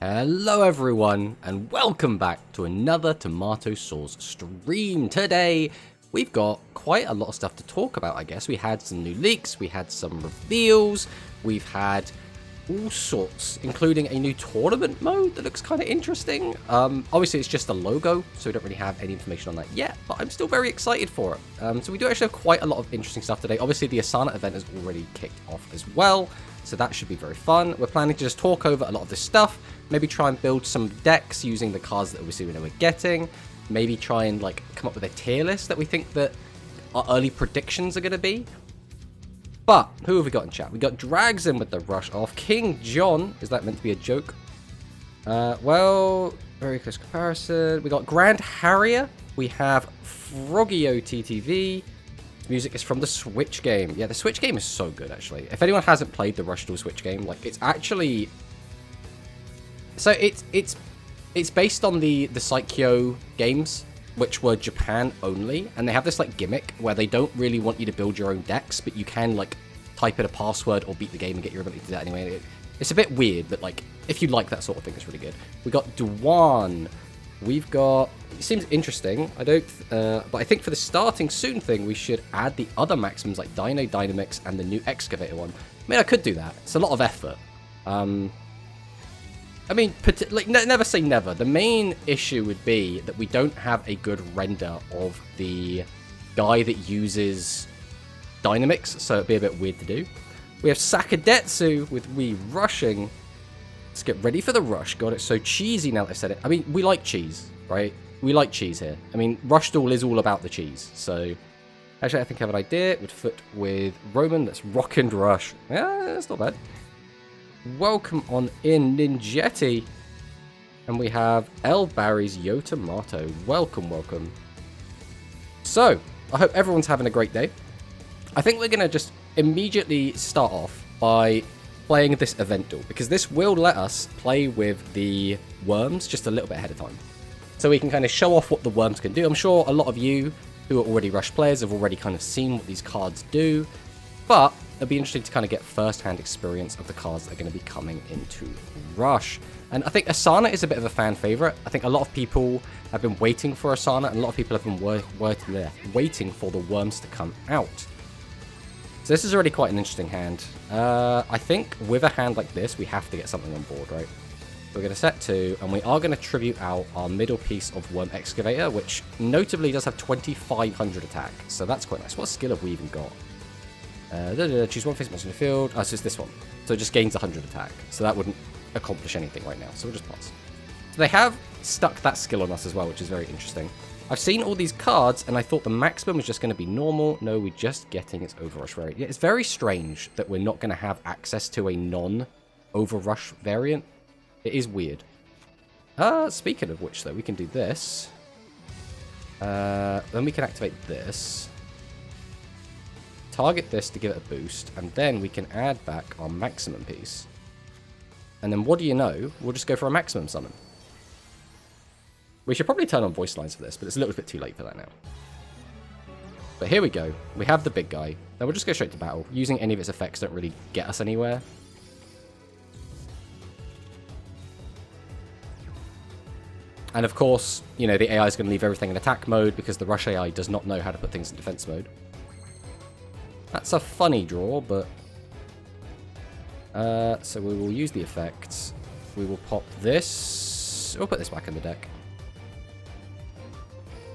Hello everyone, and welcome back to another Tomato Sauce stream. Today, we've got quite a lot of stuff to talk about, I guess. We had some new leaks, we had some reveals, we've had all sorts, including a new tournament mode that looks kind of interesting. Obviously, it's just a logo, so we don't really have any information on that yet, but I'm still very excited for it. So we do actually have quite a lot of interesting stuff today. Obviously, the Asana event has already kicked off as well, so that should be very fun. We're planning to just talk over a lot of this stuff, maybe try and build some decks using the cards that obviously we know we're getting, maybe try and come up with a tier list that we think that our early predictions are going to be. But who have we got in chat? We got Drags in with the rush off. King John, is that meant to be a joke? Well, very close comparison. We got Grand Harrier. We have Frogio TTV. Music is from the Switch game. Yeah, the Switch game is so good, actually. If anyone hasn't played the Rush Duel Switch game, it's actually... So it's based on the Saikyo games, which were Japan only, and they have this gimmick where they don't really want you to build your own decks, but you can type in a password or beat the game and get your ability to do that anyway. It's a bit weird, but if you like that sort of thing, it's really good. We got Duan. We've got... It seems interesting. I don't... but I think for the starting soon thing, we should add the other maximums like Dino Dynamix and the new Excavator one. I mean, I could do that. It's a lot of effort. I mean, never say never. The main issue would be that we don't have a good render of the guy that uses Dynamix, so it'd be a bit weird to do. We have Sakadetsu with we rushing. Let's get ready for the rush. God, it's so cheesy now that I said it. I mean, we like cheese, right? We like cheese here. I mean, Rush Duel is all about the cheese, so... Actually, I think I have an idea. Would fit with Roman. Let's rock and rush. Yeah, that's not bad. Welcome on in, Ninjetti. And we have El Barry's Yo Tomato. Welcome, welcome. So, I hope everyone's having a great day. I think we're going to just immediately start off by playing this event duel, because this will let us play with the worms just a little bit ahead of time. So we can kind of show off what the worms can do. I'm sure a lot of you who are already Rush players have already kind of seen what these cards do, but it'll be interesting to kind of get first-hand experience of the cards that are going to be coming into Rush. And I think Asana is a bit of a fan favorite. I think a lot of people have been waiting for Asana, and a lot of people have been waiting for the worms to come out. So this is already quite an interesting hand. I think with a hand like this, we have to get something on board, right? We're going to set 2, and we are going to tribute out our middle piece of Worm Excavator, which notably does have 2500 attack. So that's quite nice. What skill have we even got? Choose one face monster in the field. So it's this one. So it just gains 100 attack. So that wouldn't accomplish anything right now. So we'll just pass. So they have stuck that skill on us as well, which is very interesting. I've seen all these cards, and I thought the maximum was just going to be normal. No, we're just getting its Overrush variant. Yeah, it's very strange that we're not going to have access to a non-Overrush variant. It is weird. Speaking of which, though, we can do this. Then we can activate this. Target this to give it a boost, and then we can add back our maximum piece. And then what do you know? We'll just go for a maximum summon. We should probably turn on voice lines for this, but it's a little bit too late for that now. But here we go. We have the big guy. Then we'll just go straight to battle. Using any of its effects don't really get us anywhere. And of course, you know, the AI is going to leave everything in attack mode because the Rush AI does not know how to put things in defense mode. That's a funny draw, but... so we will use the effects. We will pop this. We'll put this back in the deck.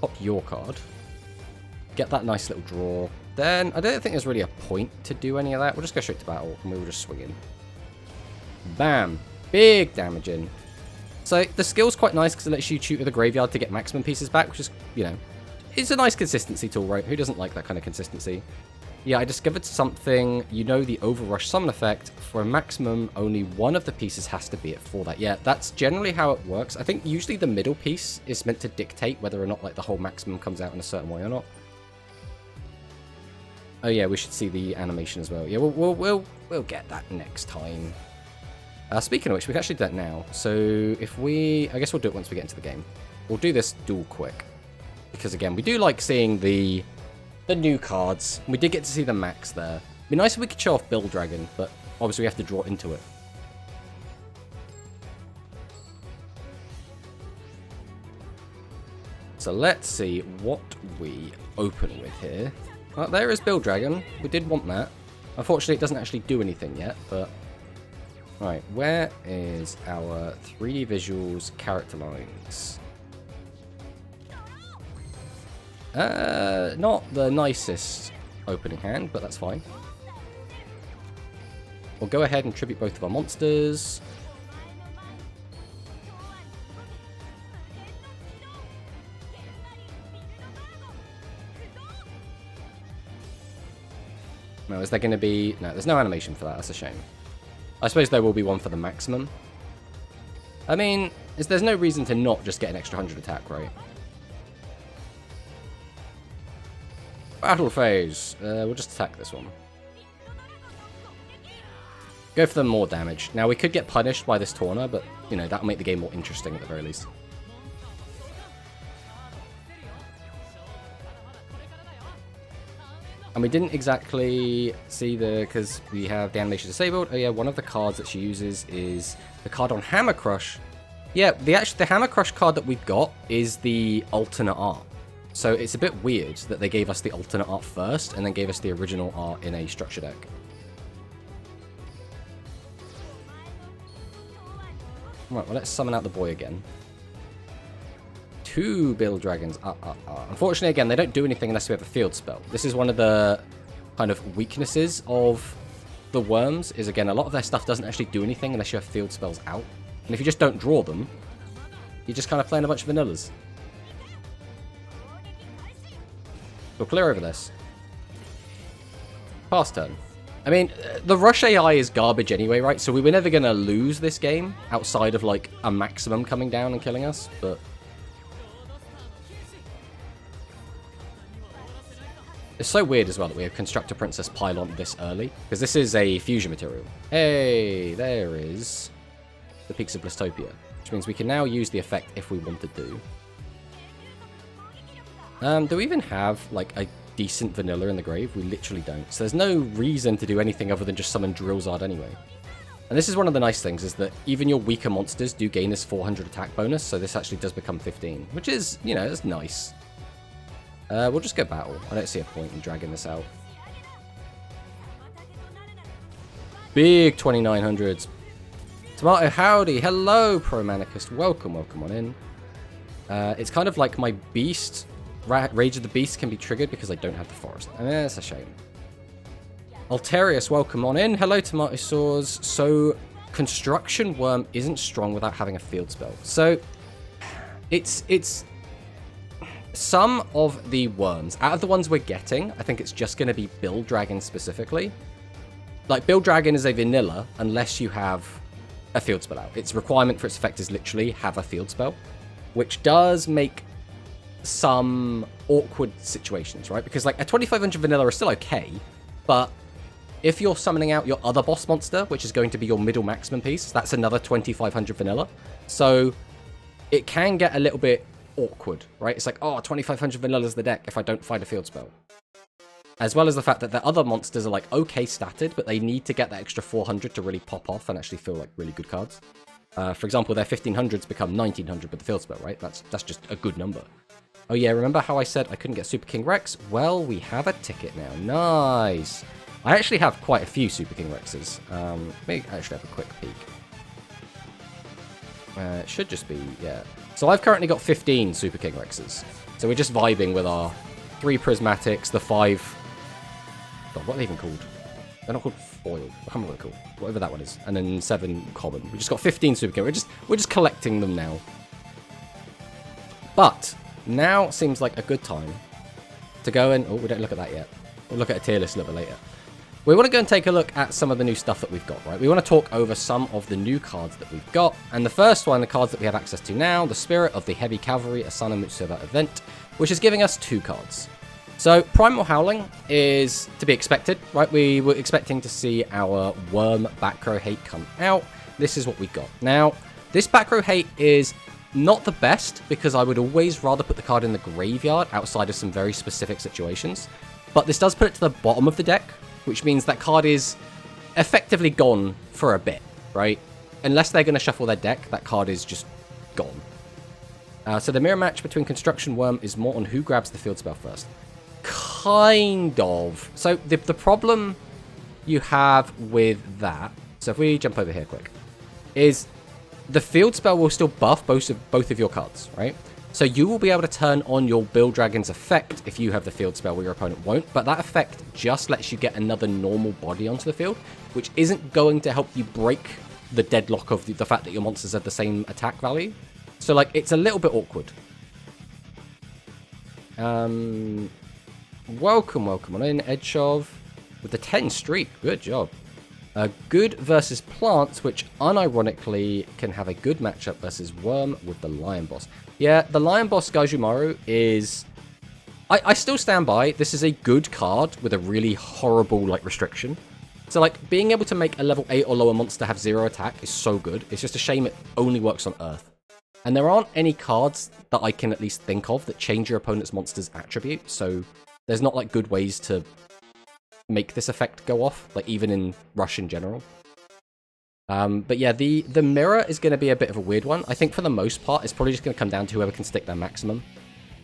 Pop your card. Get that nice little draw. Then, I don't think there's really a point to do any of that. We'll just go straight to battle, and we will just swing in. Bam! Big damage in. So, the skill's quite nice because it lets you tutor the graveyard to get maximum pieces back, which is, you know, it's a nice consistency tool, right? Who doesn't like that kind of consistency? Yeah, I discovered something. You know the Overrush summon effect. For a maximum, only one of the pieces has to be it for that. Yeah, that's generally how it works. I think usually the middle piece is meant to dictate whether or not the whole maximum comes out in a certain way or not. Oh yeah, we should see the animation as well. Yeah, we'll get that next time. Speaking of which, we can actually do that now. So if we... I guess we'll do it once we get into the game. We'll do this duel quick. Because again, we do like seeing the new cards. We did get to see the max there. It'd be nice if we could show off Bill Dragon, but obviously we have to draw into it. So let's see what we open with here. There is Build Dragon. We did want that. Unfortunately, it doesn't actually do anything yet, but... Right, where is our 3D visuals character lines? Not the nicest opening hand, but that's fine. We'll go ahead and tribute both of our monsters. No, is there going to be... No, there's no animation for that. That's a shame. I suppose there will be one for the maximum. I mean, there's no reason to not just get an extra 100 attack, right? Battle phase. We'll just attack this one. Go for the more damage. Now, we could get punished by this Torna, but, you know, that'll make the game more interesting at the very least. And we didn't exactly see because we have the animation disabled. Oh yeah, one of the cards that she uses is the card on Hammer Crush. Yeah, the Hammer Crush card that we've got is the alternate art. So it's a bit weird that they gave us the alternate art first and then gave us the original art in a structure deck. Right, well, let's summon out the boy again. 2 Build Dragons. Unfortunately, again, they don't do anything unless we have a field spell. This is one of the kind of weaknesses of the worms, is again, a lot of their stuff doesn't actually do anything unless you have field spells out. And if you just don't draw them, you're just kind of playing a bunch of vanillas. We'll clear over this. Pass turn. I mean, the Rush AI is garbage anyway, right? So we were never going to lose this game outside of, like, a maximum coming down and killing us, but... It's so weird as well that we have Constructor Princess Pylon this early, because this is a fusion material. Hey, there is the Peaks of Blistopia, which means we can now use the effect if we wanted to. Do we even have, like, a decent vanilla in the grave? We literally don't. So there's no reason to do anything other than just summon Drillzard anyway. And this is one of the nice things, is that even your weaker monsters do gain this 400 attack bonus, so this actually does become 15, which is, you know, it's nice. We'll just go battle. I don't see a point in dragging this out. Big 2900s. Tomato, howdy. Hello, Pro-Manicist. Welcome, welcome on in. It's kind of like my beast... Rage of the Beast can be triggered because I don't have the forest. That's a shame. Alterius, welcome on in. Hello, Tomato Saws. So, Construction Worm isn't strong without having a field spell. So, it's... Some of the worms, out of the ones we're getting, I think it's just going to be Build Dragon specifically. Like, Build Dragon is a vanilla unless you have a field spell out. Its requirement for its effect is literally have a field spell, which does make some awkward situations, right? Because, like, a 2500 vanilla is still okay, but if you're summoning out your other boss monster, which is going to be your middle maximum piece, that's another 2500 vanilla. So, it can get a little bit awkward, right? It's like, oh, 2500 vanilla's the deck if I don't find a field spell. As well as the fact that the other monsters are, like, okay statted, but they need to get that extra 400 to really pop off and actually feel like really good cards. For example, their 1500s become 1900 with the field spell, right? That's just a good number. Oh yeah, remember how I said I couldn't get Super King Rex? Well, we have a ticket now. Nice! I actually have quite a few Super King Rexes. Maybe actually have a quick peek. It should just be, yeah. So I've currently got 15 Super King Rexes. So we're just vibing with our 3 Prismatics, the 5... God, what are they even called? They're not called foil. I can't remember what they're called. Whatever that one is. And then 7 common. We just got 15 Super King. We're just collecting them now. But now seems like a good time to go and... Oh, we don't look at that yet. We'll look at a tier list a little bit later. We want to go and take a look at some of the new stuff that we've got, right? We want to talk over some of the new cards that we've got. And the first one, the cards that we have access to now, the Spirit of the Heavy Cavalry Asana Mitsuba event, which is giving us 2 cards. So, Primal Howling is to be expected, right? We were expecting to see our Worm Back Row Hate come out. This is what we got. Now, this Back Row Hate is not the best, because I would always rather put the card in the graveyard outside of some very specific situations. But this does put it to the bottom of the deck, which means that card is effectively gone for a bit, right? Unless they're going to shuffle their deck, that card is just gone. So the mirror match between Construction Worm is more on who grabs the field spell first. Kind of. So the problem you have with that, so if we jump over here quick, is the field spell will still buff both of your cards, right? So you will be able to turn on your Bill Dragon's effect if you have the field spell where your opponent won't, but that effect just lets you get another normal body onto the field, which isn't going to help you break the deadlock of the fact that your monsters have the same attack value. So, like, it's a little bit awkward. Welcome on in, Edgeshov, with the 10 streak. Good job. Good versus Plants, which unironically can have a good matchup versus Worm with the Lion Boss. Yeah, the Lion Boss Gajumaru is... I still stand by. This is a good card with a really horrible, like, restriction. So, like, being able to make a level 8 or lower monster have 0 attack is so good. It's just a shame it only works on Earth. And there aren't any cards that I can at least think of that change your opponent's monster's attribute, so there's not, like, good ways to make this effect go off, like, even in Rush in general. But yeah, the mirror is going to be a bit of a weird one. I think for the most part, it's probably just going to come down to whoever can stick their maximum.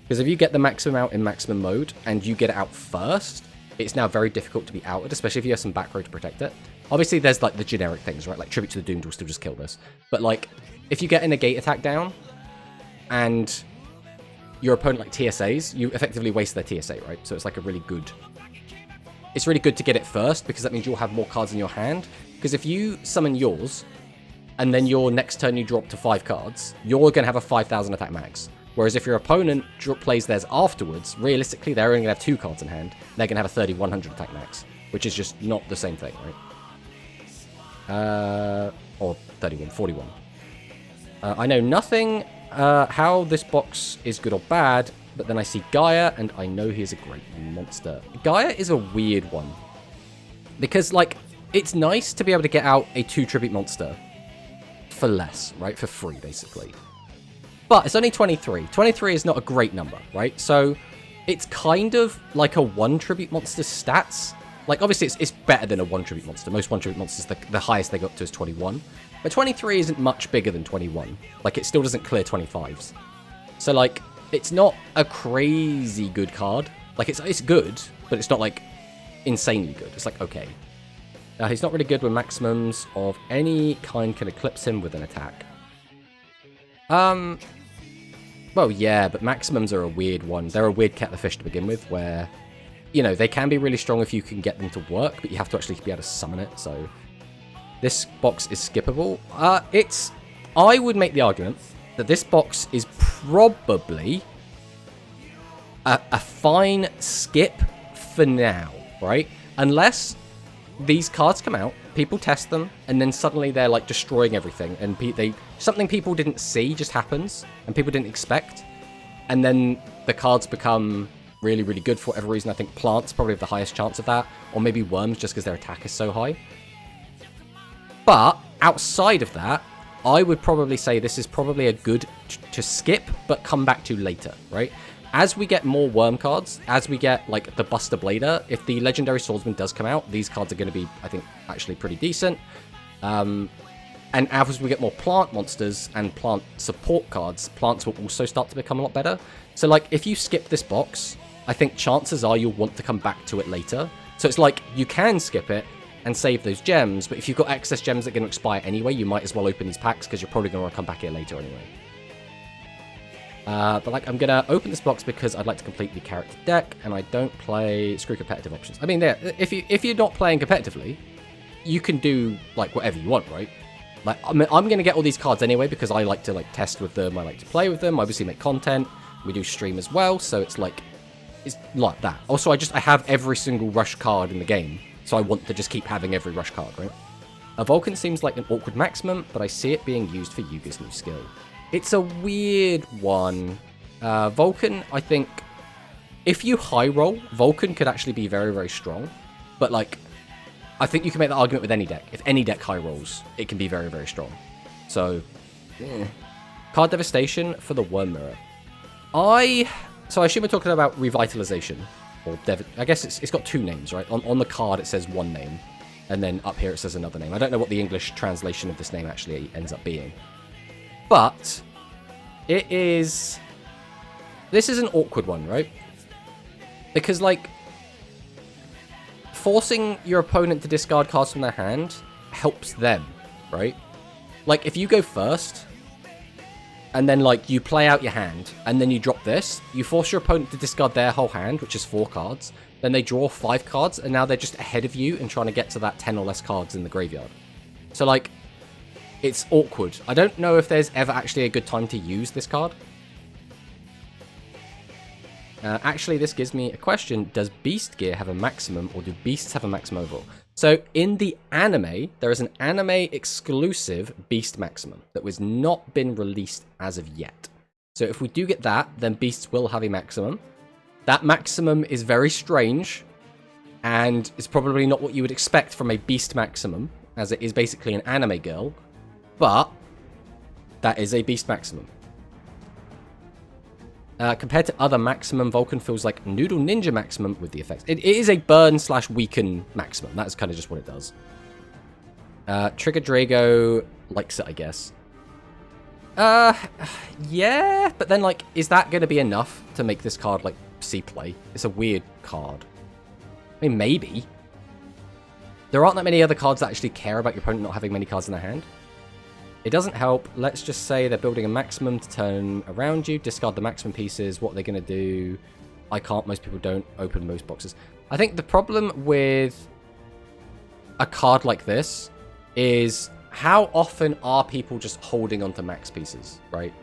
Because if you get the maximum out in maximum mode, and you get it out first, it's now very difficult to be outed, especially if you have some back row to protect it. Obviously, there's, like, the generic things, right? Like, Tribute to the Doomed will still just kill this. But, like, if you get a negate attack down, and your opponent, like, TSAs, you effectively waste their TSA, right? So it's, like, a really good... It's really good to get it first, because that means you'll have more cards in your hand. Because if you summon yours, and then your next turn you drop to 5 cards, you're going to have a 5,000 attack max. Whereas if your opponent plays theirs afterwards, realistically, they're only going to have 2 cards in hand. They're going to have a 3,100 attack max, which is just not the same thing, right? Or 31, 41. I know nothing how this box is good or bad, but then I see Gaia, and I know he is a great monster. Gaia is a weird one. Because, like, it's nice to be able to get out a 2 tribute monster for less, right? For free, basically. But it's only 23. 23 is not a great number, right? So it's kind of like a 1 tribute monster's stats. Like, obviously, it's better than a 1 tribute monster. Most 1 tribute monsters, the highest they go up to is 21. But 23 isn't much bigger than 21. Like, it still doesn't clear 25s. So, like, it's not a crazy good card. Like, it's good, but it's not, like, insanely good. It's, like, okay. He's not really good when maximums of any kind can eclipse him with an attack. Well, yeah, but maximums are a weird one. They're a weird kettle of fish to begin with, where, you know, they can be really strong if you can get them to work, but you have to actually be able to summon it, so... This box is skippable. I would make the argument that this box is probably a fine skip for now, right? Unless these cards come out, people test them, and then suddenly they're, like, destroying everything, and something people didn't see just happens, and people didn't expect, and then the cards become really, really good for whatever reason. I think Plants probably have the highest chance of that, or maybe Worms just because their attack is so high. But outside of that, I would probably say this is probably a good to skip, but come back to later, right? As we get more Worm cards, as we get, like, the Buster Blader, if the Legendary Swordsman does come out, these cards are going to be, I think, actually pretty decent. And as we get more Plant monsters and Plant support cards, Plants will also start to become a lot better. So, like, if you skip this box, I think chances are you'll want to come back to it later. So it's like, you can skip it and save those gems, but if you've got excess gems that are going to expire anyway, you might as well open these packs, because you're probably going to want to come back here later anyway. But, like, I'm going to open this box because I'd like to complete the character deck, and I don't play... Screw competitive options. I mean, yeah, if you're not playing competitively, you can do, like, whatever you want, right? Like, I'm going to get all these cards anyway, because I like to, like, test with them, I like to play with them, I obviously make content, we do stream as well, so it's like that. Also, I have every single Rush card in the game, so I want to just keep having every Rush card, right? A Vulcan seems like an awkward maximum, but I see it being used for Yuga's new skill. It's a weird one. Vulcan, I think, if you high roll, Vulcan could actually be very, very strong. But, like, I think you can make that argument with any deck. If any deck high rolls, it can be very, very strong. So, Card Devastation for the Worm Mirror. So I assume we're talking about Revitalization. Or I guess it's got 2 names, right? On the card it says 1 name. And then up here it says another name. I don't know what the English translation of this name actually ends up being. But It is... This is an awkward one, right? Because, like, forcing your opponent to discard cards from their hand helps them, right? Like, if you go first, and then, like, you play out your hand, and then you drop this, you force your opponent to discard their whole hand, which is 4 cards, then they draw 5 cards, and now they're just ahead of you and trying to get to that 10 or less cards in the graveyard. So, like, it's awkward. I don't know if there's ever actually a good time to use this card. Actually, this gives me a question. Does Beast Gear have a maximum, or do Beasts have a maximum overall? So, in the anime, there is an anime-exclusive Beast Maximum that was not been released as of yet. So, if we do get that, then Beasts will have a maximum. That maximum is very strange, and is probably not what you would expect from a Beast Maximum, as it is basically an anime girl, but that is a Beast Maximum. Compared to other maximum, Vulcan feels like Noodle Ninja Maximum with the effects. It is a burn/weaken maximum. That's kind of just what it does. Trigger Drago likes it, I guess. Yeah, but then, like, is that going to be enough to make this card, like, see play? It's a weird card. I mean, maybe. There aren't that many other cards that actually care about your opponent not having many cards in their hand. It doesn't help. Let's just say they're building a maximum to turn around you. Discard the maximum pieces. What are they going to do? I can't. Most people don't open most boxes. I think the problem with a card like this is how often are people just holding onto max pieces, right?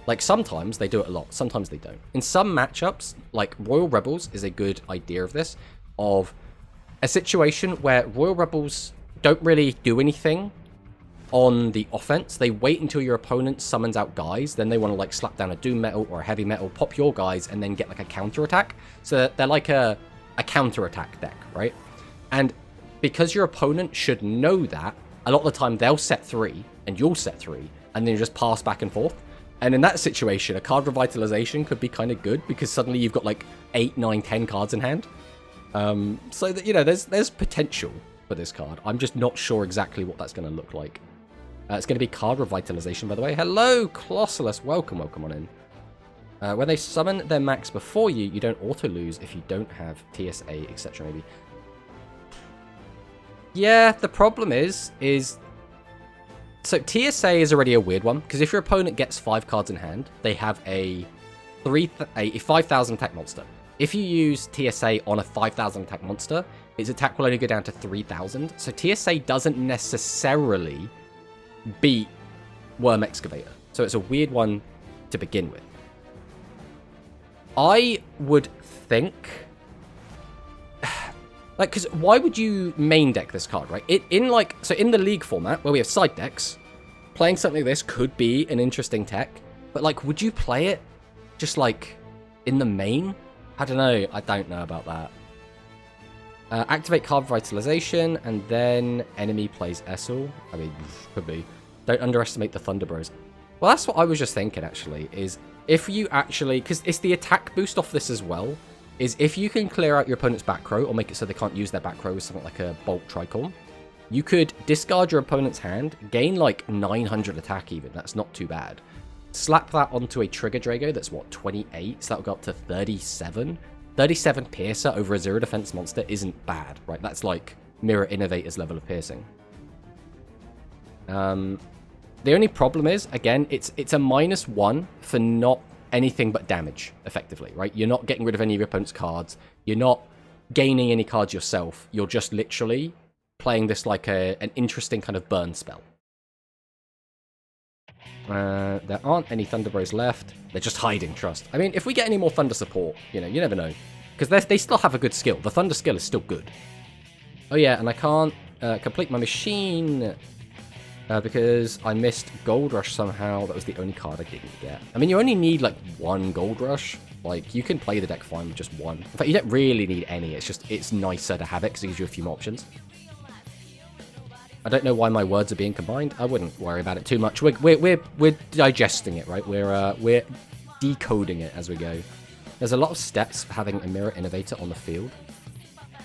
Like, sometimes they do it a lot. Sometimes they don't. In some matchups, like Royal Rebels is a good idea of this, of a situation where Royal Rebels don't really do anything on the offense. They wait until your opponent summons out guys, then they want to, like, slap down a Doom Metal or a Heavy Metal, pop your guys, and then get, like, a counter-attack. So they're like a counter-attack deck, right? And because your opponent should know that, a lot of the time they'll set 3, and you'll set 3, and then you just pass back and forth. And in that situation, a card revitalization could be kind of good, because suddenly you've got, like, 8, 9, 10 cards in hand. So that, you know, there's potential for this card. I'm just not sure exactly what that's going to look like. It's going to be card revitalization, by the way. Hello, Colossalus. Welcome on in. When they summon their max before you, you don't auto-lose if you don't have TSA, etc. maybe. Yeah, the problem is... So TSA is already a weird one, because if your opponent gets 5 cards in hand, they have a 5,000 attack monster. If you use TSA on a 5,000 attack monster, its attack will only go down to 3,000. So TSA doesn't necessarily beat Worm Excavator. So it's a weird one to begin with. I would think... Like, because why would you main deck this card, right? In the League format, where we have side decks, playing something like this could be an interesting tech. But, like, would you play it just, like, in the main? I don't know. I don't know about that. Activate card revitalization, and then enemy plays Essel. I mean, could be. Don't underestimate the Thunder Bros. Well, that's what I was just thinking, actually, is if you actually... Because it's the attack boost off this as well, is if you can clear out your opponent's back row, or make it so they can't use their back row with something like a Bolt Tricorn, you could discard your opponent's hand, gain, like, 900 attack even. That's not too bad. Slap that onto a Trigger Drago that's, what, 28? So that will go up to 37? 37 Piercer over a 0 defense monster isn't bad, right? That's like Mirror Innovator's level of piercing. The only problem is, again, it's a -1 for not anything but damage, effectively, right? You're not getting rid of any of your opponent's cards. You're not gaining any cards yourself. You're just literally playing this like an interesting kind of burn spell. There aren't any Thunder Bros left. They're just hiding, trust. I mean, if we get any more Thunder support, you know, you never know. Because they still have a good skill. The Thunder skill is still good. Oh yeah, and I can't complete my machine because I missed Gold Rush somehow. That was the only card I didn't get. I mean, you only need, like, 1 Gold Rush. Like, you can play the deck fine with just 1. In fact, you don't really need any. It's just, it's nicer to have it because it gives you a few more options. I don't know why my words are being combined. I wouldn't worry about it too much. We're digesting it, right? We're decoding it as we go. There's a lot of steps for having a Mirror Innovator on the field.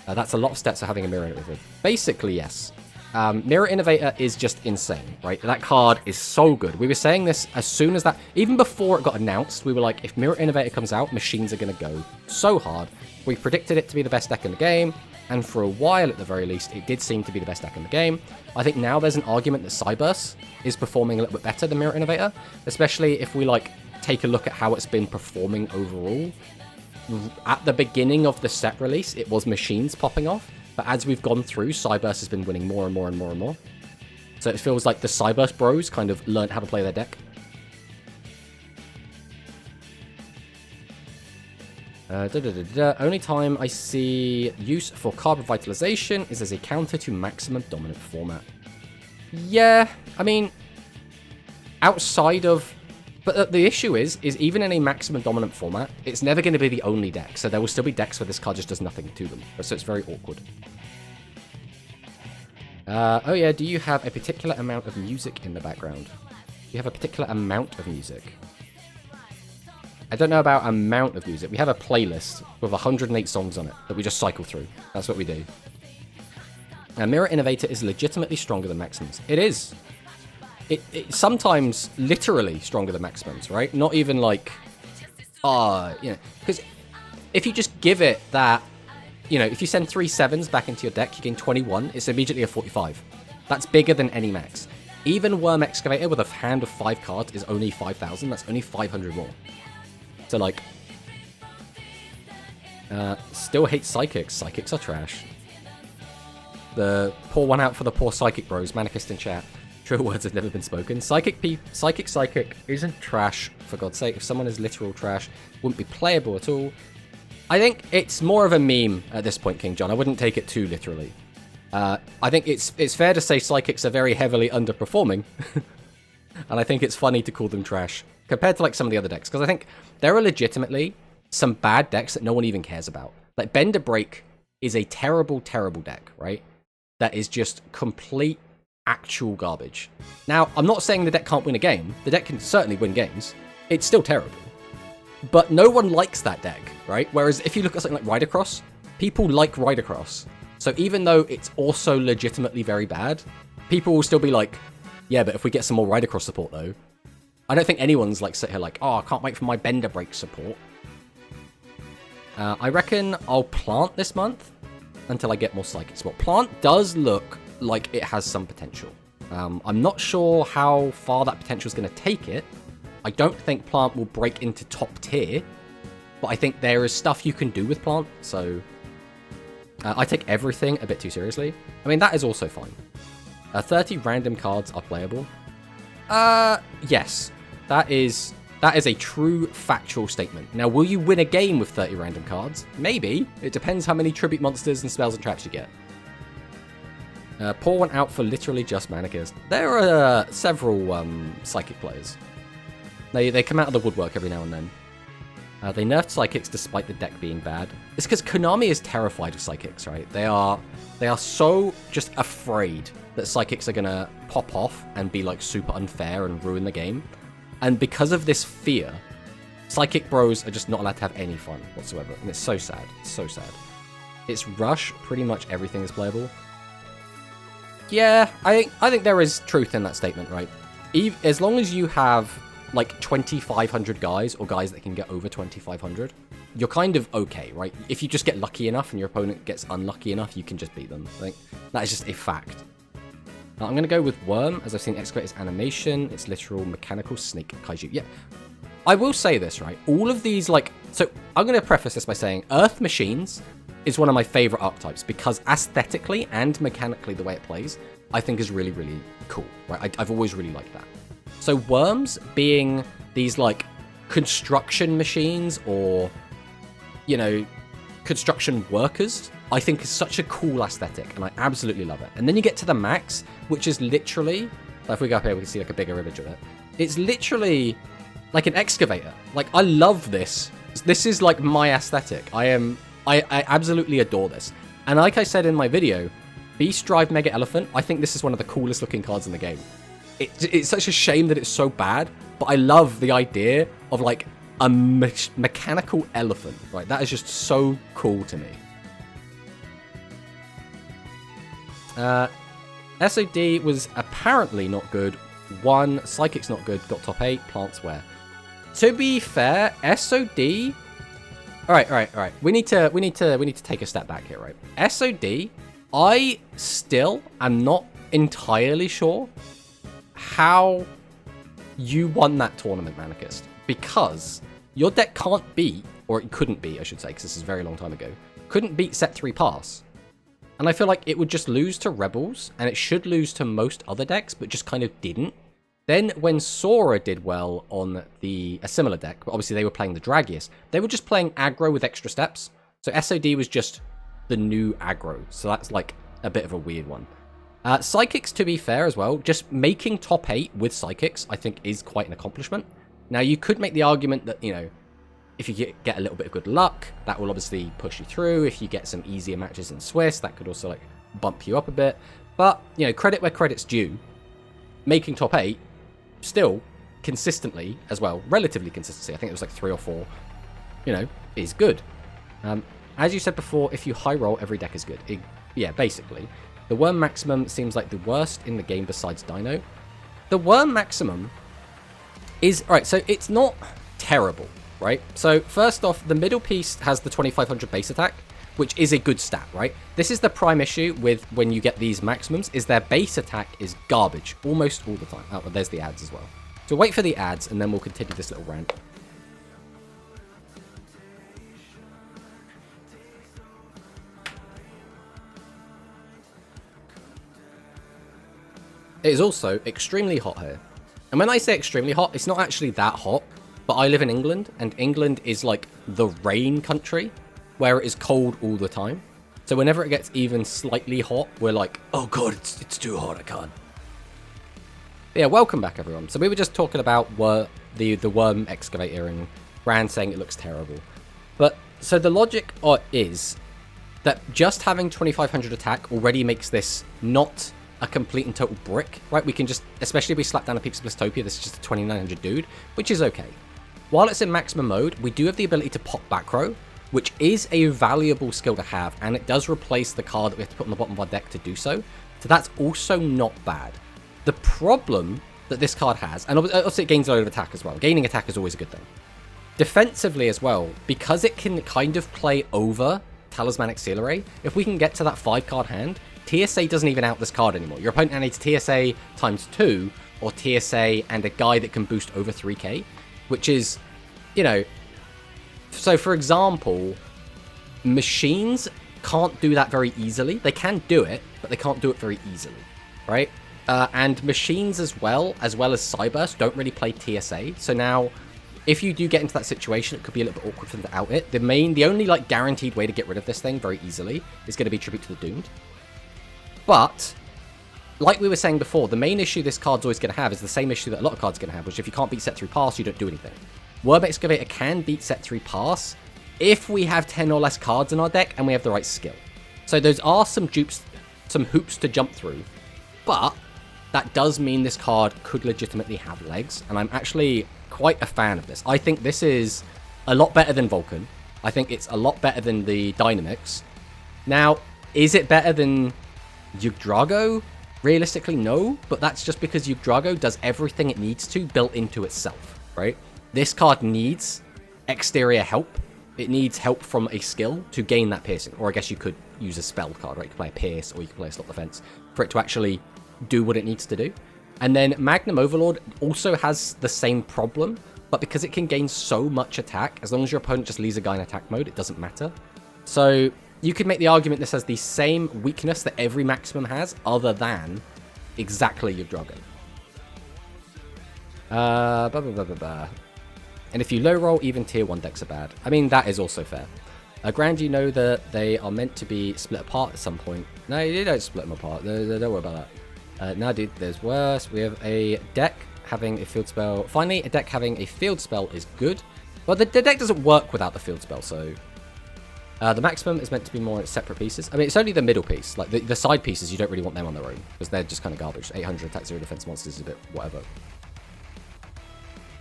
That's a lot of steps for having a Mirror Innovator. Basically, yes. Mirror Innovator is just insane, right? That card is so good. We were saying this as soon as that, even before it got announced, we were like, if Mirror Innovator comes out, machines are going to go so hard. We predicted it to be the best deck in the game, and for a while at the very least, it did seem to be the best deck in the game. I think now there's an argument that Cyberse is performing a little bit better than Mirror Innovator, especially if we like take a look at how it's been performing overall. At the beginning of the set release, it was machines popping off. But as we've gone through, Cyberse has been winning more and more and more and more. So it feels like the Cyberse bros kind of learned how to play their deck. Only time I see use for card revitalization is as a counter to maximum dominant format. Yeah, I mean, outside of... But the issue is even in a maximum dominant format, it's never going to be the only deck. So there will still be decks where this card just does nothing to them. So it's very awkward. Oh yeah, do you have a particular amount of music in the background? Do you have a particular amount of music? I don't know about amount of music. We have a playlist with 108 songs on it that we just cycle through. That's what we do. Now, Mirror Innovator is legitimately stronger than Maximums. It is. It's sometimes literally stronger than Maximums, right? Not even like, you know, because if you just give it that, you know, if you send 3 7s back into your deck, you gain 21, it's immediately a 45. That's bigger than any max. Even Worm Excavator with a hand of 5 cards is only 5,000. That's only 500 more. So, like, still hate Psychics. Psychics are trash. The pour one out for the poor Psychic bros. Manicist in chat. True words have never been spoken. Psychic isn't trash, for God's sake. If someone is literal trash, wouldn't be playable at all. I think it's more of a meme at this point, King John. I wouldn't take it too literally. I think it's fair to say Psychics are very heavily underperforming. And I think it's funny to call them trash compared to like some of the other decks. Because I think there are legitimately some bad decks that no one even cares about. Like Bender Break is a terrible, terrible deck, right? That is just complete actual garbage. Now, I'm not saying the deck can't win a game. The deck can certainly win games. It's still terrible. But no one likes that deck, right? Whereas if you look at something like Ridercross, people like Ridercross. So even though it's also legitimately very bad, people will still be like, yeah, but if we get some more Ridercross support though, I don't think anyone's like sit here like, oh, I can't wait for my Bender Break support. I reckon I'll plant this month until I get more Psychic support. Plant does look like it has some potential. I'm not sure how far that potential is going to take it. I don't think Plant will break into top tier, but I think there is stuff you can do with Plant, so I take everything a bit too seriously. I mean, that is also fine. 30 random cards are playable. Yes, that is a true factual statement. Now, will you win a game with 30 random cards? Maybe. It depends how many tribute monsters and spells and traps you get. Pour one out for literally just Manicist. There are several Psychic players. They come out of the woodwork every now and then. They nerfed Psychics despite the deck being bad. It's because Konami is terrified of Psychics, right? They are so just afraid that Psychics are gonna pop off and be like super unfair and ruin the game. And because of this fear, Psychic bros are just not allowed to have any fun whatsoever. And it's so sad. It's so sad. It's Rush. Pretty much everything is playable. Yeah, I think there is truth in that statement, right? As long as you have like 2,500 guys or guys that can get over 2,500, you're kind of okay, right? If you just get lucky enough and your opponent gets unlucky enough, you can just beat them. I think that is just a fact. Now, I'm going to go with Worm, as I've seen Excavator's animation. It's literal mechanical snake kaiju. Yeah, I will say this, right? All of these, like... So, I'm going to preface this by saying Earth Machines is one of my favorite archetypes because aesthetically and mechanically the way it plays, I think is really, really cool, right? I've always really liked that. So Worms being these, like, construction machines or, you know, construction workers, I think is such a cool aesthetic, and I absolutely love it. And then you get to the max, which is literally, like if we go up here, we can see, like, a bigger image of it. It's literally like an excavator. Like, I love this. This is, like, my aesthetic. I absolutely adore this. And like I said in my video, Beast Drive Mega Elephant, I think this is one of the coolest looking cards in the game. It's such a shame that it's so bad, but I love the idea of, like, a mechanical elephant, right? That is just so cool to me. SOD was apparently not good. 1, Psychic's not good, got top 8, Plants where. To be fair, SOD... Alright. We need to take a step back here, right? SOD, I still am not entirely sure how you won that tournament, Manicust. Because your deck can't beat, or it couldn't beat, I should say, because this is a very long time ago, couldn't beat set 3 pass. And I feel like it would just lose to Rebels, and it should lose to most other decks, but just kind of didn't. Then when Sora did well on a similar deck, but obviously they were playing the Dragius, they were just playing aggro with extra steps. So SOD was just the new aggro. So that's like a bit of a weird one. Psychics, to be fair as well, just making top 8 with Psychics, I think is quite an accomplishment. Now you could make the argument that, you know, if you get a little bit of good luck, that will obviously push you through. If you get some easier matches in Swiss, that could also like bump you up a bit. But, you know, credit where credit's due. Making top 8, still consistently as well, relatively consistency, I think it was like 3 or 4, you know, is good. As you said before, if you high roll, every deck is good. Yeah, basically. The Worm Maximum seems like the worst in the game besides Dino. The Worm Maximum is, right, so it's not terrible, right? So first off, the middle piece has the 2500 base attack, which is a good stat, right? This is the prime issue with when you get these maximums, is their base attack is garbage almost all the time. Oh, well, there's the ads as well. So wait for the ads, and then we'll continue this little rant. It is also extremely hot here. And when I say extremely hot, it's not actually that hot, but I live in England, and England is like the rain country, where it is cold all the time. So whenever it gets even slightly hot, we're like, oh god, it's too hot, I can't. But yeah, welcome back everyone. So we were just talking about the worm excavator and Brand saying it looks terrible. But so the logic is that just having 2500 attack already makes this not a complete and total brick, right? We can just, especially if we slap down a Peaks of Blistopia, this is just a 2900 dude, which is okay. While it's in maximum mode, we do have the ability to pop back row, which is a valuable skill to have, and it does replace the card that we have to put on the bottom of our deck to do so. So that's also not bad. The problem that this card has, and obviously it gains a load of attack as well. Gaining attack is always a good thing. Defensively as well, because it can kind of play over Talismanic Seal Array, if we can get to that 5-card hand, TSA doesn't even out this card anymore. Your opponent now needs TSA times 2, or TSA and a guy that can boost over 3k, which is, you know... So, for example, machines can't do that very easily. They can do it, but they can't do it very easily, right? And machines as well as Cyburst don't really play TSA. So now, if you do get into that situation, it could be a little bit awkward for them to out it. The only like guaranteed way to get rid of this thing very easily is going to be Tribute to the Doomed. But, like we were saying before, the main issue this card's always going to have is the same issue that a lot of cards are going to have, which if you can't beat set 3 pass, you don't do anything. Worm Excavator can beat set 3 pass if we have 10 or less cards in our deck and we have the right skill. So those are some hoops to jump through, but that does mean this card could legitimately have legs, and I'm actually quite a fan of this. I think this is a lot better than Vulcan. I think it's a lot better than the Dynamics. Now, is it better than Yggdrago? Realistically, no, but that's just because Yggdrago does everything it needs to built into itself, right? This card needs exterior help. It needs help from a skill to gain that piercing. Or I guess you could use a spell card, right? You could play a pierce or you could play a stop defense for it to actually do what it needs to do. And then Magnum Overlord also has the same problem, but because it can gain so much attack, as long as your opponent just leaves a guy in attack mode, it doesn't matter. So you could make the argument this has the same weakness that every Maximum has, other than exactly Yggdrago. And if you low roll, even tier 1 decks are bad. I mean, that is also fair. Grand, you know that they are meant to be split apart at some point. No, you don't split them apart. Don't worry about that. Now, dude, there's worse. We have a deck having a field spell. Finally, a deck having a field spell is good. But the deck doesn't work without the field spell, so... the Maximum is meant to be more separate pieces. I mean, it's only the middle piece. Like, the side pieces, you don't really want them on their own, because they're just kind of garbage. 800 attack, 0 defense monsters is a bit whatever.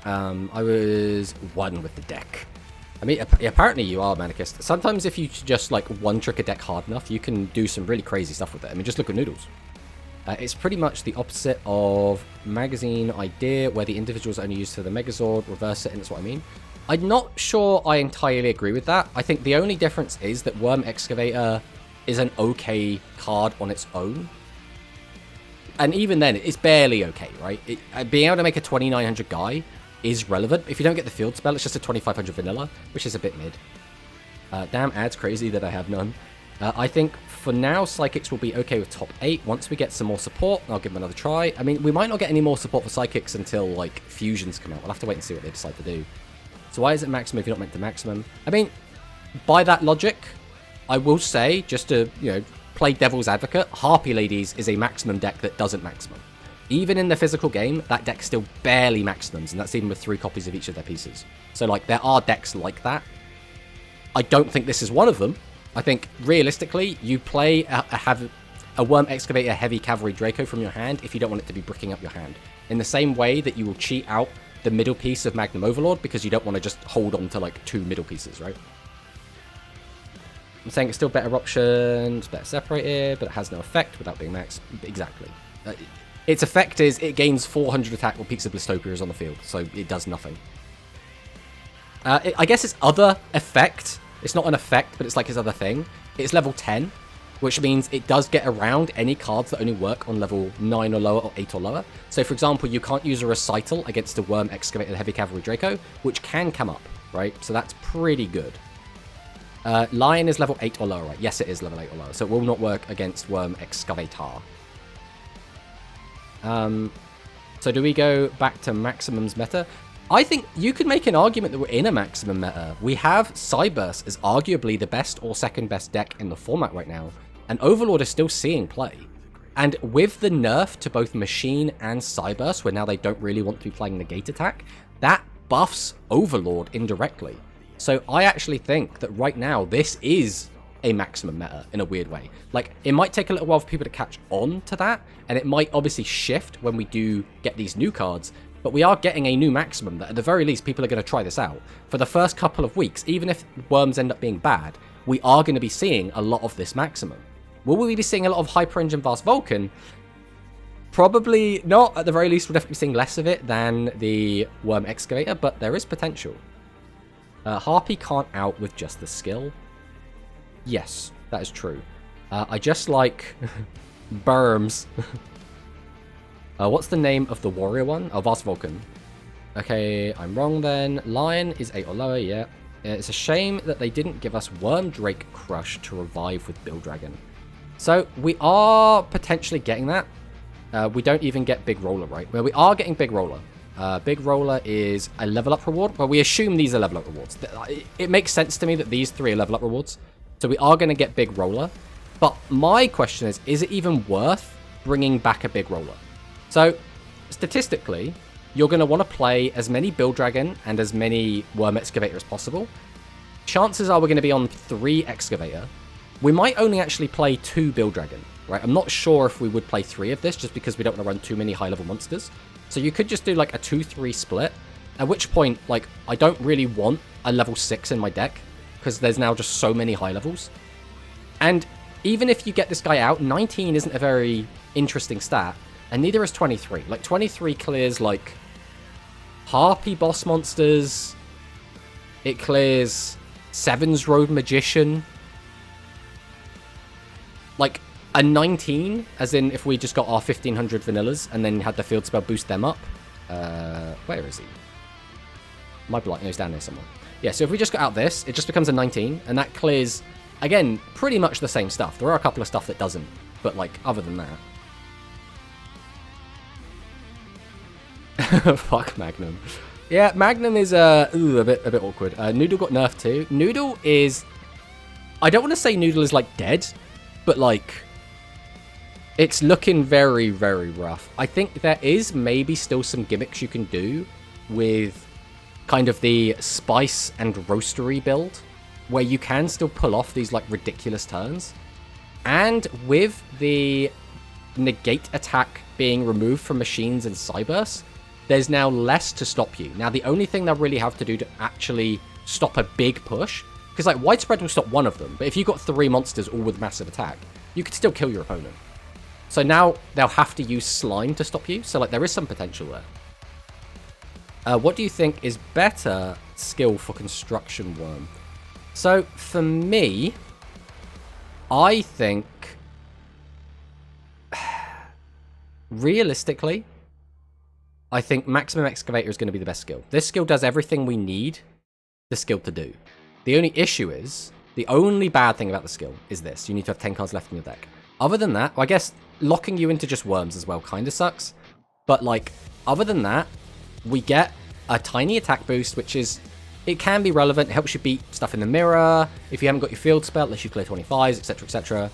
I was 1 with the deck. I mean, apparently you are, Manicust. Sometimes if you just, like, one-trick a deck hard enough, you can do some really crazy stuff with it. I mean, just look at Noodles. It's pretty much the opposite of Magazine Idea, where the individuals are only used for the Megazord, reverse it, and that's what I mean. I'm not sure I entirely agree with that. I think the only difference is that Worm Excavator is an okay card on its own. And even then, it's barely okay, right? Being able to make a 2900 guy is relevant. If you don't get the field spell, it's just a 2500 vanilla, which is a bit mid. Damn, ad's crazy that I have none. I think for now, Psychics will be okay with top 8. Once we get some more support, I'll give them another try. I mean, we might not get any more support for Psychics until, like, Fusions come out. We'll have to wait and see what they decide to do. So why is it maximum if you're not meant to maximum? I mean, by that logic, I will say, just to, you know, play devil's advocate, Harpy Ladies is a maximum deck that doesn't maximum. Even in the physical game, that deck still barely maximums, and that's even with 3 copies of each of their pieces. So, like, there are decks like that. I don't think this is one of them. I think, realistically, you play a Worm Excavator Heavy Cavalry Draco from your hand if you don't want it to be bricking up your hand. In the same way that you will cheat out the middle piece of Magnum Overlord because you don't want to just hold on to, like, 2 middle pieces, right? I'm saying it's still better options, better separated, but it has no effect without being max. Exactly. Its effect is it gains 400 attack when Peaks of Blistopia is on the field, so it does nothing. I guess its other effect, it's not an effect, but it's like its other thing. It's level 10, which means it does get around any cards that only work on level 9 or lower or 8 or lower. So, for example, you can't use a Recital against a Worm Excavator Heavy Cavalry Draco, which can come up, right? So that's pretty good. Lion is level 8 or lower, right? Yes, it is level 8 or lower, so it will not work against Worm Excavator. So do we go back to Maximum's meta? I think you could make an argument that we're in a Maximum meta. We have Cyburst as arguably the best or second best deck in the format right now, and Overlord is still seeing play. And with the nerf to both Machine and Cyburst, where now they don't really want to be playing Negate Attack, that buffs Overlord indirectly. So I actually think that right now, this is a maximum meta in a weird way. Like, it might take a little while for people to catch on to that, and it might obviously shift when we do get these new cards, but we are getting a new maximum that at the very least people are going to try this out. For the first couple of weeks, even if Worms end up being bad, we are going to be seeing a lot of this maximum. Will we be seeing a lot of Hyper Engine Vast Vulcan? Probably not. At the very least, we're definitely seeing less of it than the Worm Excavator, but there is potential. Harpy can't out with just the skill. Yes, that is true. I just like Burms. What's the name of the warrior one? Oh, Vast Vulcan. Okay, I'm wrong then. Lion is 8 or lower, yeah. It's a shame that they didn't give us Worm Drake Crush to revive with Bill Dragon. So we are potentially getting that. We don't even get Big Roller, right? Well, we are getting Big Roller. Big Roller is a level up reward. Well, we assume these are level up rewards. It makes sense to me that these 3 are level up rewards. So we are going to get Big Roller. But my question is it even worth bringing back a Big Roller? So, statistically, you're going to want to play as many Bill Dragon and as many Worm Excavator as possible. Chances are we're going to be on 3 Excavator. We might only actually play 2 Bill Dragon, right? I'm not sure if we would play 3 of this just because we don't want to run too many high-level monsters. So you could just do like a 2-3 split, at which point, like, I don't really want a level 6 in my deck because there's now just so many high levels. And even if you get this guy out, 19 isn't a very interesting stat, and neither is 23. Like, 23 clears, like, Harpy boss monsters. It clears Seven's Road Magician. Like, a 19, as in if we just got our 1500 vanillas and then had the field spell boost them up. Where is he? My blight, he's down there somewhere. Yeah, so if we just got out this, it just becomes a 19, and that clears, again, pretty much the same stuff. There are a couple of stuff that doesn't, but, like, other than that. Fuck Magnum. Yeah, Magnum is a bit awkward. Noodle got nerfed too. Noodle is... I don't want to say Noodle is, like, dead, but, like... It's looking very, very rough. I think there is maybe still some gimmicks you can do with kind of the spice and roastery build, where you can still pull off these, like, ridiculous turns. And with the negate attack being removed from machines and Cyburst, there's now less to stop you. Now, the only thing they'll really have to do to actually stop a big push, because, like, Widespread will stop one of them, but if you've got 3 monsters all with massive attack, you could still kill your opponent. So now they'll have to use slime to stop you. So like there is some potential there. What do you think is better skill for construction worm? So for me, I think realistically, I think maximum excavator is going to be the best skill. This skill does everything we need the skill to do. The only issue is, the only bad thing about the skill is this. You need to have 10 cards left in your deck. Other than that, well, I guess locking you into just worms as well kind of sucks. But like, other than that, we get a tiny attack boost, which is, it can be relevant. It helps you beat stuff in the mirror. If you haven't got your field spell, it lets you clear 25s, etc, etc.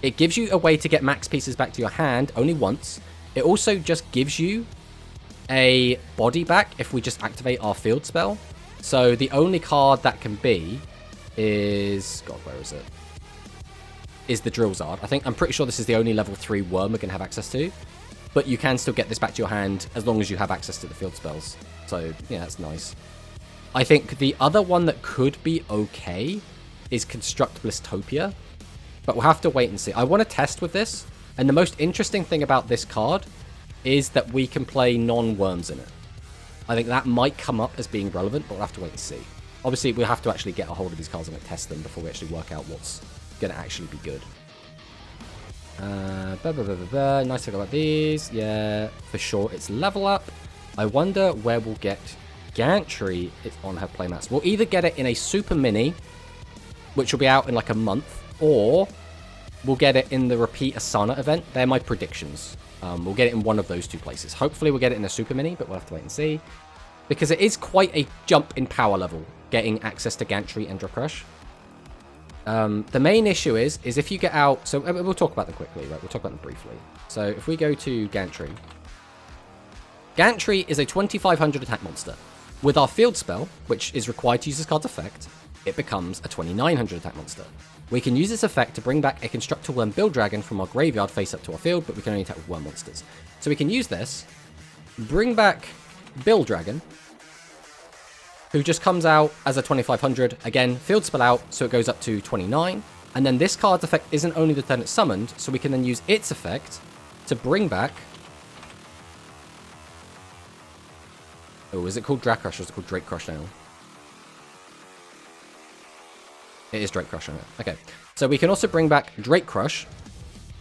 It gives you a way to get max pieces back to your hand only once. It also just gives you a body back if we just activate our field spell. So the only card that can be is... God, where is it? Is the Drillzard. I'm pretty sure this is the only level 3 worm we're going to have access to. But you can still get this back to your hand as long as you have access to the field spells. So, yeah, that's nice. I think the other one that could be okay is Construct Blistopia. But we'll have to wait and see. I want to test with this. And the most interesting thing about this card is that we can play non-worms in it. I think that might come up as being relevant, but we'll have to wait and see. Obviously, we'll have to actually get a hold of these cards and like, test them before we actually work out what's going to actually be good. Nice to go about these. Yeah, for sure. It's level up. I wonder where we'll get Gantry on her playmats. We'll either get it in a Super Mini, which will be out in like a month, or we'll get it in the Repeat Asana event. They're my predictions. We'll get it in one of those two places. Hopefully we'll get it in a Super Mini, but we'll have to wait and see. Because it is quite a jump in power level, getting access to Gantry and Dracrush. The main issue is if you get out... So we'll talk about them quickly, right? We'll talk about them briefly. So if we go to Gantry. Gantry is a 2500 attack monster. With our field spell, which is required to use this card's effect, it becomes a 2900 attack monster. We can use this effect to bring back a Constructor Worm Bill Dragon from our graveyard face up to our field, but we can only attack with worm monsters. So we can use this, bring back Bill Dragon, who just comes out as a 2500. Again, field spell out, so it goes up to 29. And then this card's effect isn't only the turn it's summoned, so we can then use its effect to bring back... Oh, is it called Dracrush or is it called Drake Crush now? It is Drake Crush on it. Okay. So we can also bring back Drake Crush,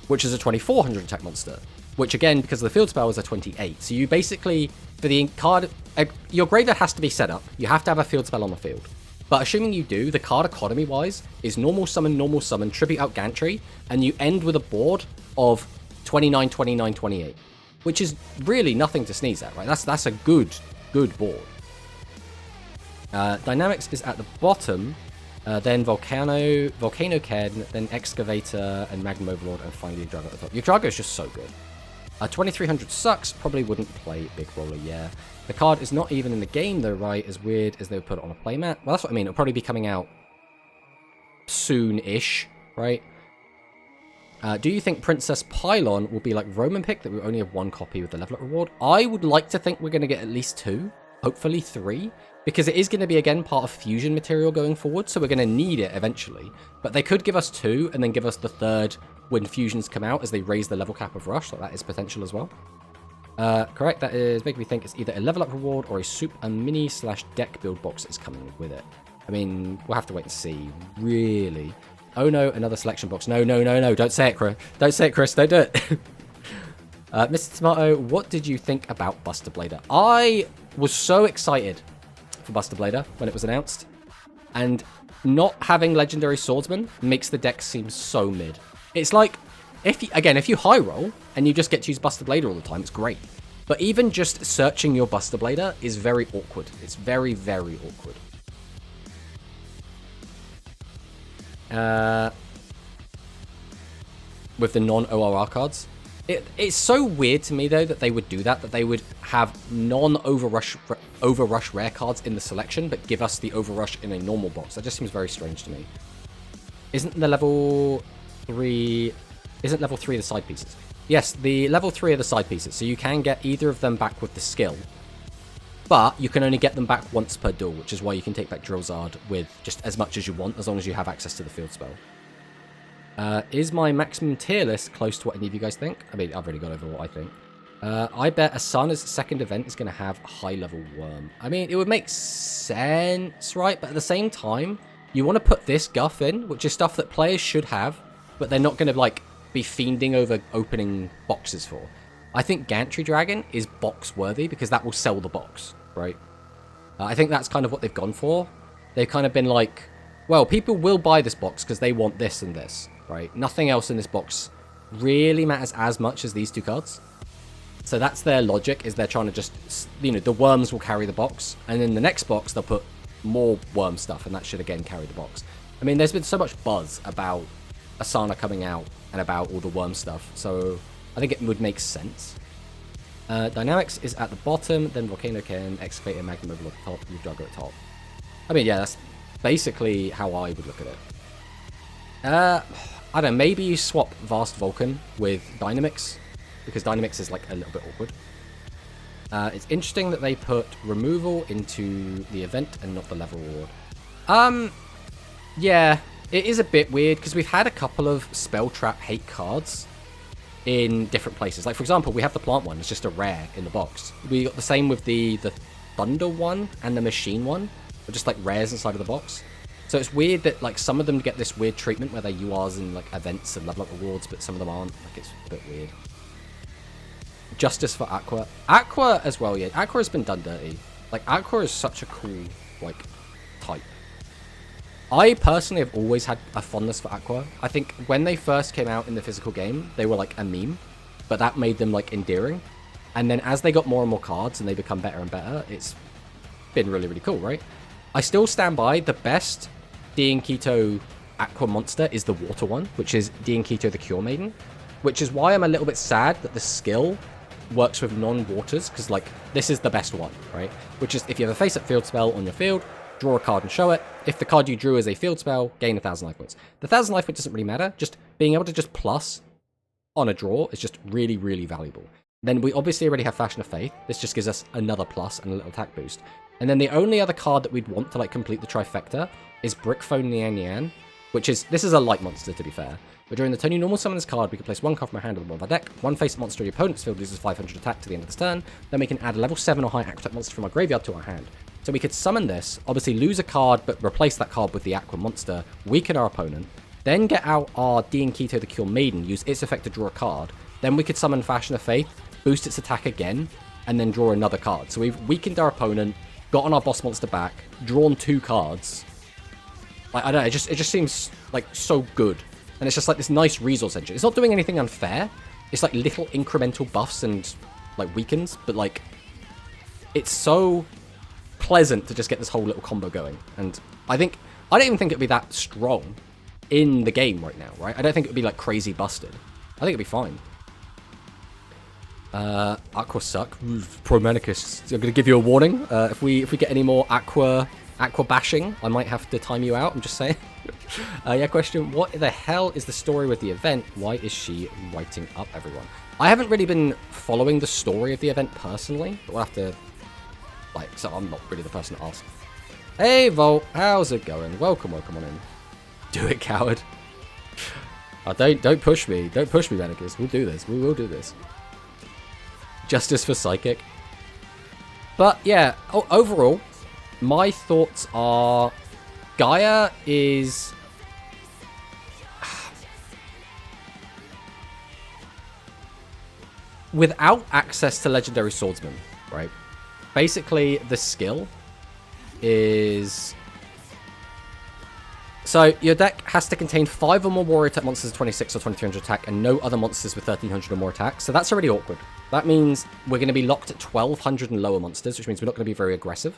which is a 2400 attack monster. Which again, because of the field spell, is a 28. So you basically, for the card... your graveyard has to be set up. You have to have a field spell on the field. But assuming you do, the card economy-wise is normal summon, tribute out Gantry, and you end with a board of 29, 29, 28. Which is really nothing to sneeze at, right? That's a good board. Dynamics is at the bottom... then Volcano Ken, then Excavator, and Magnum Overlord, and finally Drago at the top. Your Drago is just so good. 2300 sucks, probably wouldn't play Big Roller, yeah. The card is not even in the game though, right? As weird as they would put it on a playmat. Well, that's what I mean. It'll probably be coming out soon-ish, right? Do you think Princess Pylon will be like Roman Pick, that we only have one copy with the level up reward? I would like to think we're going to get at least 2, hopefully 3. Because it is going to be, again, part of fusion material going forward, so we're going to need it eventually. But they could give us 2, and then give us the 3rd when fusions come out, as they raise the level cap of Rush, so that is potential as well. Correct, that is making me think it's either a level up reward or a mini / deck build box is coming with it. I mean, we'll have to wait and see, really. Oh no, another selection box. No, don't say it, Chris. Don't say it, Chris, don't do it. Mr. Tomato, what did you think about Buster Blader? I was so excited for Buster Blader when it was announced, and not having Legendary Swordsman makes the deck seem so mid. It's like, if you high roll and you just get to use Buster Blader all the time, it's great. But even just searching your Buster Blader is very awkward. It's very, very awkward. With the non-ORR cards. It's so weird to me, though, that they would do that they would have non-Overrush rare cards in the selection, but give us the Overrush in a normal box. That just seems very strange to me. Isn't level 3 the side pieces? Yes, the level 3 are the side pieces, so you can get either of them back with the skill. But you can only get them back once per duel, which is why you can take back Drillzard with just as much as you want, as long as you have access to the field spell. Is my maximum tier list close to what any of you guys think? I mean, I've already gone over what I think. I bet Asana's second event is going to have a high-level worm. I mean, it would make sense, right? But at the same time, you want to put this guff in, which is stuff that players should have, but they're not going to, like, be fiending over opening boxes for. I think Gantry Dragon is box-worthy because that will sell the box, right? I think that's kind of what they've gone for. They've kind of been like, well, people will buy this box because they want this and this, right? Nothing else in this box really matters as much as these two cards. So that's their logic, is they're trying to just, you know, the worms will carry the box, and in the next box they'll put more worm stuff, and that should again carry the box. I mean, there's been so much buzz about Asana coming out and about all the worm stuff, so I think it would make sense. Dynamics is at the bottom, then Volcano Ken, Excavator, Magnum Mobile at the top, You've Jugger at the top. I mean, yeah, that's basically how I would look at it. I don't know, maybe you swap Vast Vulcan with Dynamics, because Dynamics is like a little bit awkward. It's interesting that they put removal into the event and not the level reward. Yeah, it is a bit weird, because we've had a couple of Spell Trap hate cards in different places. Like, for example, we have the plant one, it's just a rare in the box. We got the same with the Thunder one and the Machine one, or just like rares inside of the box. So it's weird that like some of them get this weird treatment where they're URs in like events and level up rewards, but some of them aren't. Like, it's a bit weird. Justice for Aqua. Aqua as well, yeah. Aqua has been done dirty. Like, Aqua is such a cool, like, type. I personally have always had a fondness for Aqua. I think when they first came out in the physical game, they were like a meme, but that made them like endearing. And then as they got more and more cards and they become better and better, it's been really, really cool, right? I still stand by the best Diankito Aqua monster is the water one, which is Diankito the Cure Maiden, which is why I'm a little bit sad that the skill works with non-waters, because like this is the best one, right? Which is if you have a face-up field spell on your field, draw a card and show it. If the card you drew is a field spell, gain 1,000 life points. The 1,000 life points doesn't really matter. Just being able to just plus on a draw is just really, really valuable. Then we obviously already have Fashion of Faith. This just gives us another plus and a little attack boost. And then the only other card that we'd want to like complete the trifecta is Brickphone Nian Nian, which is, this is a light monster to be fair. But during the turn you normal summon this card, we can place one card from our hand on the bottom of our deck. One face monster your opponent's field loses 500 attack to the end of this turn. Then we can add a level 7 or higher Aqua monster from our graveyard to our hand. So we could summon this, obviously lose a card, but replace that card with the Aqua monster, weaken our opponent, then get out our Diankito the Cure Maiden, use its effect to draw a card. Then we could summon Fashion of Faith, boost its attack again, and then draw another card. So we've weakened our opponent, gotten our boss monster back, drawn 2 cards. Like, I don't know, it just seems like so good. And it's just like this nice resource engine. It's not doing anything unfair. It's like little incremental buffs and like weakens, but like it's so pleasant to just get this whole little combo going. And I don't even think it'd be that strong in the game right now, right? I don't think it would be like crazy busted. I think it'd be fine. Aqua suck. Pro Manicus. I'm gonna give you a warning. If we get any more Aqua bashing, I might have to time you out. I'm just saying. Yeah, question. What the hell is the story with the event? Why is she writing up everyone? I haven't really been following the story of the event personally, but we'll have to, like, so I'm not really the person to ask. Hey, Volt, how's it going? Welcome on in. Do it, coward. Oh, don't push me. Don't push me, Manicus. We'll do this. We will do this. Justice for Psychic. But, yeah, overall, my thoughts are Gaia is... without access to Legendary Swordsman, right? Basically, the skill is... So, your deck has to contain 5 or more warrior type monsters with 26 or 2300 attack and no other monsters with 1300 or more attack. So that's already awkward. That means we're going to be locked at 1200 and lower monsters, which means we're not going to be very aggressive.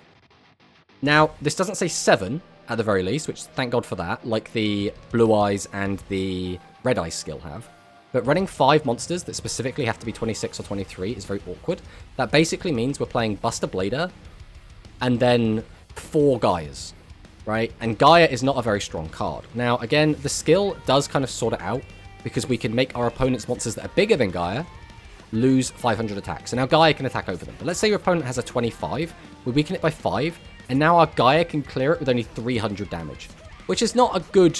Now, this doesn't say 7 at the very least, which thank God for that, like the Blue Eyes and the Red Eyes skill have. But running 5 monsters that specifically have to be 26 or 23 is very awkward. That basically means we're playing Buster Blader and then 4 Gaias, right? And Gaia is not a very strong card. Now, again, the skill does kind of sort it out because we can make our opponent's monsters that are bigger than Gaia lose 500 attacks. So now Gaia can attack over them. But let's say your opponent has a 25, we weaken it by 5, and now our Gaia can clear it with only 300 damage, which is not a good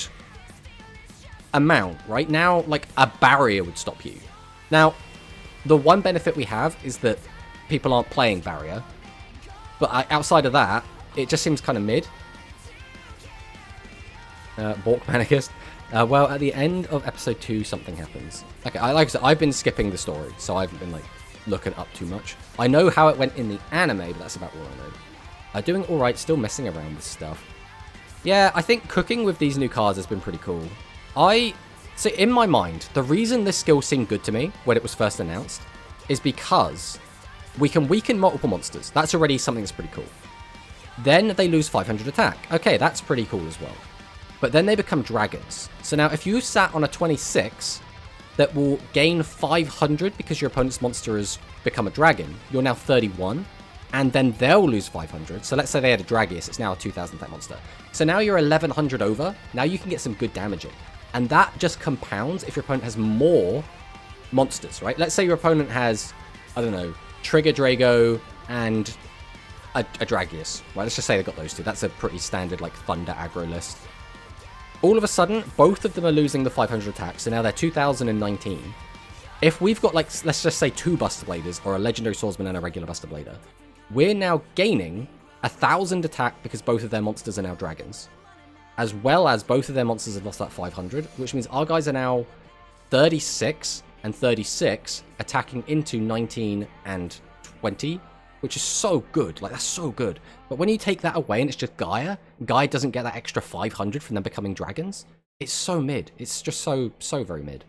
amount, right? Now, like, a barrier would stop you. Now, the one benefit we have is that people aren't playing barrier. But outside of that, it just seems kind of mid. Bork Manicus. Well, at the end of episode 2, something happens. Okay, like I said, I've been skipping the story, so I haven't been, like, looking up too much. I know how it went in the anime, but that's about all I know. Doing alright, still messing around with stuff. Yeah, I think cooking with these new cards has been pretty cool. So in my mind, the reason this skill seemed good to me when it was first announced is because we can weaken multiple monsters. That's already something that's pretty cool. Then they lose 500 attack. Okay, that's pretty cool as well. But then they become dragons. So now if you sat on a 26 that will gain 500 because your opponent's monster has become a dragon, you're now 31. And then they'll lose 500. So let's say they had a Dragius, it's now a 2000 attack monster. So now you're 1100 over. Now you can get some good damage in. And that just compounds if your opponent has more monsters, right? Let's say your opponent has, I don't know, Trigger Drago and a Dragius, right? Let's just say they got those two. That's a pretty standard, like, Thunder aggro list. All of a sudden, both of them are losing the 500 attack, so now they're 2019. If we've got, like, let's just say 2 Buster Bladers, or a Legendary Swordsman and a regular Buster Blader, we're now gaining 1000 attack because both of their monsters are now dragons. As well as both of their monsters have lost that 500, which means our guys are now 36 and 36, attacking into 19 and 20, which is so good. Like, that's so good. But when you take that away and it's just Gaia doesn't get that extra 500 from them becoming dragons. It's so mid. It's just so very mid.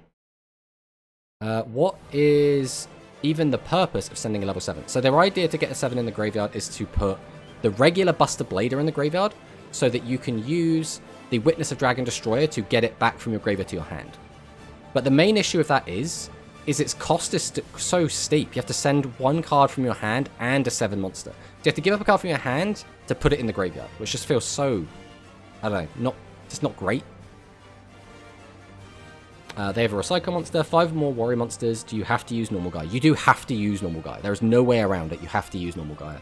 What is even the purpose of sending a level 7? So their idea to get a 7 in the graveyard is to put the regular Buster Blader in the graveyard so that you can use the Witness of Dragon Destroyer to get it back from your graveyard to your hand. But the main issue with that is its cost is so steep. You have to send 1 card from your hand and a 7 monster. So you have to give up a card from your hand to put it in the graveyard, which just feels so, I don't know, just not great. They have a Recycle monster, 5 more Warrior monsters. Do you have to use Normal Guy? You do have to use Normal Guy. There is no way around it. You have to use Normal Guy.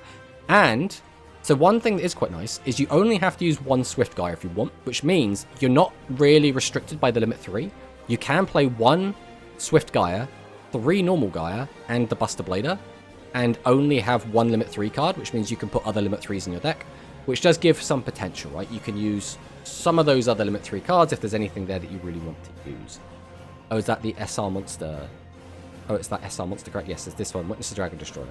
And so one thing that is quite nice is you only have to use 1 Swift Guy if you want, which means you're not really restricted by the limit 3. You can play 1 Swift Gaia, 3 Normal Gaia, and the Buster Blader, and only have 1 limit 3 card, which means you can put other limit 3s in your deck, which does give some potential, right? You can use some of those other limit 3 cards if there's anything there that you really want to use. Oh, is that the SR monster? Oh, it's that SR monster, correct? Yes, it's this one, Witness the Dragon Destroyer.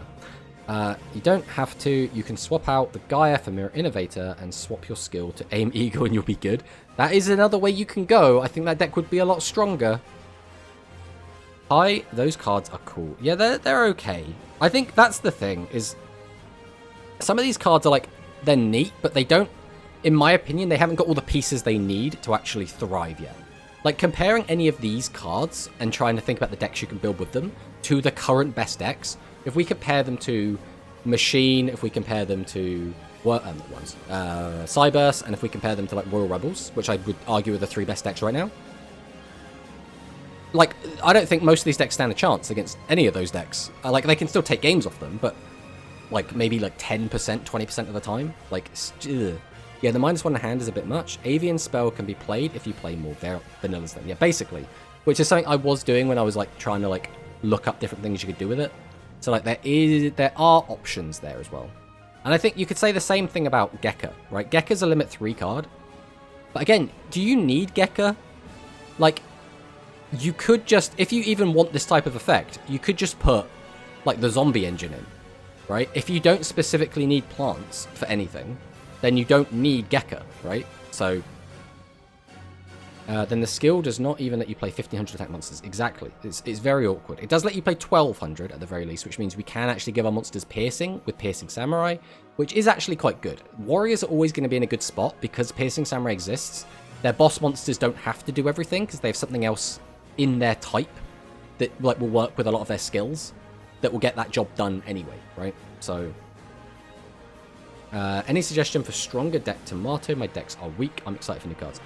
You don't have to. You can swap out the Gaia for Mirror Innovator and swap your skill to Aim Eagle and you'll be good. That is another way you can go. I think that deck would be a lot stronger. Hi, those cards are cool. Yeah, they're okay. I think that's the thing, is some of these cards are like, they're neat, but they don't, in my opinion, they haven't got all the pieces they need to actually thrive yet. Like, comparing any of these cards and trying to think about the decks you can build with them to the current best decks, if we compare them to Machine, if we compare them to Cyberse, and if we compare them to, like, Royal Rebels, which I would argue are the 3 best decks right now, like, I don't think most of these decks stand a chance against any of those decks. Like, they can still take games off them, but, like, maybe, like, 10%, 20% of the time. Like, ugh. Yeah, the -1 in hand is a bit much. Avian Spell can be played if you play more vanillas then. Yeah, basically. Which is something I was doing when I was, like, trying to, like, look up different things you could do with it. So, like, there are options there as well. And I think you could say the same thing about Gekka, right? Gekka's a limit 3 card. But again, do you need Gekka? Like, you could just, if you even want this type of effect, you could just put, like, the zombie engine in, right? If you don't specifically need plants for anything, then you don't need Gekka, right? So, then the skill does not even let you play 1500 attack monsters. Exactly. It's very awkward. It does let you play 1200 at the very least, which means we can actually give our monsters piercing with Piercing Samurai, which is actually quite good. Warriors are always going to be in a good spot because Piercing Samurai exists. Their boss monsters don't have to do everything because they have something else in their type that, like, will work with a lot of their skills that will get that job done anyway, right? So, any suggestion for stronger deck Tomato? My decks are weak. I'm excited for new cards.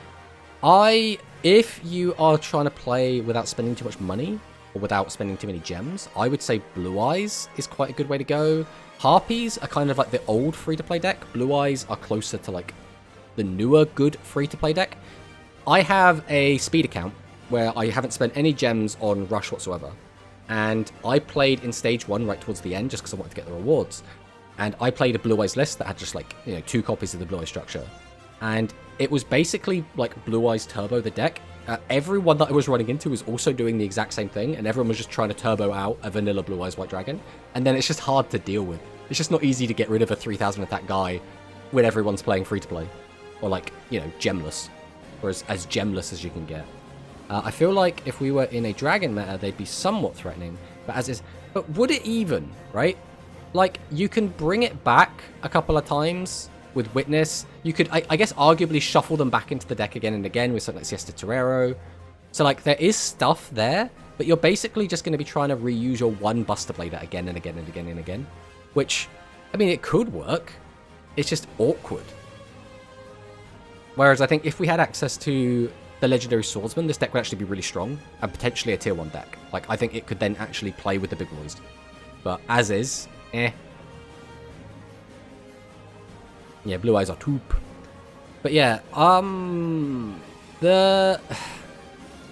If you are trying to play without spending too much money or without spending too many gems, I would say Blue Eyes is quite a good way to go. Harpies are kind of like the old free-to-play deck. Blue Eyes are closer to, like, the newer good free-to-play deck. I have a speed account where I haven't spent any gems on Rush whatsoever. And I played in stage 1 right towards the end just because I wanted to get the rewards. And I played a Blue Eyes list that had just like, 2 copies of the Blue Eyes structure. And it was basically like Blue Eyes Turbo the deck. Everyone that I was running into was also doing the exact same thing, and everyone was just trying to turbo out a vanilla Blue Eyes White Dragon. And then it's just hard to deal with. It's just not easy to get rid of a 3000 attack guy when everyone's playing free-to-play. Or like, gemless. Or as gemless as you can get. I feel like if we were in a dragon meta, they'd be somewhat threatening. But would it even, right? Like, you can bring it back a couple of times with Witness. You could, I guess, arguably shuffle them back into the deck again and again with something like Siesta Torero. So, like, there is stuff there, but you're basically just going to be trying to reuse your one Buster Blader again and again and again and again. Which, I mean, it could work. It's just awkward. Whereas I think if we had access to the Legendary Swordsman, this deck would actually be really strong and potentially a tier 1 deck. Like, I think it could then actually play with the big boys. But as is, Yeah, Blue Eyes are toop. But yeah,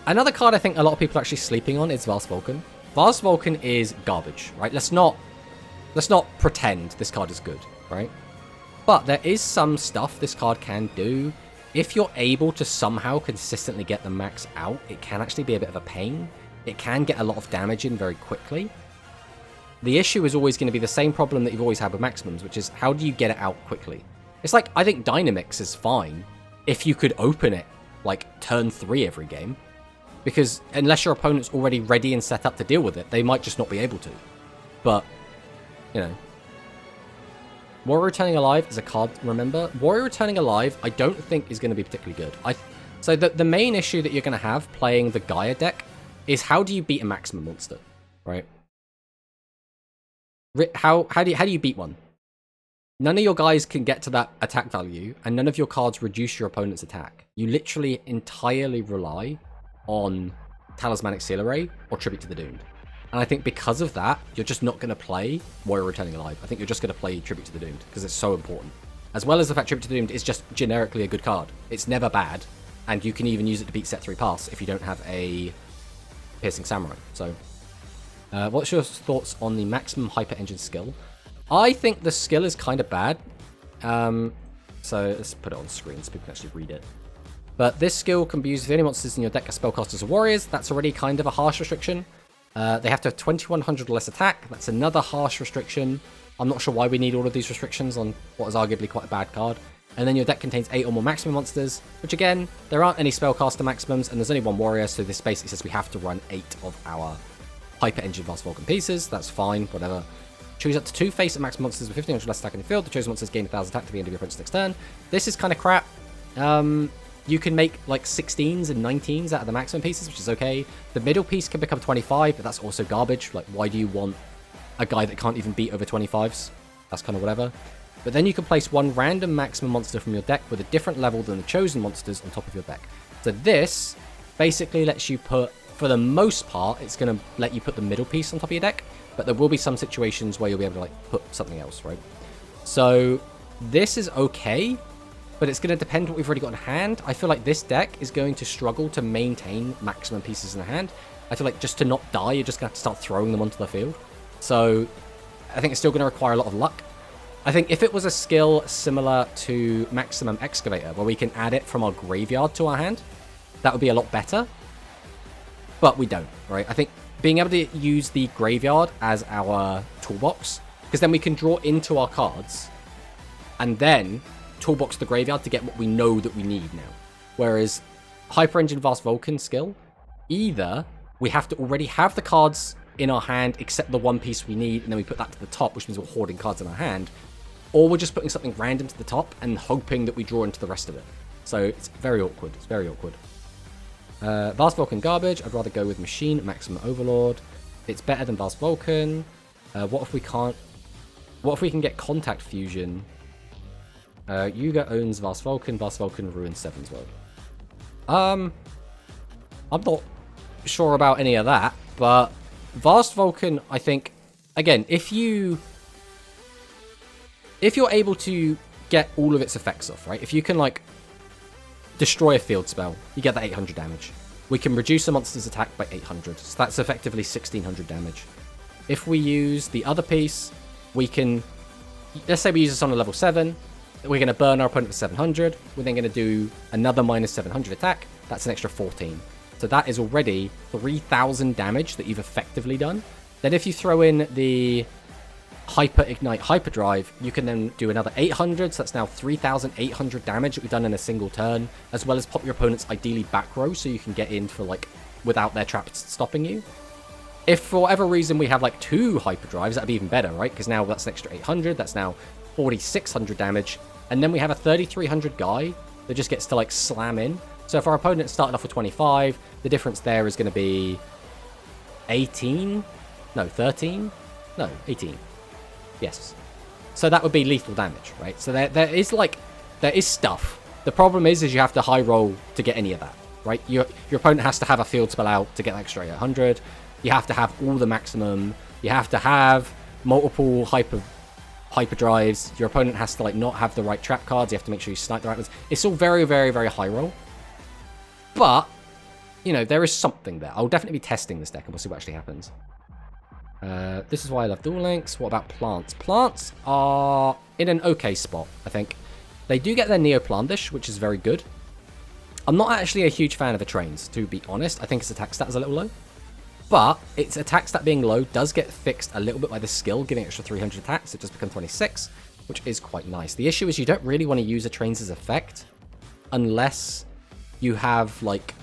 another card I think a lot of people are actually sleeping on is Vast Vulcan. Vast Vulcan is garbage, right? Let's not pretend this card is good, right? But there is some stuff this card can do. If you're able to somehow consistently get the max out, it can actually be a bit of a pain. It can get a lot of damage in very quickly. The issue is always going to be the same problem that you've always had with maximums, which is how do you get it out quickly? It's like, I think Dynamix is fine if you could open it, like, turn 3 every game. Because unless your opponent's already ready and set up to deal with it, they might just not be able to. But, Warrior Returning Alive is a card, remember? Warrior Returning Alive, I don't think is going to be particularly good. So the main issue that you're going to have playing the Gaia deck is how do you beat a maximum monster, right? How do you beat one? None of your guys can get to that attack value, and none of your cards reduce your opponent's attack. You literally entirely rely on Talismanic Seal Array or Tribute to the Doomed. And I think because of that, you're just not going to play Warrior Returning Alive. I think you're just going to play Tribute to the Doomed, because it's so important. As well as the fact Tribute to the Doomed is just generically a good card. It's never bad, and you can even use it to beat Set 3 Pass if you don't have a Piercing Samurai. So, what's your thoughts on the Maximum Hyper Engine skill? I think the skill is kind of bad. So let's put it on screen so people can actually read it. But this skill can be used if any monsters in your deck are spellcasters or warriors. That's already kind of a harsh restriction. They have to have 2100 or less attack. That's another harsh restriction. I'm not sure why we need all of these restrictions on what is arguably quite a bad card. And then your deck contains 8 or more maximum monsters, which again, there aren't any spellcaster maximums, and there's only 1 warrior, so this basically says we have to run 8 of our Hyper Engine Vast Vulcan pieces. That's fine, whatever. Choose up to 2 face and max monsters with 1500 less attack in the field. The chosen monsters gain 1000 attack to the end of your opponent's next turn. This is kind of crap. You can make like 16s and 19s out of the maximum pieces, which is okay. The middle piece can become 25, but that's also garbage. Like, why do you want a guy that can't even beat over 25s? That's kind of whatever. But then you can place 1 random maximum monster from your deck with a different level than the chosen monsters on top of your deck. So this basically lets you put, for the most part, it's going to let you put the middle piece on top of your deck. But there will be some situations where you'll be able to like put something else, right? So this is okay, but it's going to depend what we've already got in hand. I feel like this deck is going to struggle to maintain maximum pieces in the hand. I feel like just to not die, you're just going to have to start throwing them onto the field. So I think it's still going to require a lot of luck. I think if it was a skill similar to Maximum Excavator, where we can add it from our graveyard to our hand, that would be a lot better. But we don't, right? I think being able to use the graveyard as our toolbox, because then we can draw into our cards and then toolbox the graveyard to get what we know that we need now. Whereas Hyper Engine Vast Vulcan skill, either we have to already have the cards in our hand except the one piece we need, and then we put that to the top, which means we're hoarding cards in our hand, or we're just putting something random to the top and hoping that we draw into the rest of it. So it's very awkward. It's very awkward. Vast Vulcan garbage. I'd rather go with Machine Maximum Overlord. It's better than Vast Vulcan. What if we can't? What if we can get Contact Fusion? Yuga owns Vast Vulcan. Vast Vulcan ruins Seven's World. I'm not sure about any of that, but Vast Vulcan, I think, again, if you're able to get all of its effects off, right? If you can like destroy a field spell, you get that 800 damage. we can reduce a monster's attack by 800. So that's effectively 1600 damage. If we use the other piece, we can... Let's say we use this on a level 7. We're going to burn our opponent for 700. We're then going to do another minus 700 attack. That's an extra 14. So that is already 3000 damage that you've effectively done. Then if you throw in the Hyper Ignite Hyperdrive, you can then do another 800. So that's now 3800 damage that we've done in a single turn, as well as pop your opponent's ideally back row so you can get in for like without their traps stopping you. If for whatever reason we have like 2 hyperdrives, that'd be even better, right? Because now that's an extra 800. That's now 4600 damage. And then we have a 3300 guy that just gets to like slam in. So if our opponent started off with 25, the difference there is going to be 18? No, 13? No, 18. Yes. So that would be lethal damage, right? So there is stuff. The problem is you have to high roll to get any of that, right? Your opponent has to have a field spell out to get an extra 800. You have to have all the maximum. You have to have multiple hyperdrives. Your opponent has to like not have the right trap cards. You have to make sure you snipe the right ones. It's all very, very, very high roll. But, you know, there is something there. I'll definitely be testing this deck and we'll see what actually happens. This is why I love Duel Links. What about plants? Plants are in an okay spot, I think. They do get their Neoplandish, which is very good. I'm not actually a huge fan of the trains, to be honest. I think its attack stat is a little low. But its attack stat being low does get fixed a little bit by the skill, giving extra 300 attacks. It does become 26, which is quite nice. The issue is you don't really want to use a trains' effect unless you have, like...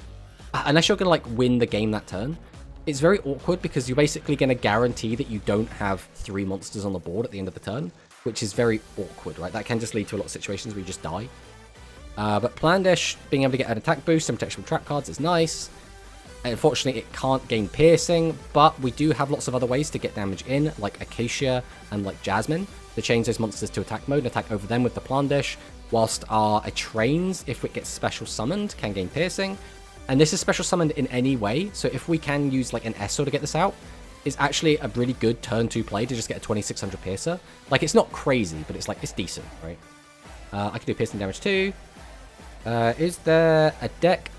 Unless you're going to, like, win the game that turn. It's very awkward because you're basically going to guarantee that you don't have 3 monsters on the board at the end of the turn, which is very awkward, right? That can just lead to a lot of situations where you just die. But Plandish, being able to get an attack boost and protection with trap cards is nice. Unfortunately, it can't gain piercing, but we do have lots of other ways to get damage in, like Acacia and like Jasmine, to change those monsters to attack mode and attack over them with the Plandish, whilst our Trains, if it gets special summoned, can gain piercing. And this is special summoned in any way, so if we can use like an Essor to get this out, it's actually a really good turn 2 play to just get a 2600 piercer. Like, it's not crazy, but it's like, it's decent, right? I can do piercing damage too. Is there a deck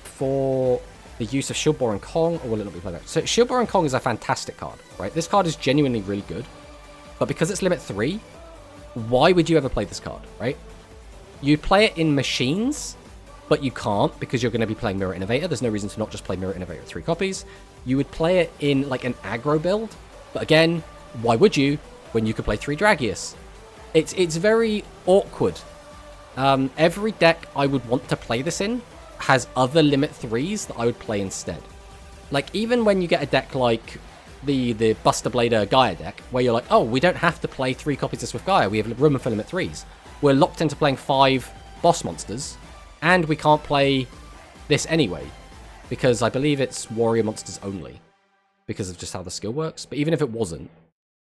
for the use of Shieldbore and Kong, or will it not be played out? So Shieldbore and Kong is a fantastic card, right? This card is genuinely really good, but because it's limit 3, why would you ever play this card, right? You'd play it in machines, but you can't because you're going to be playing Mirror Innovator. There's no reason to not just play Mirror Innovator at 3 copies. You would play it in like an aggro build, but again, why would you when you could play 3 Dragius? It's very awkward. Every deck I would want to play this in has other limit 3s that I would play instead. Like, even when you get a deck like the Buster Blader Gaia deck, where you're like, oh, we don't have to play 3 copies of Swift Gaia, we have room for limit 3s. We're locked into playing 5 boss monsters, and we can't play this anyway, because I believe it's warrior monsters only, because of just how the skill works. But even if it wasn't,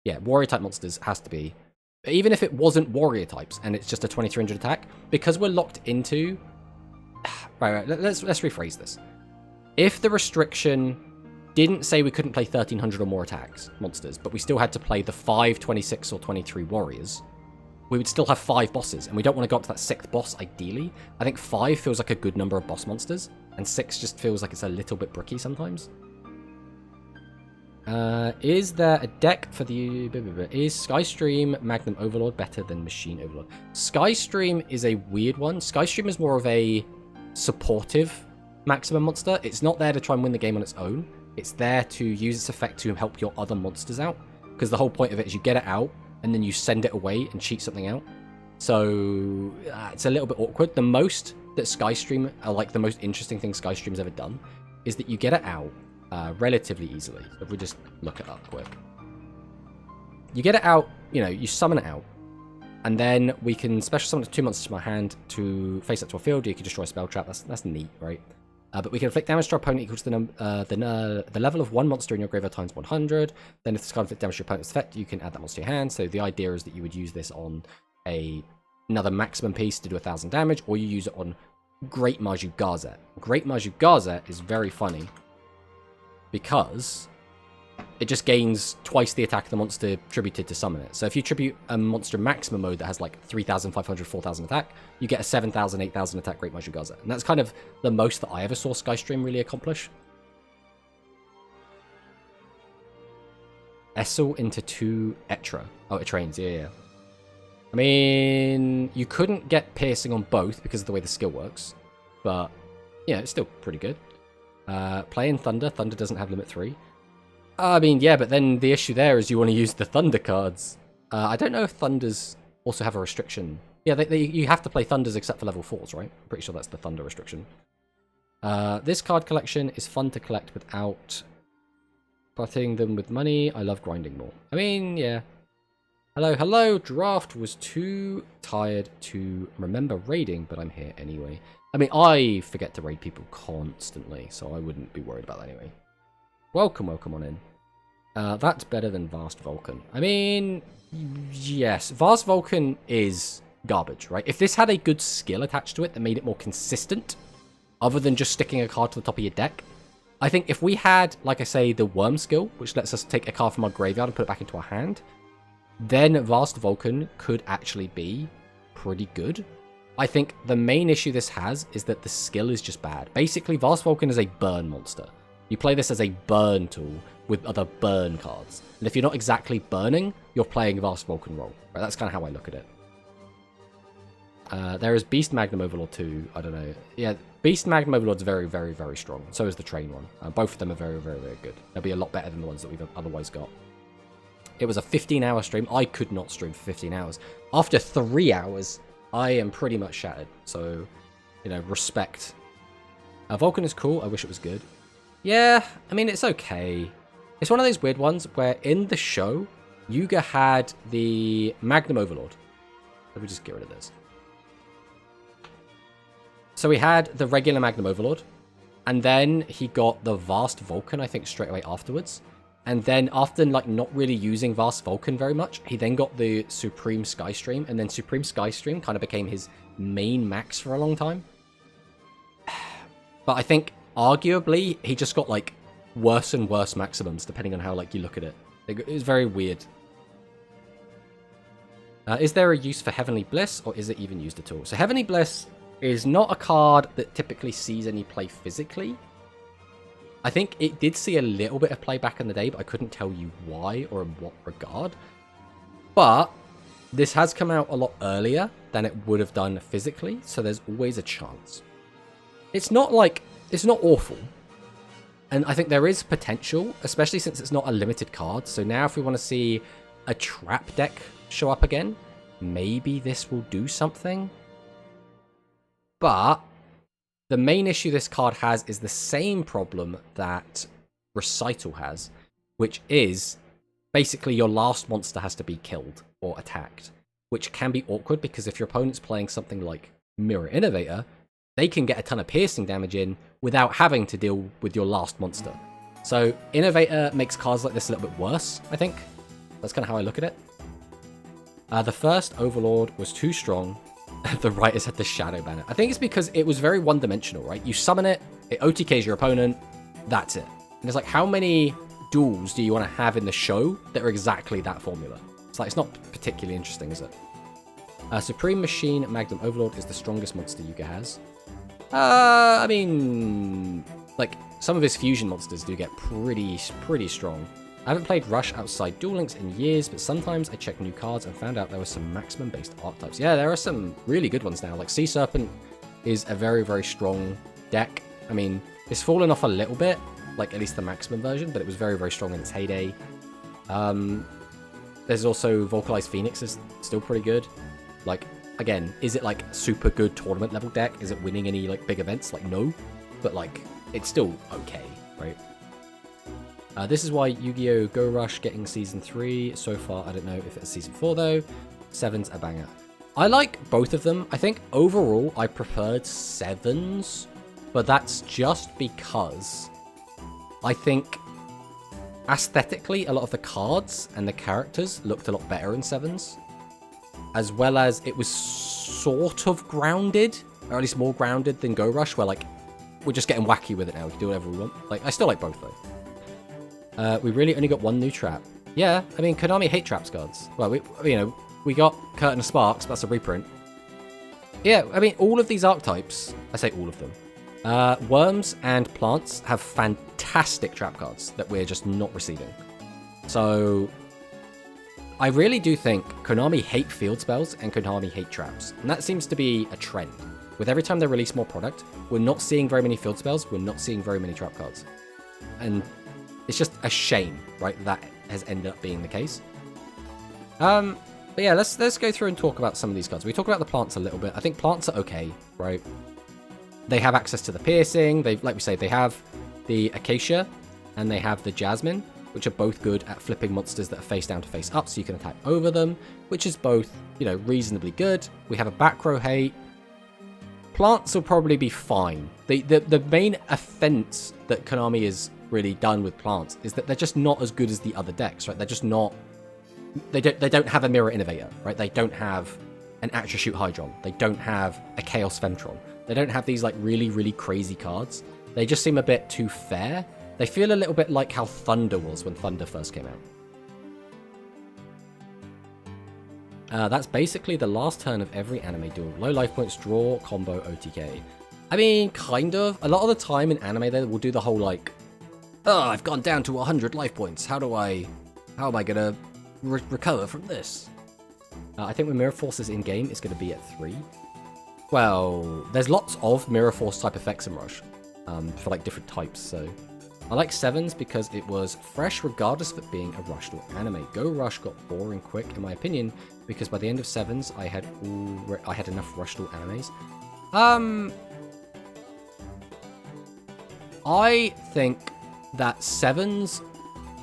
yeah, warrior type monsters has to be. But even if it wasn't warrior types, and it's just a 2300 attack, because we're locked into... Right, let's rephrase this. If the restriction didn't say we couldn't play 1300 or more attacks, monsters, but we still had to play the 5, 26, or 23 warriors, we would still have 5 bosses, and we don't want to go up to that 6th boss, ideally. I think 5 feels like a good number of boss monsters, and 6 just feels like it's a little bit bricky sometimes. Is there a deck for the... Is Skystream Magnum Overlord better than Machine Overlord? Skystream is a weird one. Skystream is more of a supportive maximum monster. It's not there to try and win the game on its own. It's there to use its effect to help your other monsters out, because the whole point of it is you get it out, and then you send it away and cheat something out. So it's a little bit awkward. The most that Skystream, like the most interesting thing Skystream's ever done, is that you get it out relatively easily. If we just look it up quick. You get it out, you know, you summon it out, and then we can special summon 2 monsters from our hand to face up to a field. You can destroy a spell trap. That's neat, right? But we can inflict damage to our opponent equal to the level of 1 monster in your graveyard times 100. Then if this card inflicts damage to your opponent's effect, you can add that monster to your hand. So the idea is that you would use this on another maximum piece to do 1000 damage, or you use it on Great Maju Garzet. Great Maju Garzet is very funny because it just gains twice the attack of the monster tributed to summon it. So if you tribute a monster in maximum mode that has like 3,500, 4,000 attack, you get a 7,000, 8,000 attack Great Majugaza. And that's kind of the most that I ever saw Skystream really accomplish. Essel into 2 Etra. Oh, it trains, yeah. I mean, you couldn't get piercing on both because of the way the skill works. But, yeah, it's still pretty good. Playing Thunder. Thunder doesn't have limit 3. I mean, yeah, but then the issue there is you want to use the Thunder cards. I don't know if Thunders also have a restriction. Yeah, you have to play Thunders except for level 4s, right? I'm pretty sure that's the Thunder restriction. This card collection is fun to collect without putting them with money. I love grinding more. I mean, yeah. Hello. Draft was too tired to remember raiding, but I'm here anyway. I mean, I forget to raid people constantly, so I wouldn't be worried about that anyway. Welcome on in. That's better than Vast Vulcan. I mean, yes. Vast Vulcan is garbage, right? If this had a good skill attached to it that made it more consistent, other than just sticking a card to the top of your deck, I think if we had, like I say, the Worm skill, which lets us take a card from our graveyard and put it back into our hand, then Vast Vulcan could actually be pretty good. I think the main issue this has is that the skill is just bad. Basically, Vast Vulcan is a burn monster. You play this as a burn tool with other burn cards. And if you're not exactly burning, you're playing Vast Vulcan role. Right? That's kind of how I look at it. There is Beast Magnum Overlord 2. I don't know. Yeah, Beast Magnum Overlord's very, very, very strong. So is the Train one. Both of them are very, very, very good. They'll be a lot better than the ones that we've otherwise got. It was a 15-hour stream. I could not stream for 15 hours. After 3 hours, I am pretty much shattered. So, you know, respect. Vulcan is cool. I wish it was good. Yeah, I mean, it's okay. It's one of those weird ones where in the show, Yuga had the Magnum Overlord. Let me just get rid of this. So we had the regular Magnum Overlord, and then he got the Vast Vulcan, I think, straight away afterwards. And then after, like, not really using Vast Vulcan very much, he then got the Supreme Skystream, and then Supreme Skystream kind of became his main max for a long time. But I think, arguably, he just got, like, worse and worse maximums, depending on how, like, you look at it. It was very weird. Is there a use for Heavenly Bliss, or is it even used at all? So Heavenly Bliss is not a card that typically sees any play physically. I think it did see a little bit of play back in the day, but I couldn't tell you why or in what regard. But this has come out a lot earlier than it would have done physically, so there's always a chance. It's not awful. And I think there is potential, especially since it's not a limited card. So now if we want to see a trap deck show up again, maybe this will do something. But the main issue this card has is the same problem that Recital has, which is basically your last monster has to be killed or attacked, which can be awkward because if your opponent's playing something like Mirror Innovator, they can get a ton of piercing damage in without having to deal with your last monster. So Innovator makes cards like this a little bit worse, I think. That's kind of how I look at it. The first Overlord was too strong. The writers had to shadow ban it. I think it's because it was very one-dimensional, right? You summon it, it OTKs your opponent, that's it. And it's like, how many duels do you want to have in the show that are exactly that formula? It's like, it's not particularly interesting, is it? Supreme Machine Magnum Overlord is the strongest monster Yuga has. I mean, like, some of his fusion monsters do get pretty strong. I haven't played Rush outside Duel Links in years, but sometimes I check new cards and found out there were some maximum-based archetypes. Yeah, there are some really good ones now. Like, Sea Serpent is a very, very strong deck. I mean, it's fallen off a little bit, like at least the maximum version, but it was very, very strong in its heyday. There's also Vocalized Phoenix is still pretty good. Like, again, is it like super good tournament level deck? Is it winning any like big events? Like, no, but like, it's still okay, right? This is why Yu-Gi-Oh! Go Rush getting Season 3 so far. I don't know if it's Season 4, though. 7's a banger. I like both of them. I think overall I preferred 7's, but that's just because I think aesthetically a lot of the cards and the characters looked a lot better in 7's, as well as it was sort of grounded, or at least more grounded than Go Rush, where like we're just getting wacky with it now. We can do whatever we want. Like, I still like both, though. We really only got one new trap. Yeah, I mean, Konami hate traps cards. Well, we got Curtain of Sparks, but that's a reprint. Yeah, I mean, all of these archetypes, I say all of them, worms and plants have fantastic trap cards that we're just not receiving. So, I really do think Konami hate field spells and Konami hate traps. And that seems to be a trend. With every time they release more product, we're not seeing very many field spells, we're not seeing very many trap cards. And it's just a shame, right, that has ended up being the case. But yeah, let's go through and talk about some of these cards. We talk about the plants a little bit. I think plants are okay, right? They have access to the piercing. Like we say, they have the Acacia and they have the Jasmine, which are both good at flipping monsters that are face down to face up, so you can attack over them, which is both, reasonably good. We have a back row hate. Plants will probably be fine. The main offense that Konami has really done with plants is that they're just not as good as the other decks, right? They're just not. They don't have a Mirror Innovator, right? They don't have an Attribute Hydron. They don't have a Chaos Femtron. They don't have these like really, really crazy cards. They just seem a bit too fair. They feel a little bit like how Thunder was when Thunder first came out. That's basically the last turn of every anime duel. Low life points, draw, combo, OTK. I mean, kind of. A lot of the time in anime, they will do the whole like, oh, I've gone down to 100 life points. How am I gonna recover from this? I think when Mirror Force is in game, it's gonna be at 3. Well, there's lots of Mirror Force type effects in Rush, for like different types. So I like 7s because it was fresh regardless of it being a rushed or anime. Go Rush got boring quick in my opinion because by the end of 7s I had enough rushed or animes. I think that 7s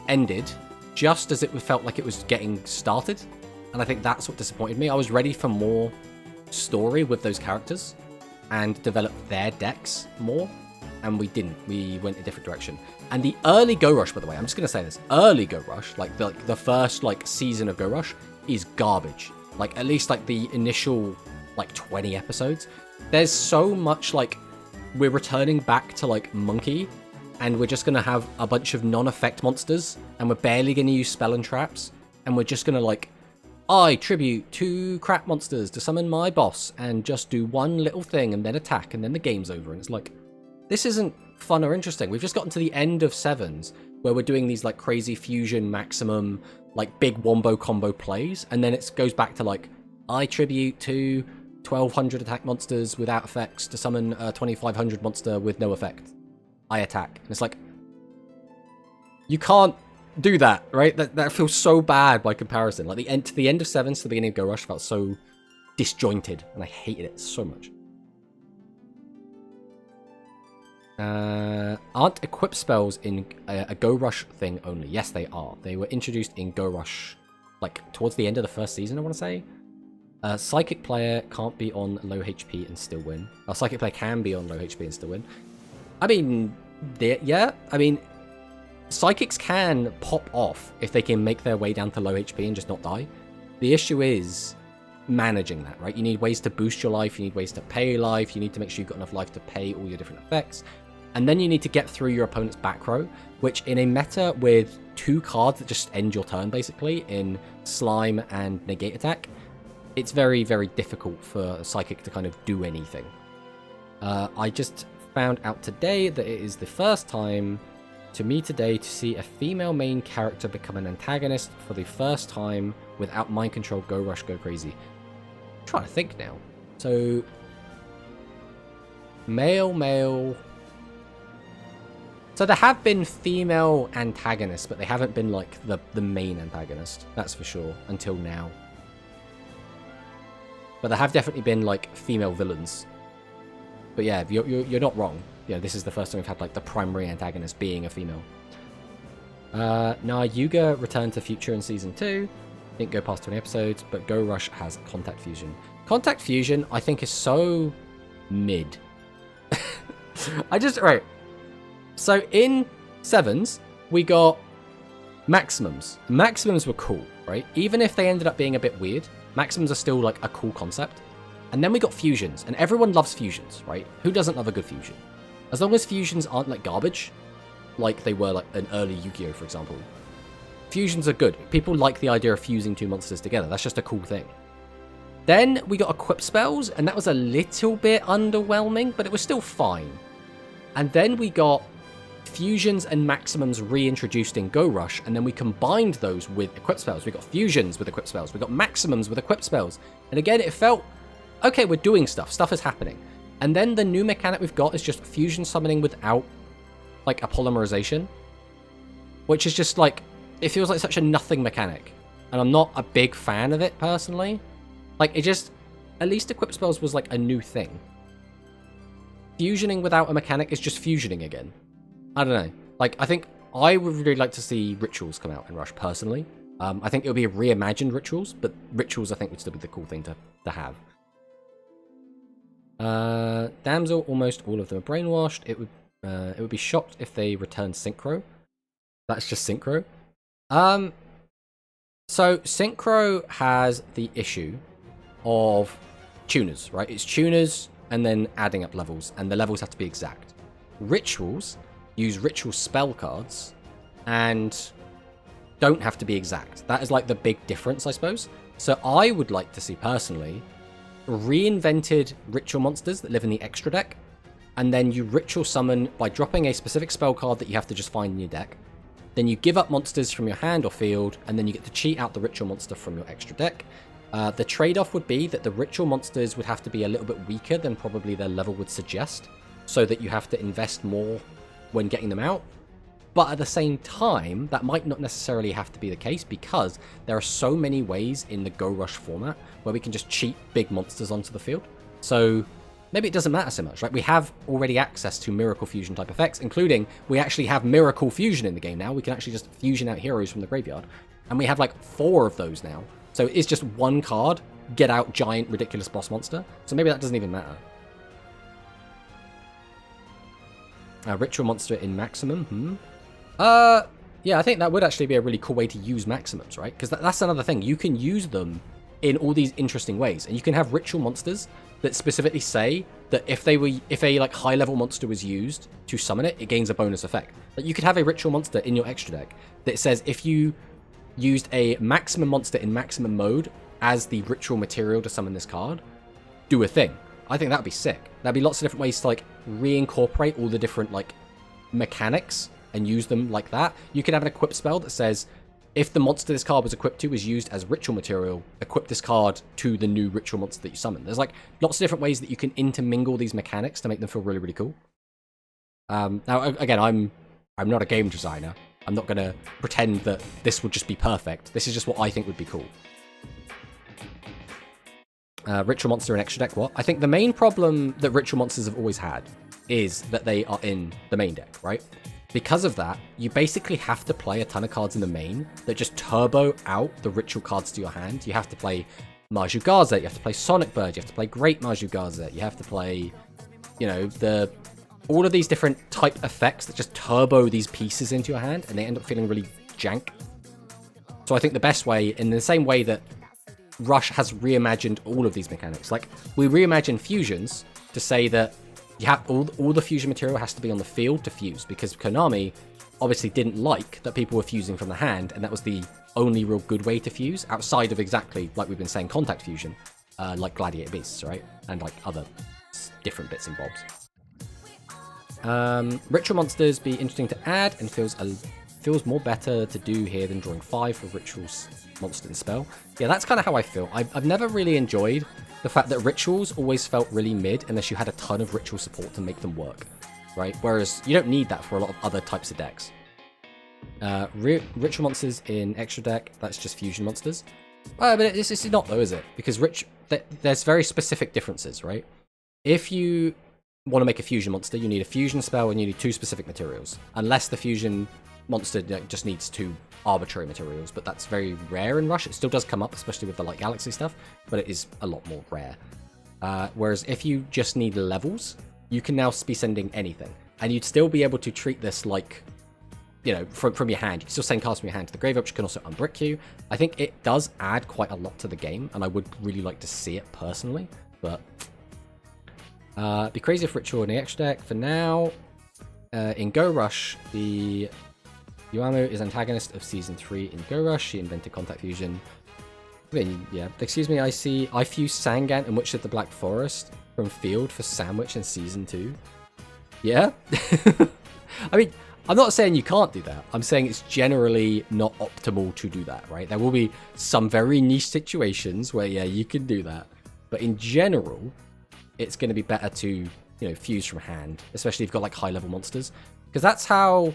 ended just as it felt like it was getting started, and I think that's what disappointed me. I was ready for more story with those characters and develop their decks more, and we didn't. We went a different direction. And the early Go Rush, by the way, I'm just gonna say this: early Go Rush, like the first like season of Go Rush, is garbage. Like at least like the initial like 20 episodes. There's so much like we're returning back to like Monkey, and we're just gonna have a bunch of non-effect monsters, and we're barely gonna use spell and traps, and we're just gonna like, I tribute 2 crap monsters to summon my boss, and just do one little thing, and then attack, and then the game's over. And it's like, this isn't fun or interesting. We've just gotten to the end of 7s, where we're doing these like crazy fusion maximum, like big wombo combo plays, and then it goes back to like, I tribute to 1200 attack monsters without effects to summon a 2500 monster with no effect. I attack. And it's like, you can't do that, right? That feels so bad by comparison. Like the end of 7s to the beginning of Go Rush felt so disjointed, and I hated it so much. Aren't equip spells in a Go Rush thing only? Yes, they are. They were introduced in Go Rush, like towards the end of the first season, I want to say. Psychic player can't be on low HP and still win. Psychic player can be on low HP and still win. I mean, yeah. I mean, Psychics can pop off if they can make their way down to low HP and just not die. The issue is managing that, right? You need ways to boost your life, you need ways to pay life, you need to make sure you've got enough life to pay all your different effects. And then you need to get through your opponent's back row, which in a meta with 2 cards that just end your turn, basically, in Slime and Negate Attack, it's very, very difficult for Psychic to kind of do anything. I just found out today that it is the first time to me today to see a female main character become an antagonist for the first time without mind control. Go Rush, go crazy. I'm trying to think now. So, male. So there have been female antagonists, but they haven't been like the main antagonist. That's for sure, until now. But there have definitely been like female villains. But yeah, you're not wrong. Yeah, this is the first time we've had like the primary antagonist being a female. Now Yuga returned to Future in Season 2. Didn't go past 20 episodes, but Go Rush has Contact Fusion. Contact Fusion, I think, is so mid. Right. So in 7s, we got Maximums. Maximums were cool, right? Even if they ended up being a bit weird, Maximums are still like a cool concept. And then we got Fusions, and everyone loves Fusions, right? Who doesn't love a good Fusion? As long as Fusions aren't like garbage, like they were like an early Yu-Gi-Oh, for example. Fusions are good. People like the idea of fusing two monsters together. That's just a cool thing. Then we got equip spells, and that was a little bit underwhelming, but it was still fine. And then we got fusions and maximums reintroduced in Go Rush, and then we combined those with equip spells. We got fusions with equip spells. We got maximums with equip spells. And again, it felt, okay, we're doing stuff. Stuff is happening. And then the new mechanic we've got is just fusion summoning without, like, a polymerization. Which is just, like, it feels like such a nothing mechanic. And I'm not a big fan of it, personally. Like, it just, at least equip spells was, like, a new thing. Fusioning without a mechanic is just fusioning again. I don't know. Like, I think I would really like to see rituals come out in Rush, personally. I think it would be reimagined rituals, but rituals, I think, would still be the cool thing to have. Damsel, almost all of them are brainwashed. It would be shocked if they returned Synchro. That's just Synchro. So Synchro has the issue of tuners, right? It's tuners and then adding up levels, and the levels have to be exact. Rituals use ritual spell cards and don't have to be exact. That is like the big difference, I suppose. So I would like to see, personally, reinvented ritual monsters that live in the extra deck, and then you ritual summon by dropping a specific spell card that you have to just find in your deck. Then you give up monsters from your hand or field, and then you get to cheat out the ritual monster from your extra deck. The trade-off would be that the ritual monsters would have to be a little bit weaker than probably their level would suggest, so that you have to invest more when getting them out. But at the same time, that might not necessarily have to be the case, because there are so many ways in the Go Rush format where we can just cheat big monsters onto the field. So maybe it doesn't matter so much, right? We have already access to Miracle Fusion type effects, including we actually have Miracle Fusion in the game now. We can actually just fusion out heroes from the graveyard. And we have like 4 of those now. So it's just one card, get out giant ridiculous boss monster. So maybe that doesn't even matter. Ritual monster in maximum, yeah, I think that would actually be a really cool way to use maximums, right? Because that's another thing. You can use them in all these interesting ways, and you can have ritual monsters that specifically say that if a like high level monster was used to summon it, it gains a bonus effect. Like, you could have a ritual monster in your extra deck that says if you used a maximum monster in maximum mode as the ritual material to summon this card, do a thing. I think that'd be sick. There'd be lots of different ways to like reincorporate all the different like mechanics and use them like that. You can have an equip spell that says if the monster this card was equipped to was used as ritual material, equip this card to the new ritual monster that you summon. There's like lots of different ways that you can intermingle these mechanics to make them feel really, really cool. Now, again, I'm not a game designer. I'm not going to pretend that this would just be perfect. This is just what I think would be cool. Ritual monster in extra deck, what? I think the main problem that ritual monsters have always had is that they are in the main deck, right? Because of that, you basically have to play a ton of cards in the main that just turbo out the ritual cards to your hand. You have to play Maju Garza, you have to play Sonic Bird, you have to play Great Maju Garza, you have to play, you know, all of these different type effects that just turbo these pieces into your hand, and they end up feeling really jank. So I think the best way, in the same way that Rush has reimagined all of these mechanics, like we reimagined fusions to say that you have all the fusion material has to be on the field to fuse, because Konami obviously didn't like that people were fusing from the hand, and that was the only real good way to fuse outside of exactly like we've been saying contact fusion, like Gladiator Beasts, right, and like other different bits and bobs. Ritual monsters be interesting to add, and feels more better to do here than drawing 5 for rituals monster and spell. Yeah, that's kind of how I feel. I've never really enjoyed the fact that rituals always felt really mid unless you had a ton of ritual support to make them work, right? Whereas you don't need that for a lot of other types of decks. Ritual monsters in extra deck, that's just fusion monsters. But it's not though, is it? Because there's very specific differences, right? If you want to make a fusion monster, you need a fusion spell and you need 2 specific materials. Unless the fusion monster just needs 2 arbitrary materials, but that's very rare in Rush. It still does come up, especially with the Light Galaxy stuff, but it is a lot more rare. Whereas if you just need levels, you can now be sending anything, and you'd still be able to treat this like, you know, from your hand. You can still send cards from your hand to the graveyard, which can also unbrick you. I think it does add quite a lot to the game, and I would really like to see it personally, but be crazy if Ritual in the extra deck. For now, in Go Rush, the Yuamu is antagonist of Season 3 in Go Rush. She invented Contact Fusion. Yeah, excuse me, I fused Sangant and Witch of the Black Forest from Field for Sandwich in Season 2. Yeah? I mean, I'm not saying you can't do that. I'm saying it's generally not optimal to do that, right? There will be some very niche situations where, yeah, you can do that. But in general, it's going to be better to, fuse from hand, especially if you've got, like, high-level monsters. Because that's how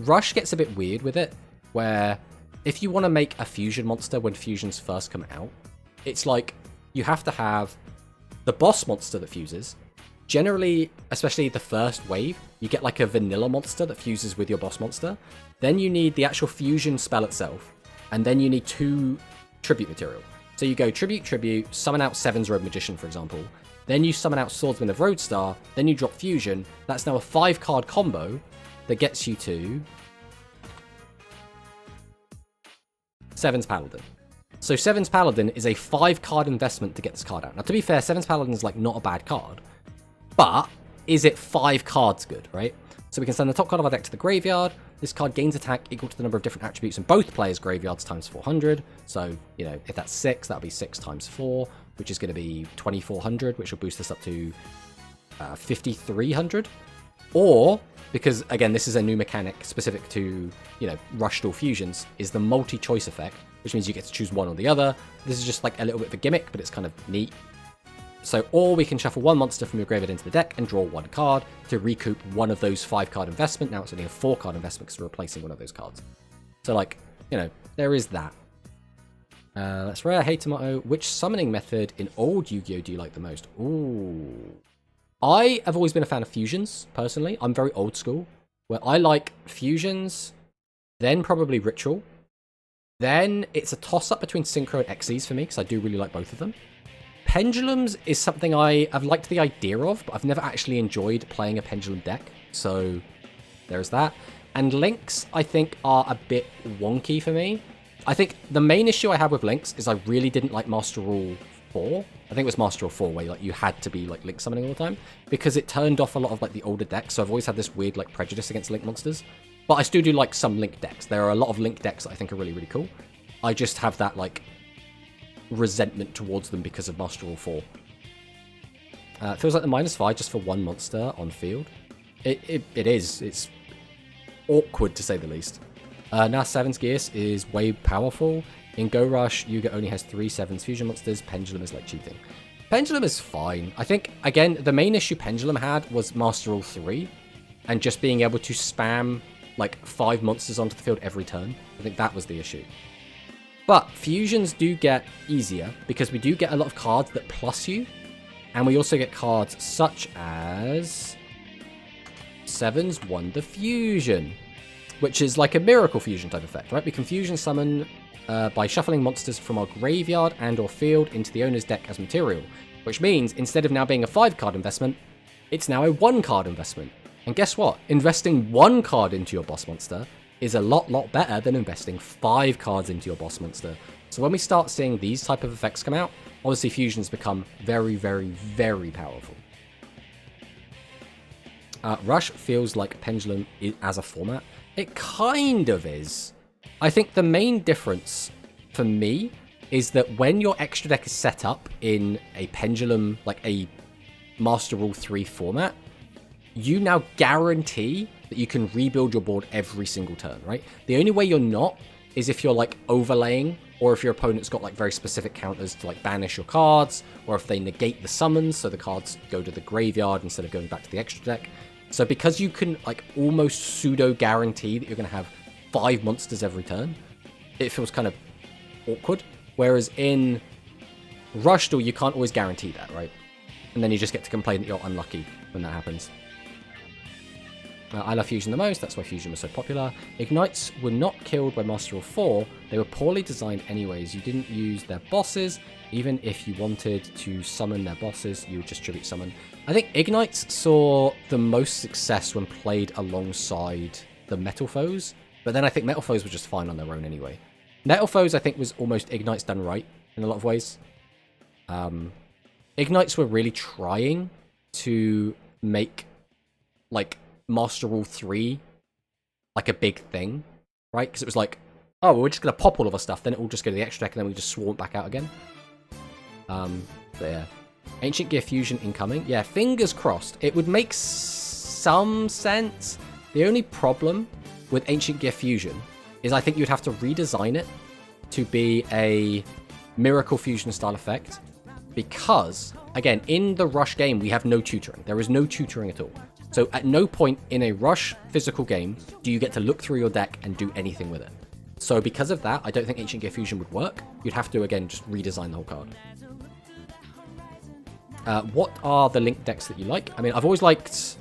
Rush gets a bit weird with it, where if you want to make a fusion monster when fusions first come out, it's like you have to have the boss monster that fuses. Generally, especially the first wave, you get like a vanilla monster that fuses with your boss monster. Then you need the actual fusion spell itself. And then you need 2 tribute material. So you go tribute, summon out Seven's Road Magician, for example. Then you summon out Swordsman of Roadstar. Then you drop fusion. That's now a 5-card combo that gets you to Seven's Paladin. So Seven's Paladin is a 5-card investment to get this card out. Now, to be fair, Seven's Paladin is like not a bad card. But is it 5 cards good, right? So we can send the top card of our deck to the graveyard. This card gains attack equal to the number of different attributes in both players' graveyards times 400. So, if that's 6, that'll be 6 times 4, which is going to be 2400, which will boost this up to 5300. Or, because, again, this is a new mechanic specific to, Rush Duel Fusions, is the multi-choice effect, which means you get to choose one or the other. This is just like a little bit of a gimmick, but it's kind of neat. So, or we can shuffle 1 monster from your graveyard into the deck and draw 1 card to recoup one of those 5-card investment. Now it's only a 4-card investment because we're replacing one of those cards. So, there is that. That's rare. Hey, Tomato. Which summoning method in old Yu-Gi-Oh! Do you like the most? Ooh. I have always been a fan of fusions, personally. I'm very old school, where I like fusions, then probably ritual. Then it's a toss-up between Synchro and Xyz for me, because I do really like both of them. Pendulums is something I've liked the idea of, but I've never actually enjoyed playing a pendulum deck. So there's that. And links, I think, are a bit wonky for me. I think the main issue I have with links is I really didn't like Master Rule 4. I think it was Master Rule 4 where you had to be link summoning all the time, because it turned off a lot of the older decks. So I've always had this weird prejudice against link monsters. But I still do like some link decks. There are a lot of link decks that I think are really, really cool. I just have that resentment towards them because of Master Rule 4. It feels like the -5 just for 1 monster on field. It is. It's awkward to say the least. Now 7's Gears is way powerful. In Go Rush, Yuga only has 3 7's fusion monsters. Pendulum is cheating. Pendulum is fine. I think, again, the main issue Pendulum had was Master Rule 3 and just being able to spam 5 monsters onto the field every turn. I think that was the issue. But fusions do get easier because we do get a lot of cards that plus you, and we also get cards such as 7's Wonder Fusion, which is like a Miracle Fusion type effect, right? We can fusion summon by shuffling monsters from our graveyard and or field into the owner's deck as material, which means instead of now being a 5-card investment, it's now a 1-card investment. And guess what? Investing 1 card into your boss monster is a lot better than investing 5 cards into your boss monster. So when we start seeing these type of effects come out, obviously fusions become very, very, very powerful. Rush feels like Pendulum as a format. It kind of is. I think the main difference for me is that when your extra deck is set up in a Pendulum, a Master Rule 3 format, you now guarantee that you can rebuild your board every single turn, right? The only way you're not is if you're overlaying, or if your opponent's got very specific counters to banish your cards, or if they negate the summons so the cards go to the graveyard instead of going back to the extra deck. So because you can almost pseudo guarantee that you're going to have 5 monsters every turn, it feels kind of awkward. Whereas in Rush Duel, you can't always guarantee that, right? And then you just get to complain that you're unlucky when that happens. I love Fusion the most, that's why Fusion was so popular. Ignites were not killed by Master Rule 4, they were poorly designed anyways. You didn't use their bosses, even if you wanted to summon their bosses, you would just tribute summon. I think Ignites saw the most success when played alongside the Metal Foes, but then I think Metal Foes were just fine on their own anyway. Metal Foes, I think, was almost Ignites done right in a lot of ways. Ignites were really trying to make Master Rule 3 like a big thing, right? Because it was like, oh, well, we're just going to pop all of our stuff, then it will just go to the extra deck, and then we just swarm it back out again. But yeah. Ancient Gear Fusion incoming. Yeah, fingers crossed. It would make some sense. The only problem with Ancient Gear Fusion is I think you'd have to redesign it to be a Miracle Fusion style effect. Because, again, in the Rush game, we have no tutoring. There is no tutoring at all. So at no point in a Rush physical game do you get to look through your deck and do anything with it. So because of that, I don't think Ancient Gear Fusion would work. You'd have to, again, just redesign the whole card. What are the Link decks that you like? I mean, I've always liked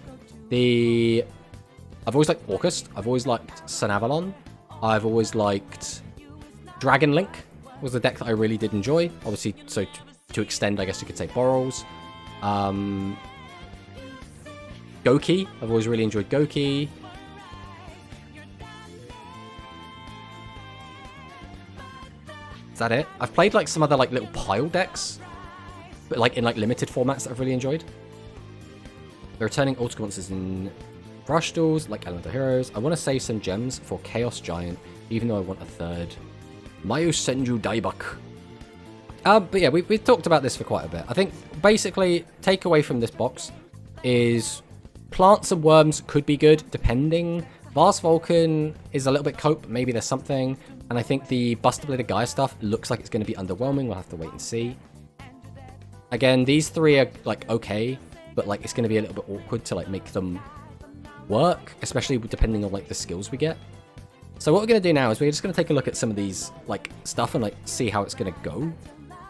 Orcust. I've always liked Sun Avalon. I've always liked Dragon Link was the deck that I really did enjoy. Obviously, so to extend, I guess you could say Borals. Goki. I've always really enjoyed Goki. Is that it? I've played like some other like little pile decks, but like in like limited formats that I've really enjoyed. The returning old school monsters in Rush Duels, like Elemental Heroes. I want to save some gems for Chaos Giant, even though I want a third. Mayu Senju Daibak. But yeah, we've talked about this for quite a bit. I think basically, takeaway from this box is plants and worms could be good, depending. Vast Vulcan is a little bit cope, maybe there's something. And I think the Buster Bladed Gaia stuff looks like it's going to be underwhelming. We'll have to wait and see. Again, these three are like okay, but like it's going to be a little bit awkward to like make them work, especially depending on like the skills we get. So what we're going to do now is we're just going to take a look at some of these like stuff and like see how it's going to go.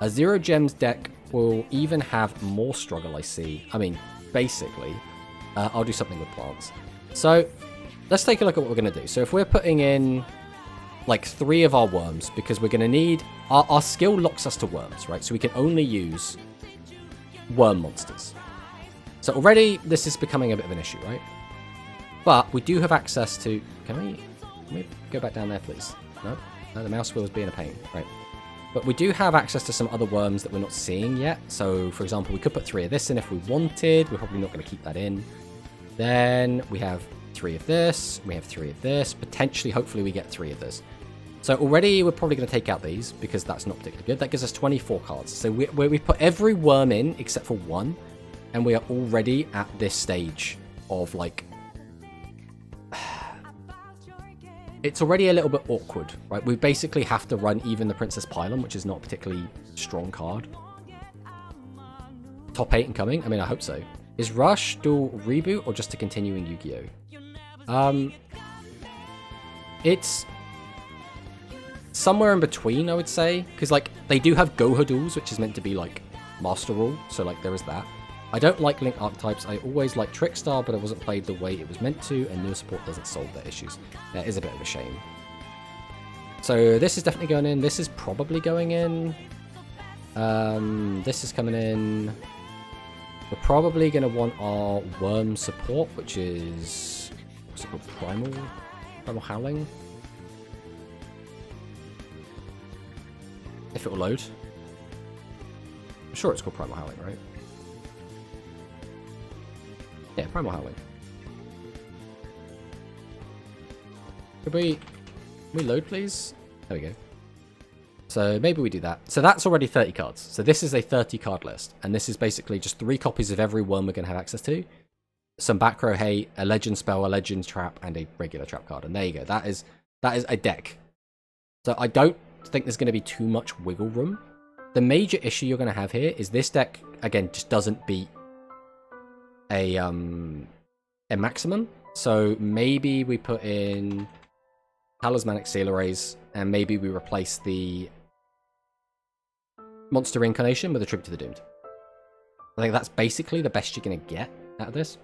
A Zero Gems deck will even have more struggle, I see. I mean, basically, I'll do something with plants. So let's take a look at what we're going to do. So if we're putting in like 3 of our worms, because we're going to need... Our skill locks us to worms, right? So we can only use worm monsters. So already this is becoming a bit of an issue, right? But we do have access to... Can we go back down there, please? No? No, the mouse wheel is being a pain. Right. But we do have access to some other worms that we're not seeing yet. So, for example, we could put 3 of this in if we wanted. We're probably not going to keep that in. Then we have 3 of this. We have 3 of this. Potentially, hopefully, we get 3 of this. So already, we're probably going to take out these because that's not particularly good. That gives us 24 cards. So we've put every worm in except for 1. And we are already at this stage of, like... It's already a little bit awkward, right? We basically have to run even the Princess Pylon, which is not a particularly strong card. Top 8 incoming? I mean, I hope so. Is Rush Duel reboot or just a continuing Yu-Gi-Oh? It's somewhere in between, I would say. Because, like, they do have Goha Duels, which is meant to be, like, Master Rule. So, like, there is that. I don't like Link archetypes. I always like Trickstar, but it wasn't played the way it was meant to, and new support doesn't solve their issues. That is a bit of a shame. So this is definitely going in. This is probably going in. This is coming in. We're probably going to want our worm support, which is... What's it called? Primal Howling? If it will load. I'm sure it's called Primal Howling, right? Yeah, Primal Howling. Could we load, please? There we go. So maybe we do that. So that's already 30 cards. So this is a 30 card list. And this is basically just 3 copies of every worm we're going to have access to. Some back row hate, a legend spell, a legend trap, and a regular trap card. And there you go. That is a deck. So I don't think there's going to be too much wiggle room. The major issue you're going to have here is this deck, again, just doesn't beat a maximum. So maybe we put in Talismanic Seal Arrays, and maybe we replace the Monster Reincarnation with a Tribute to the Doomed. I think that's basically the best you're going to get out of this.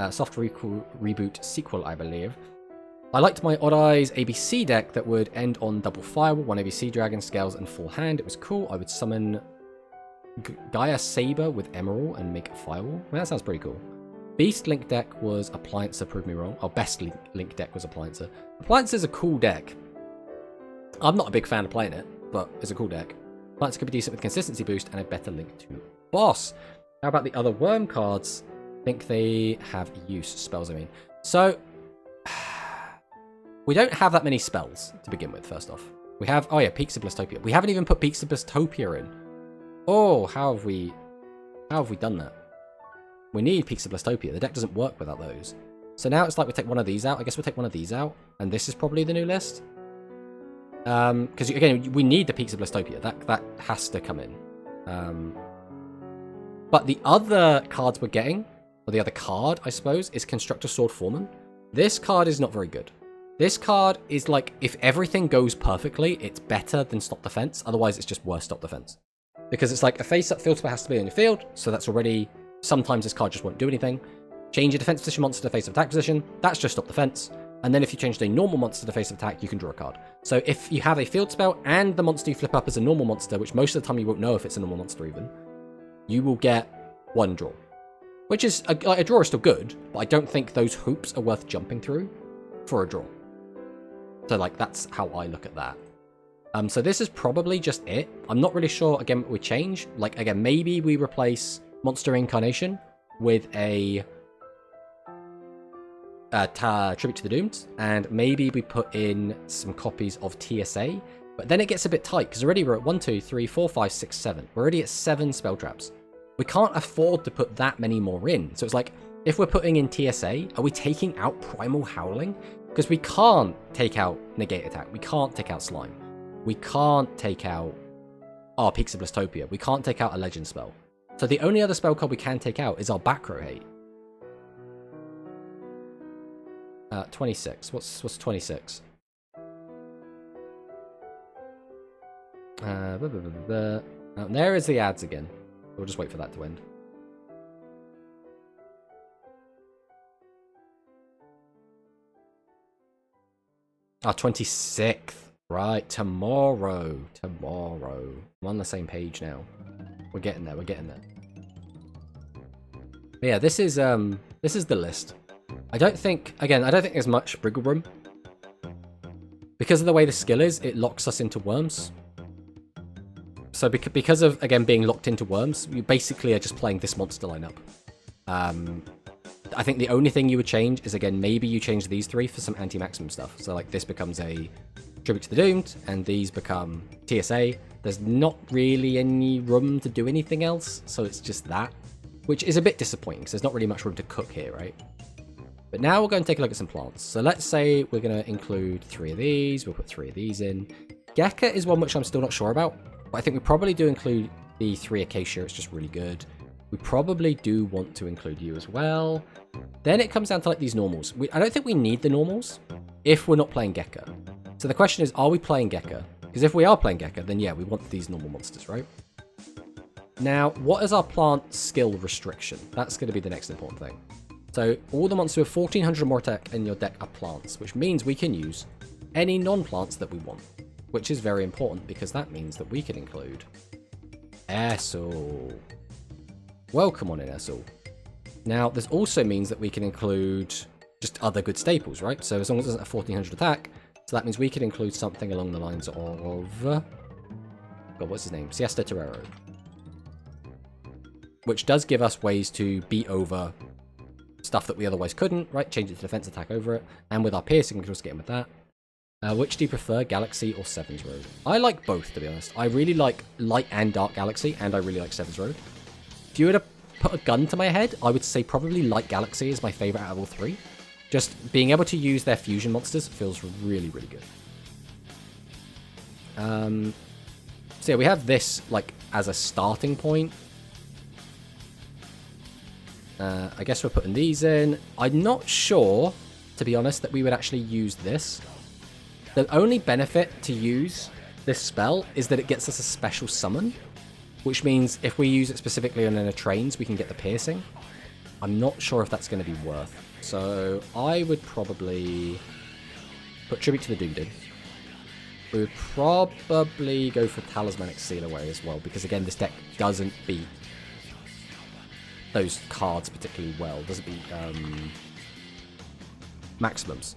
Soft Reboot sequel, I believe. I liked my Odd Eyes ABC deck that would end on double Firewall, 1 ABC Dragon, Scales, and full hand. It was cool. I would summon Gaia Saber with Emerald and make a Firewall. I mean, that sounds pretty cool. Beast Link deck was Appliancer, prove me wrong. Our best Link deck was Appliancer. Appliancer is a cool deck. I'm not a big fan of playing it, but it's a cool deck. Appliancer could be decent with consistency boost and a better link to boss. How about the other worm cards? I think they have use spells, I mean. So, we don't have that many spells to begin with, first off. We have, oh yeah, Peaks of Blastopia. We haven't even put Peaks of Blastopia in. Oh, how have we done that? We need Peaks of Blastopia. The deck doesn't work without those. So now it's like we take one of these out. I guess we'll take one of these out. And this is probably the new list. Because, again, we need the Peaks of Blastopia. That has to come in. But the other cards we're getting, or the other card, I suppose, is Constructor Sword Foreman. This card is not very good. This card is like, if everything goes perfectly, it's better than Stop Defense. Otherwise, it's just worse Stop Defense. Because it's like a face-up field spell has to be on your field, so that's already... Sometimes this card just won't do anything. Change your defense position monster to face-up attack position. That's just Stop Defense. And then if you change a normal monster to face-up attack, you can draw a card. So if you have a field spell and the monster you flip up as a normal monster, which most of the time you won't know if it's a normal monster even, you will get one draw. Which is, a draw is still good, but I don't think those hoops are worth jumping through for a draw. So, like, that's how I look at that. So this is probably just it. I'm not really sure, again, what we change. Like, again, maybe we replace Monster Incarnation with a Tribute to the Doomed, and maybe we put in some copies of TSA, but then it gets a bit tight, because already we're at 1, 2, 3, 4, 5, 6, 7. We're already at 7 spell traps. We can't afford to put that many more in. So it's like, if we're putting in TSA, are we taking out Primal Howling? Because we can't take out Negate Attack. We can't take out Slime. We can't take out Peaks of Blastopia. We can't take out a Legend spell. So the only other spell card we can take out is our back row hate. 26. What's 26? There is the ads again. We'll just wait for that to end. Ah, 26th. Right, tomorrow. Tomorrow. I'm on the same page now. We're getting there, we're getting there. But yeah, this is the list. I don't think there's much wriggle room. Because of the way the skill is, it locks us into worms. So because of, again, being locked into worms, you basically are just playing this monster lineup. I think the only thing you would change is, again, maybe you change these three for some anti-maximum stuff. So, like, this becomes a Tribute to the Doomed, and these become TSA. There's not really any room to do anything else, so it's just that. Which is a bit disappointing, because there's not really much room to cook here, right? But now we'll go and take a look at some plants. So let's say we're going to include 3 of these. We'll put 3 of these in. Gekka is one which I'm still not sure about. But I think we probably do include the 3 Acacia. It's just really good. We probably do want to include you as well. Then it comes down to like these normals. I don't think we need the normals if we're not playing Gekka. So the question is, are we playing Gekka? Because if we are playing Gekka, then yeah, we want these normal monsters, right? Now, what is our plant skill restriction? That's going to be the next important thing. So all the monsters with 1400 more attack in your deck are plants, which means we can use any non-plants that we want, which is very important because that means that we can include Essel. Welcome on in, Essel. Now, this also means that we can include just other good staples, right? So as long as it doesn't have 1400 attack, so that means we can include something along the lines of... God, what's his name? Siesta Terrero. Which does give us ways to beat over stuff that we otherwise couldn't, right? Change it to defense attack over it. And with our piercing, we can just get in with that. Which do you prefer, Galaxy or Sevens Road? I like both, to be honest. I really like Light and Dark Galaxy, and I really like Sevens Road. If you were to put a gun to my head, I would say probably Light Galaxy is my favorite out of all 3. Just being able to use their fusion monsters feels really, really good. So yeah, we have this like as a starting point. I guess we're putting these in. I'm not sure, to be honest, that we would actually use this. The only benefit to use this spell is that it gets us a special summon, which means if we use it specifically on a trains, we can get the piercing. I'm not sure if that's going to be worth. So I would probably put Tribute to the Doomed in. We would probably go for Talismanic Seal Away as well, because again, this deck doesn't beat those cards particularly well. Doesn't beat maximums.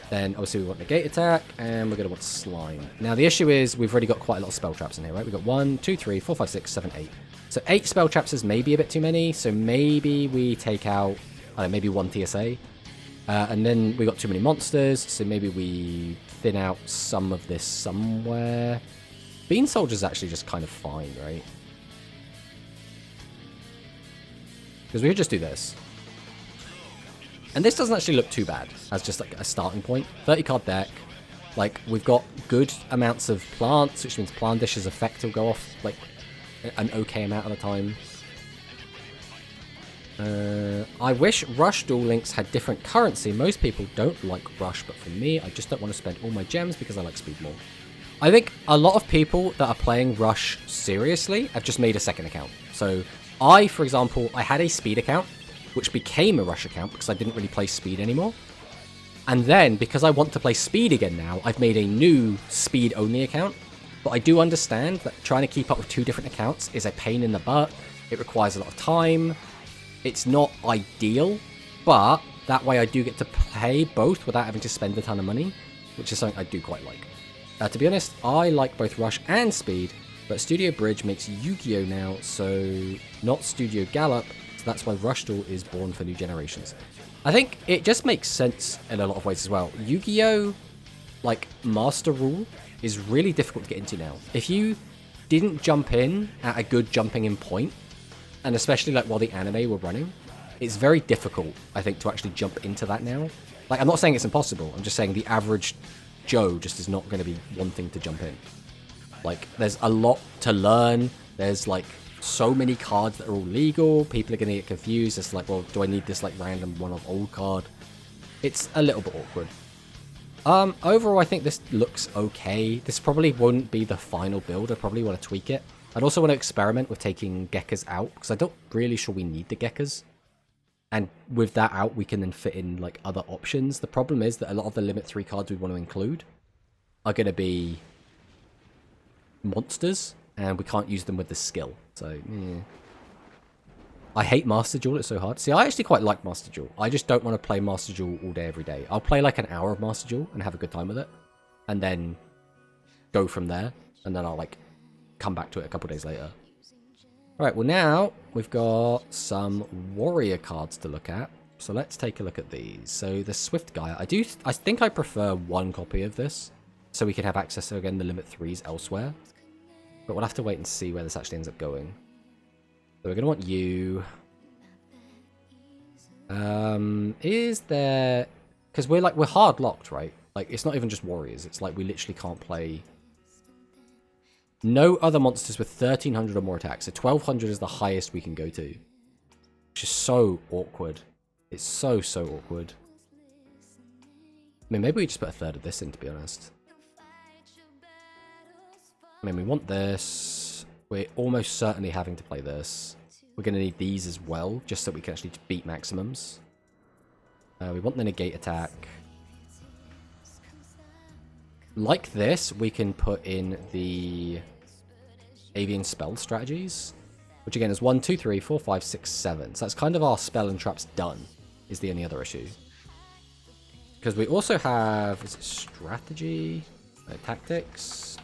Then obviously we want Negate Attack, and we're going to want Slime. Now the issue is we've already got quite a lot of spell traps in here, right? We've got 1, 2, 3, 4, 5, 6, 7, 8. So 8 spell traps is maybe a bit too many, so maybe we take out, I don't know, maybe 1 TSA. And then we got too many monsters, so maybe we thin out some of this somewhere. Bean Soldier's actually just kind of fine, right? Because we could just do this. And this doesn't actually look too bad as just like a starting point. 30 card deck. Like, we've got good amounts of plants, which means Plandish's effect will go off like an okay amount of the time. I wish Rush Duel Links had different currency. Most people don't like Rush, but for me, I just don't want to spend all my gems because I like speed more. I think a lot of people that are playing Rush seriously have just made a second account. So I, for example, I had a speed account, which became a Rush account because I didn't really play speed anymore. And then, because I want to play speed again now, I've made a new speed-only account. But I do understand that trying to keep up with 2 different accounts is a pain in the butt. It requires a lot of time. It's not ideal, but that way I do get to play both without having to spend a ton of money, which is something I do quite like. To be honest, I like both Rush and Speed, but Studio Bridge makes Yu-Gi-Oh! Now, so not Studio Gallop, so that's why Rush Duel is born for new generations. I think it just makes sense in a lot of ways as well. Yu-Gi-Oh! Like, Master Rule is really difficult to get into now. If you didn't jump in at a good jumping in point, and especially like while the anime were running, it's very difficult, I think, to actually jump into that now. Like, I'm not saying it's impossible, I'm just saying the average Joe just is not going to be wanting to jump in. Like, there's a lot to learn, there's like so many cards that are all legal, people are going to get confused, it's like, well, do I need this like random one-off old card? It's a little bit awkward. Overall, I think this looks okay. This probably wouldn't be the final build, I probably want to tweak it. I'd also want to experiment with taking Gekkas out, because I don't really sure we need the Gekkas. And with that out, we can then fit in like other options. The problem is that a lot of the Limit 3 cards we want to include are going to be monsters, and we can't use them with the skill. So, yeah. I hate Master Duel, it's so hard. See, I actually quite like Master Duel. I just don't want to play Master Duel all day, every day. I'll play like an hour of Master Duel and have a good time with it. And then go from there. And then I'll like come back to it a couple days later. Alright, well now we've got some warrior cards to look at. So let's take a look at these. So the Swift Guy, I think I prefer 1 copy of this. So we can have access to, again, the Limit 3s elsewhere. But we'll have to wait and see where this actually ends up going. So we're going to want you. Is there... Because we're hard locked, right? Like, it's not even just warriors. It's like we literally can't play... No other monsters with 1300 or more attacks. So 1200 is the highest we can go to. Which is so awkward. It's so, so awkward. I mean, maybe we just put a third of this in, to be honest. I mean, we want this. We're almost certainly having to play this. We're going to need these as well, just so we can actually beat maximums. We want the negate attack. Like this, we can put in the Avian Spell strategies, which again is 1, 2, 3, 4, 5, 6, 7. So that's kind of our spell and traps done, is the only other issue. Because we also have, is it strategy? No, tactics.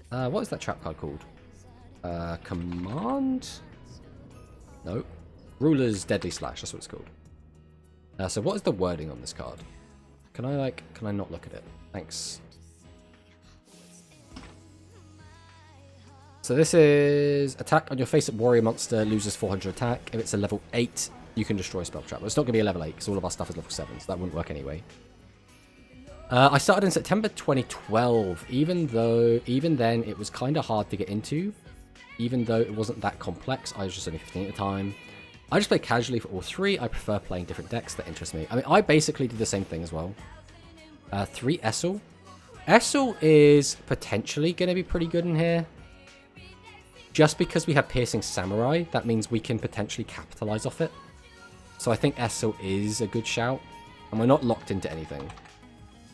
What is that trap card called? Command? No. Ruler's Deadly Slash, that's what it's called. So what is the wording on this card? Can I not look at it? Thanks. So this is attack on your face at warrior monster, loses 400 attack. If it's a level 8, you can destroy spell trap. Well, it's not going to be a level 8 because all of our stuff is level 7, so that wouldn't work anyway. I started in September 2012, even then it was kind of hard to get into. Even though it wasn't that complex, I was just only 15 at the time. I just play casually for all 3. I prefer playing different decks that interest me. I mean, I basically did the same thing as well. 3 Essel. Essel is potentially going to be pretty good in here. Just because we have Piercing Samurai, that means we can potentially capitalize off it. So I think Essel is a good shout. And we're not locked into anything.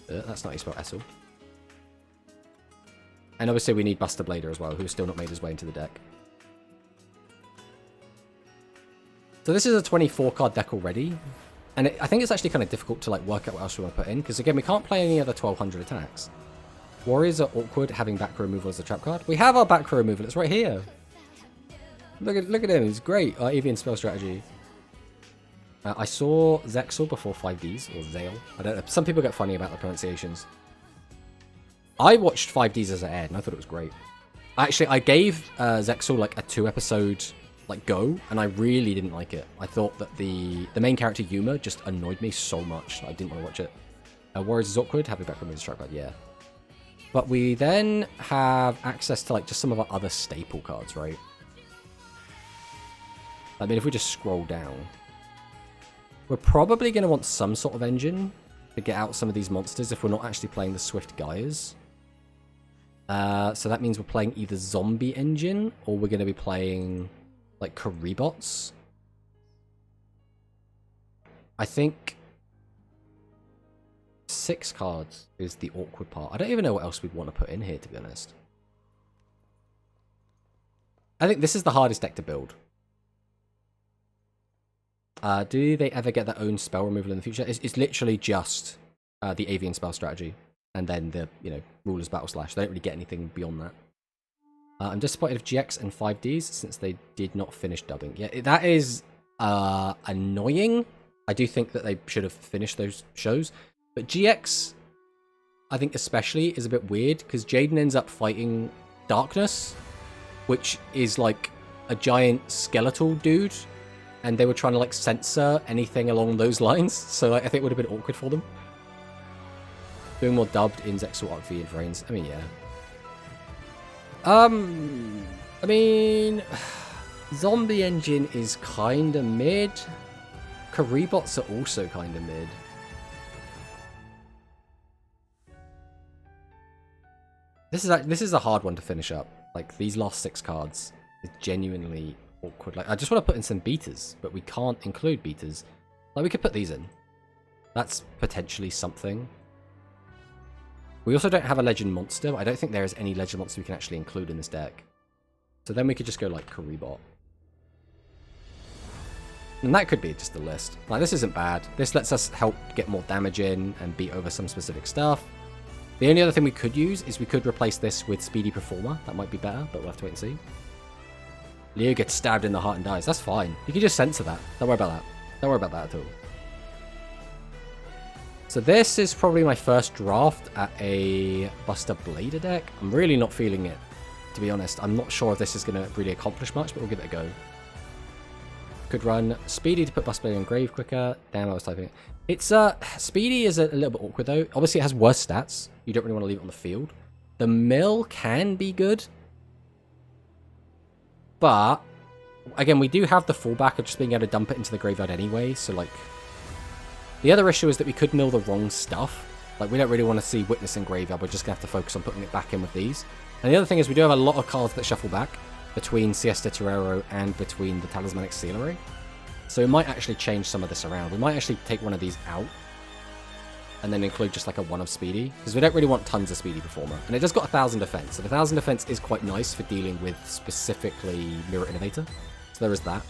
That's not how you spell Essel. And obviously we need Buster Blader as well, who's still not made his way into the deck. So this is a 24 card deck already. And I think it's actually kind of difficult to like work out what else we want to put in. Because again, we can't play any other 1200 attacks. Warriors are awkward having back row removal as a trap card. We have our back row removal. It's right here. Look at him. He's great. Our avian spell strategy. I saw Zexal before 5Ds, or Zale. I don't know. Some people get funny about the pronunciations. I watched 5Ds as it aired, and I thought it was great. Actually, I gave Zexal like a 2-episode like go, and I really didn't like it. I thought that the main character Yuma just annoyed me so much that I didn't want to watch it. Warriors is awkward, having back row removal strike card, yeah. But we then have access to like just some of our other staple cards, right? I mean, if we just scroll down, we're probably going to want some sort of engine to get out some of these monsters if we're not actually playing the Swift Gaias. So that means we're playing either Zombie Engine or we're going to be playing like Karibots. I think 6 cards is the awkward part. I don't even know what else we'd want to put in here, to be honest. I think this is the hardest deck to build. Do they ever get their own spell removal in the future? It's literally just the avian spell strategy, and then the Ruler's Battle Slash. They don't really get anything beyond that. I'm disappointed of GX and 5Ds since they did not finish dubbing. Yeah, that is annoying. I do think that they should have finished those shows, but GX, I think especially, is a bit weird because Jaden ends up fighting Darkness, which is like a giant skeletal dude. And they were trying to like censor anything along those lines, so like, I think it would have been awkward for them. Doing more dubbed in Zexal, Arc V, and Vrains. I mean, yeah. I mean, Zombie Engine is kind of mid. Karibots are also kind of mid. This is a hard one to finish up. Like these last 6 cards is genuinely awkward. Like I just want to put in some beaters, but we can't include beaters. Like we could put these in. That's potentially something. We also don't have a legend monster. I don't think there is any legend monster we can actually include in this deck. So then we could just go like Karibot. And that could be just the list. Like this isn't bad. This lets us help get more damage in and beat over some specific stuff. The only other thing we could use is we could replace this with Speedy Performer. That might be better, but we'll have to wait and see. Leo gets stabbed in the heart and dies. That's fine. You can just censor that. Don't worry about that. Don't worry about that at all. So this is probably my first draft at a Buster Blader deck. I'm really not feeling it, to be honest. I'm not sure if this is going to really accomplish much, but we'll give it a go. Could run Speedy to put Buster Blader in grave quicker. Damn, I was typing it. It's Speedy is a little bit awkward though. Obviously it has worse stats. You don't really want to leave it on the field. The mill can be good. But, again, we do have the fallback of just being able to dump it into the graveyard anyway, so, like... The other issue is that we could mill the wrong stuff. Like, we don't really want to see Witness in graveyard, we're just going to have to focus on putting it back in with these. And the other thing is we do have a lot of cards that shuffle back between Siesta Torero and between the Talismanic Sealery. So we might actually change some of this around. We might actually take one of these out and then include just like a 1 of Speedy, because we don't really want tons of Speedy Performer. And it does got 1000 defense, so the 1000 defense is quite nice for dealing with specifically Mirror Innovator. So there is that.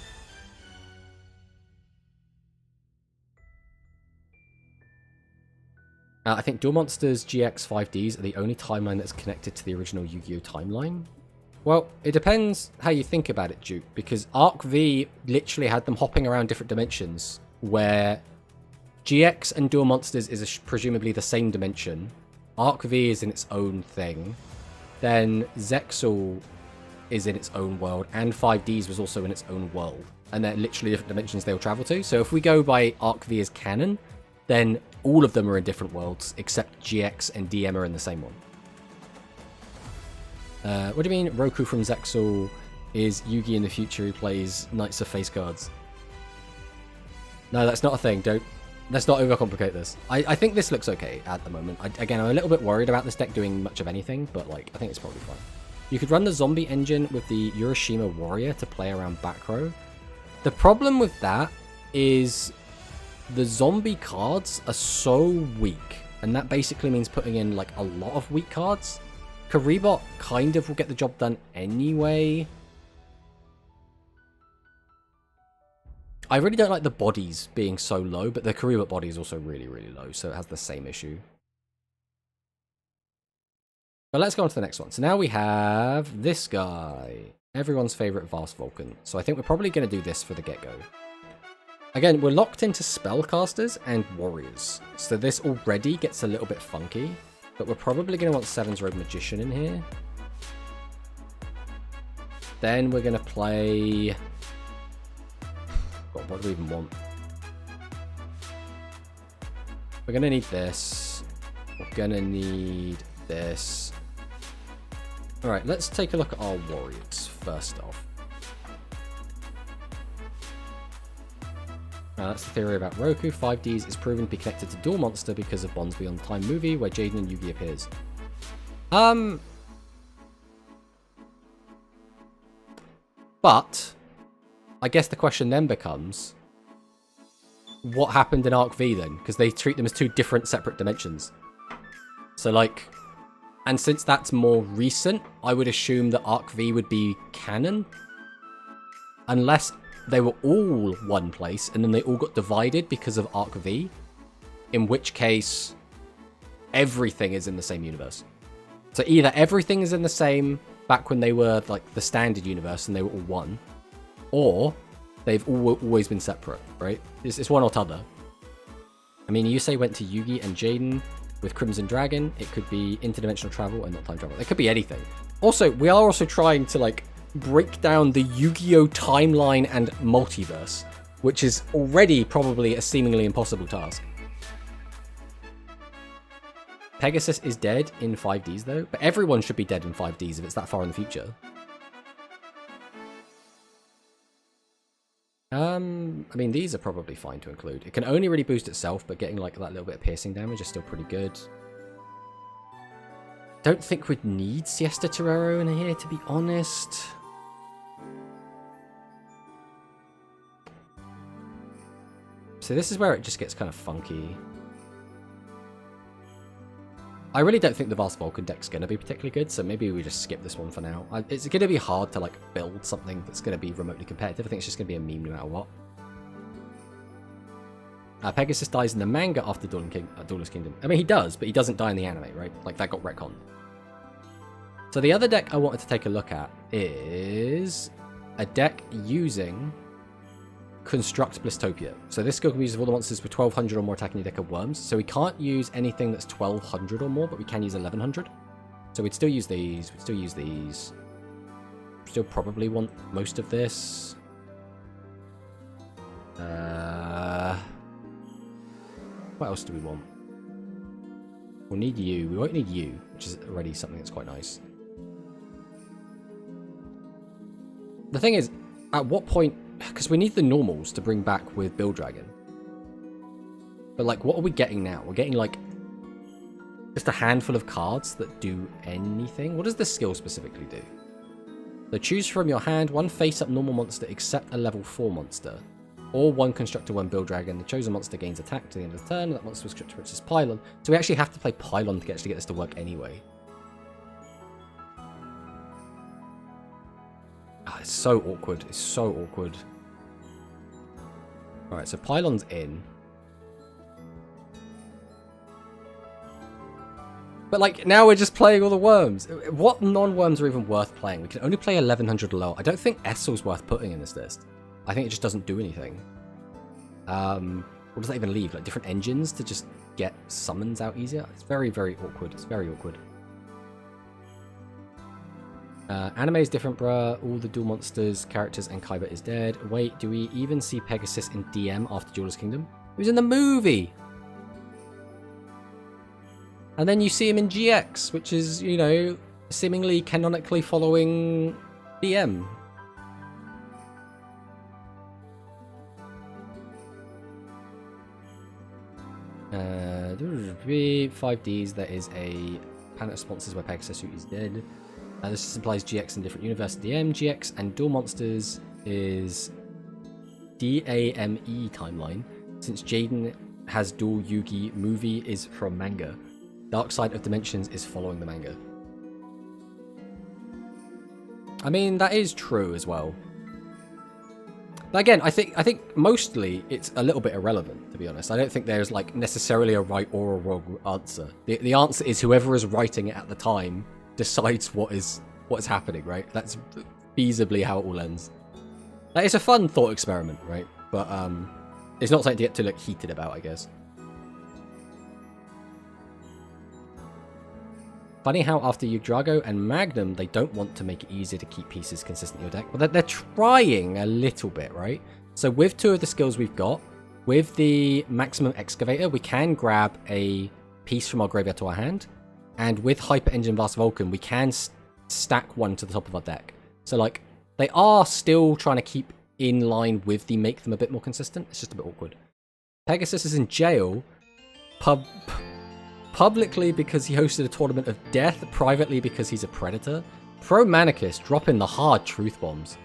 I think Duel Monsters GX 5Ds are the only timeline that's connected to the original Yu-Gi-Oh! Timeline. Well, it depends how you think about it, Duke, because Arc V literally had them hopping around different dimensions, where GX and Duel Monsters is presumably the same dimension. Arc V is in its own thing. Then Zexal is in its own world, and 5Ds was also in its own world. And they're literally different dimensions they will travel to. So if we go by Arc V as canon, then all of them are in different worlds, except GX and DM are in the same one. What do you mean Roku from Zexal is Yugi in the future who plays Knights of Face cards? No, that's not a thing. Let's not overcomplicate this. I think this looks okay at the moment. Again, I'm a little bit worried about this deck doing much of anything, but like I think it's probably fine. You could run the Zombie Engine with the Urashima Warrior to play around back row. The problem with that is the zombie cards are so weak, and that basically means putting in like a lot of weak cards. Karibot kind of will get the job done anyway. I really don't like the bodies being so low, but the Karibot body is also really, really low, so it has the same issue. But let's go on to the next one. So now we have this guy. Everyone's favorite Vast Vulcan. So I think we're probably going to do this for the get-go. Again, we're locked into spellcasters and warriors. So this already gets a little bit funky. But we're probably going to want Seven's Rogue Magician in here. Then we're going to play... God, what do we even want? We're going to need this. We're going to need this. Alright, let's take a look at our warriors first off. That's the theory about Roku. 5Ds is proven to be connected to Duel Monster because of Bonds Beyond Time movie where Jaden and Yugi appears. But I guess the question then becomes, what happened in Arc V then? Because they treat them as two different separate dimensions. So like, and since that's more recent, I would assume that Arc V would be canon. Unless they were all one place and then they all got divided because of Arc V. In which case, everything is in the same universe. So either everything is in the same back when they were like the standard universe and they were all one. Or they've always been separate, right? It's one or t'other. I mean, Yusei went to Yugi and Jaden with Crimson Dragon. It could be interdimensional travel and not time travel. It could be anything. Also, we are also trying to like break down the Yu-Gi-Oh timeline and multiverse, which is already probably a seemingly impossible task. Pegasus is dead in 5Ds though, but everyone should be dead in 5Ds if it's that far in the future. I mean, these are probably fine to include. It can only really boost itself, but getting like that little bit of piercing damage is still pretty good. Don't think we'd need Siesta Torero in here, to be honest. So this is where it just gets kind of funky. I really don't think the Vast Vulcan deck's going to be particularly good, so maybe we just skip this one for now. It's going to be hard to like build something that's going to be remotely competitive. I think it's just going to be a meme no matter what. Pegasus dies in the manga after Duelist Kingdom. I mean, he does, but he doesn't die in the anime, right? Like, that got retconned. So the other deck I wanted to take a look at is a deck using Construct Blistopia. So this skill can be used with all the monsters with 1200 or more attacking your deck of worms. So we can't use anything that's 1200 or more, but we can use 1100. So we'd still use these. We'd still use these. Still probably want most of this. What else do we want? We'll need you. We won't need you, which is already something that's quite nice. The thing is, at what point... Because we need the normals to bring back with Build Dragon. But, like, what are we getting now? We're getting, like, just a handful of cards that do anything. What does this skill specifically do? So choose from your hand one face-up normal monster except a level 4 monster. Or one constructor, one Build Dragon. The chosen monster gains attack to the end of the turn. That monster was constructed which is Pylon. So we actually have to play Pylon to actually get this to work anyway. Oh, it's so awkward. It's so awkward. Alright, so Pylon's in. But, like, now we're just playing all the worms. What non-worms are even worth playing? We can only play 1100 low. I don't think Essel's worth putting in this list. I think it just doesn't do anything. What does that even leave? Like, different engines to just get summons out easier? It's very, very awkward. It's very awkward. Anime is different, bruh. All the dual monsters, characters, and Kaiba is dead. Wait, do we even see Pegasus in DM after Duelist Kingdom? He was in the movie! And then you see him in GX, which is, you know, seemingly canonically following DM. There 5Ds, there is a panel of sponsors where Pegasus is dead. This implies GX in different universe DM. GX and Duel Monsters is DAME timeline. Since Jaden has Duel Yugi, movie is from manga. Dark Side of Dimensions is following the manga. I mean, that is true as well. But again, I think mostly it's a little bit irrelevant, to be honest. I don't think there's like necessarily a right or a wrong answer. The answer is whoever is writing it at the time decides what is happening, right? That's feasibly how it all ends. That is a fun thought experiment, right? But it's not something to get too like heated about, I guess. Funny how after Yggdrago and Magnum, they don't want to make it easier to keep pieces consistent in your deck. But they're trying a little bit, right? So with 2 of the skills we've got, with the Maximum Excavator, we can grab a piece from our graveyard to our hand. And with Hyper Engine Blast Vulcan, we can stack 1 to the top of our deck. So like, they are still trying to keep in line with the make them a bit more consistent. It's just a bit awkward. Pegasus is in jail. Publicly because he hosted a tournament of death, privately because he's a predator. Pro Manicus dropping the hard truth bombs.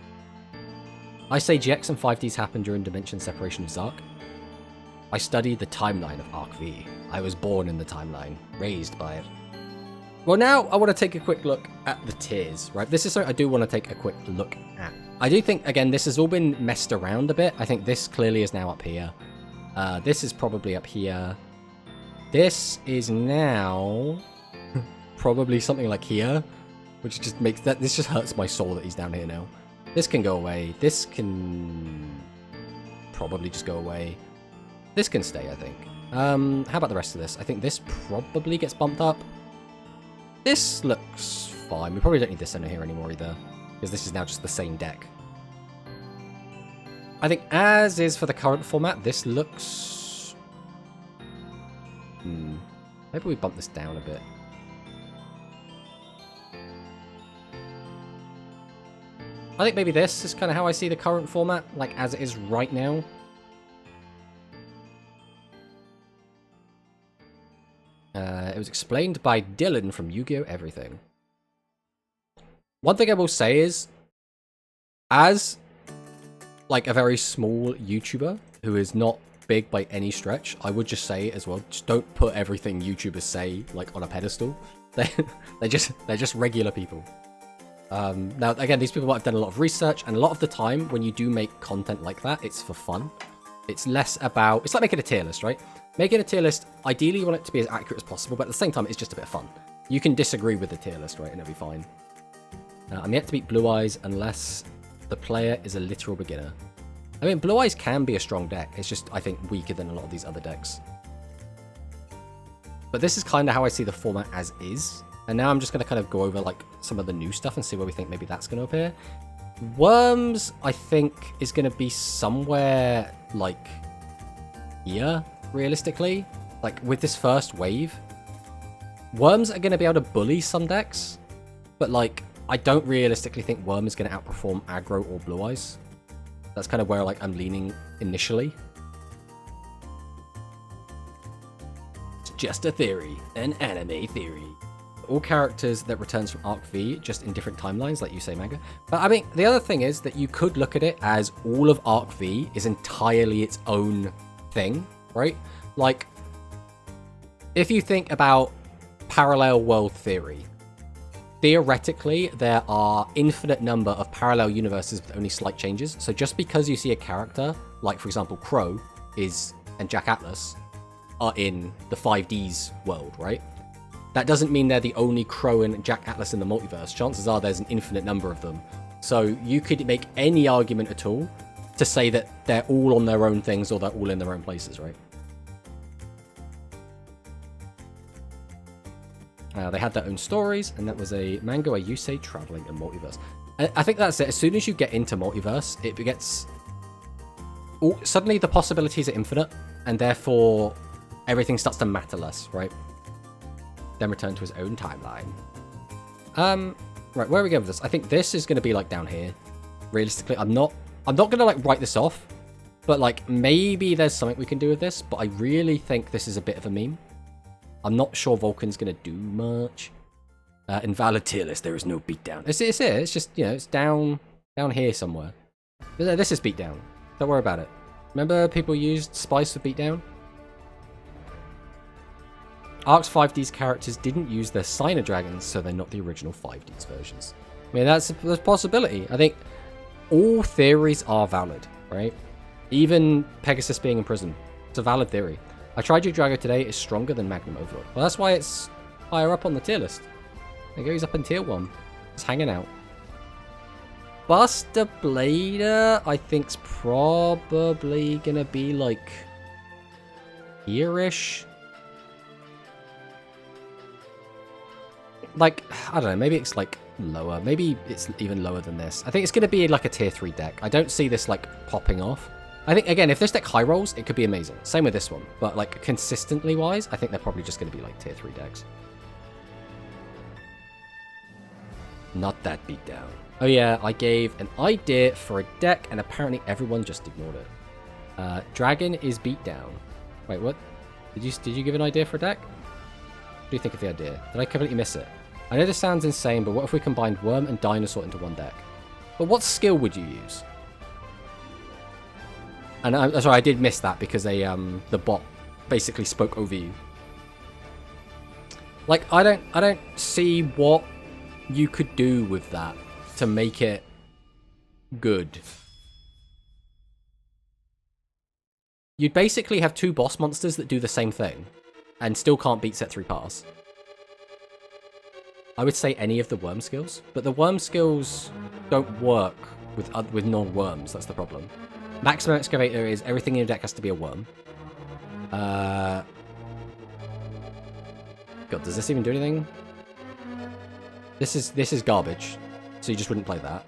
I say GX and 5Ds happened during dimension separation of Zark. I studied the timeline of Arc V. I was born in the timeline, raised by it. Well, now I want to take a quick look at the tiers, right? This is something I do want to take a quick look at. I do think, again, this has all been messed around a bit. I think this clearly is now up here. This is probably up here. This is now probably something like here, which just makes that, this just hurts my soul that he's down here now. This can go away. This can probably just go away. This can stay, I think. How about the rest of this? I think this probably gets bumped up. This looks fine. We probably don't need this center here anymore either, because this is now just the same deck. I think as is for the current format, this looks... Maybe we bump this down a bit. I think maybe this is kind of how I see the current format, like as it is right now. It was explained by Dylan from Yu-Gi-Oh! Everything. One thing I will say is, as like a very small YouTuber who is not big by any stretch, I would just say as well, just don't put everything YouTubers say like on a pedestal. They're just regular people. Now again, these people might have done a lot of research, and a lot of the time when you do make content like that, it's for fun. It's less about, it's like making a tier list, right? Making a tier list, ideally you want it to be as accurate as possible, but at the same time it's just a bit of fun. You can disagree with the tier list, right, and it'll be fine. I'm yet to beat Blue Eyes unless the player is a literal beginner. I mean, Blue Eyes can be a strong deck. It's just, I think, weaker than a lot of these other decks. But this is kind of how I see the format as is. And now I'm just going to kind of go over, like, some of the new stuff and see where we think maybe that's going to appear. Worms, I think, is going to be somewhere, like, here, realistically. Like, with this first wave. Worms are going to be able to bully some decks. But, like, I don't realistically think Worm is going to outperform Aggro or Blue Eyes. That's kind of where like I'm leaning initially. It's just a theory, an anime theory. All characters that returns from Arc V, just in different timelines, like you say, Manga. But I mean, the other thing is that you could look at it as all of Arc V is entirely its own thing, right? Like, if you think about parallel world theory, theoretically, there are infinite number of parallel universes with only slight changes. So just because you see a character, like for example Crow and Jack Atlas, are in the 5Ds world, right? That doesn't mean they're the only Crow and Jack Atlas in the multiverse. Chances are there's an infinite number of them. So you could make any argument at all to say that they're all on their own things or they're all in their own places, right? They had their own stories, and that was a manga where you say traveling in multiverse. I think that's it. As soon as you get into multiverse, it gets... suddenly the possibilities are infinite, and therefore everything starts to matter less, right? Then return to his own timeline. Right, where are we going with this? I think this is going to be like down here. Realistically, I'm not going to like write this off, but like maybe there's something we can do with this, but I really think this is a bit of a meme. I'm not sure Vulcan's going to do much. Invalid tier list, there is no beatdown. It's here, it's just, you know, it's down here somewhere. This is beatdown. Don't worry about it. Remember people used Spice for beatdown? Arc's 5Ds characters didn't use their Signer Dragons, so they're not the original 5Ds versions. I mean, that's a possibility. I think all theories are valid, right? Even Pegasus being in prison. It's a valid theory. I tried Yggdrago today, is stronger than Magnum Overlord. Well, that's why it's higher up on the tier list. There goes up in tier 1. Just hanging out. Buster Blader, I think's probably gonna be like here-ish. Like, I don't know, maybe it's like lower. Maybe it's even lower than this. I think it's gonna be like a tier 3 deck. I don't see this like popping off. I think, again, if this deck high rolls, it could be amazing. Same with this one. But like consistently wise, I think they're probably just gonna be like tier 3 decks. Not that beatdown. Oh yeah, I gave an idea for a deck, and apparently everyone just ignored it. Dragon is beatdown. Wait, what? Did you give an idea for a deck? What do you think of the idea? Did I completely miss it? I know this sounds insane, but what if we combined Worm and Dinosaur into one deck? But what skill would you use? And I'm sorry, I did miss that because the bot basically spoke over you. Like, I don't see what you could do with that to make it good. You'd basically have 2 boss monsters that do the same thing and still can't beat set 3 pass. I would say any of the worm skills, but the worm skills don't work with non-worms. That's the problem. Maximum Excavator is everything in your deck has to be a worm. God, does this even do anything? This is garbage, so you just wouldn't play that.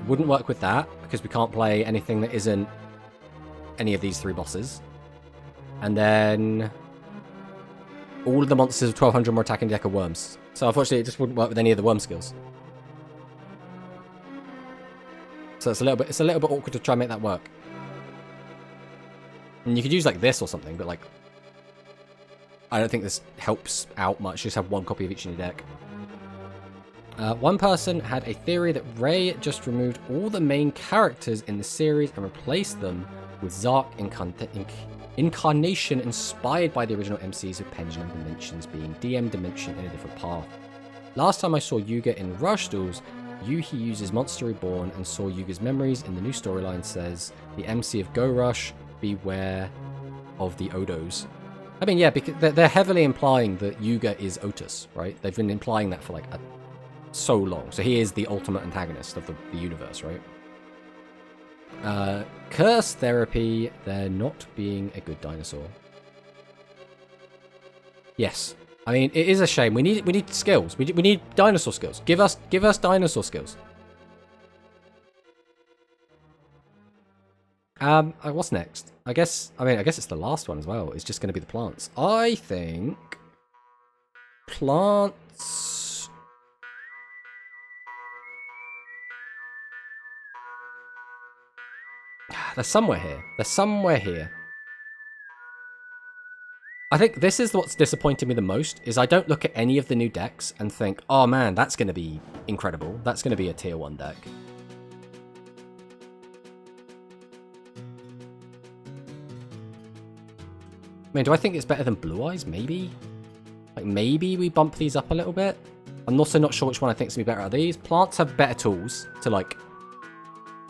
Wouldn't work with that, because we can't play anything that isn't any of these 3 bosses. And then all of the monsters of 1200 more attack in the deck are worms. So unfortunately it just wouldn't work with any of the worm skills. So it's a little bit awkward to try and make that work. And you could use like this or something, but like I don't think this helps out much. Just have 1 copy of each in your deck. One person had a theory that Ray just removed all the main characters in the series and replaced them with Zark Incarnation inspired by the original MCs of Pendulum Dimensions being DM Dimension in a different path. Last time I saw Yuga in Rush Duels, Yuhi uses Monster Reborn and saw Yuga's memories in the new storyline says the MC of Go Rush, beware of the Odos. I mean, yeah, because they're heavily implying that Yuga is Otus, right? They've been implying that for like so long. So he is the ultimate antagonist of the universe, right? Curse Therapy, they're not being a good dinosaur. Yes. I mean, it is a shame. We need skills. We need dinosaur skills. Give us dinosaur skills. What's next? I guess it's the last one as well. It's just going to be the plants. I think plants. They're somewhere here. They're somewhere here. I think this is what's disappointing me the most, is I don't look at any of the new decks and think, oh man, that's going to be incredible. That's going to be a tier 1 deck. I mean, do I think it's better than Blue Eyes? Maybe? Like, maybe we bump these up a little bit? I'm also not sure which one I think is going to be better out of these. Plants have better tools to, like,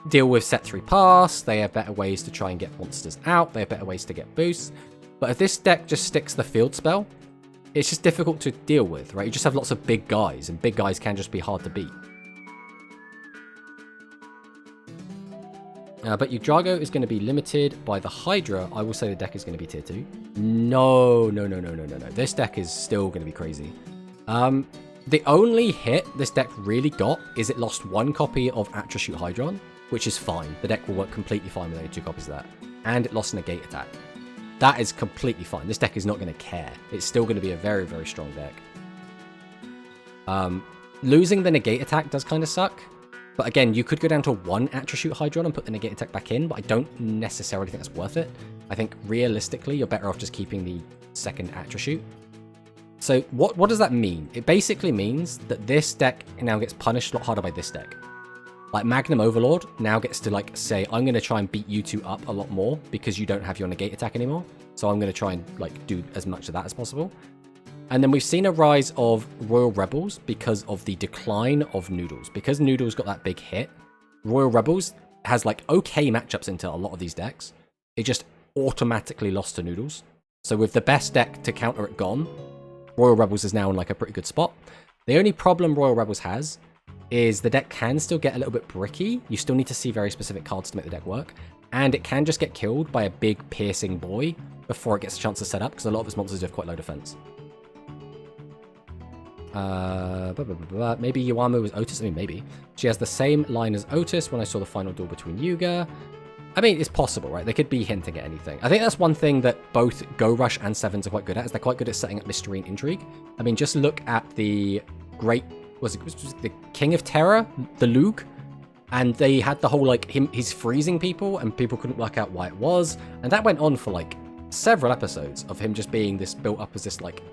deal with set 3 pass. They have better ways to try and get monsters out. They have better ways to get boosts. But if this deck just sticks the field spell, it's just difficult to deal with, right? You just have lots of big guys, and big guys can just be hard to beat. But Yudrago is going to be limited by the Hydra. I will say the deck is going to be tier 2. No. This deck is still going to be crazy. The only hit this deck really got is it lost 1 copy of Atrashoot Hydron, which is fine. The deck will work completely fine with only 2 copies of that. And it lost Negate Attack. That is completely fine. This deck is not going to care. It's still going to be a very, very strong deck. Losing the Negate Attack does kind of suck. But again, you could go down to 1 Atrashoot Hydron and put the Negate Attack back in, but I don't necessarily think that's worth it. I think realistically, you're better off just keeping the 2nd Atrashoot. So what does that mean? It basically means that this deck now gets punished a lot harder by this deck. Like, Magnum Overlord now gets to, like, say, I'm going to try and beat you 2 up a lot more because you don't have your Negate Attack anymore. So I'm going to try and, like, do as much of that as possible. And then we've seen a rise of Royal Rebels because of the decline of Noodles. Because Noodles got that big hit, Royal Rebels has, like, okay matchups into a lot of these decks. It just automatically lost to Noodles. So with the best deck to counter it gone, Royal Rebels is now in like a pretty good spot. The only problem Royal Rebels has is the deck can still get a little bit bricky. You still need to see very specific cards to make the deck work. And it can just get killed by a big piercing boy before it gets a chance to set up, because a lot of its monsters do have quite low defense. Maybe Yuamu was Otis? I mean, maybe. She has the same line as Otis when I saw the final duel between Yuga. I mean, it's possible, right? They could be hinting at anything. I think that's one thing that both Go Rush and Sevens are quite good at, is they're quite good at setting up mystery and intrigue. I mean, just look at the great... was it the King of Terror? The Luke? And they had the whole, like, he's freezing people, and people couldn't work out why it was. And that went on for, like, several episodes of him just being this, built up as this, like,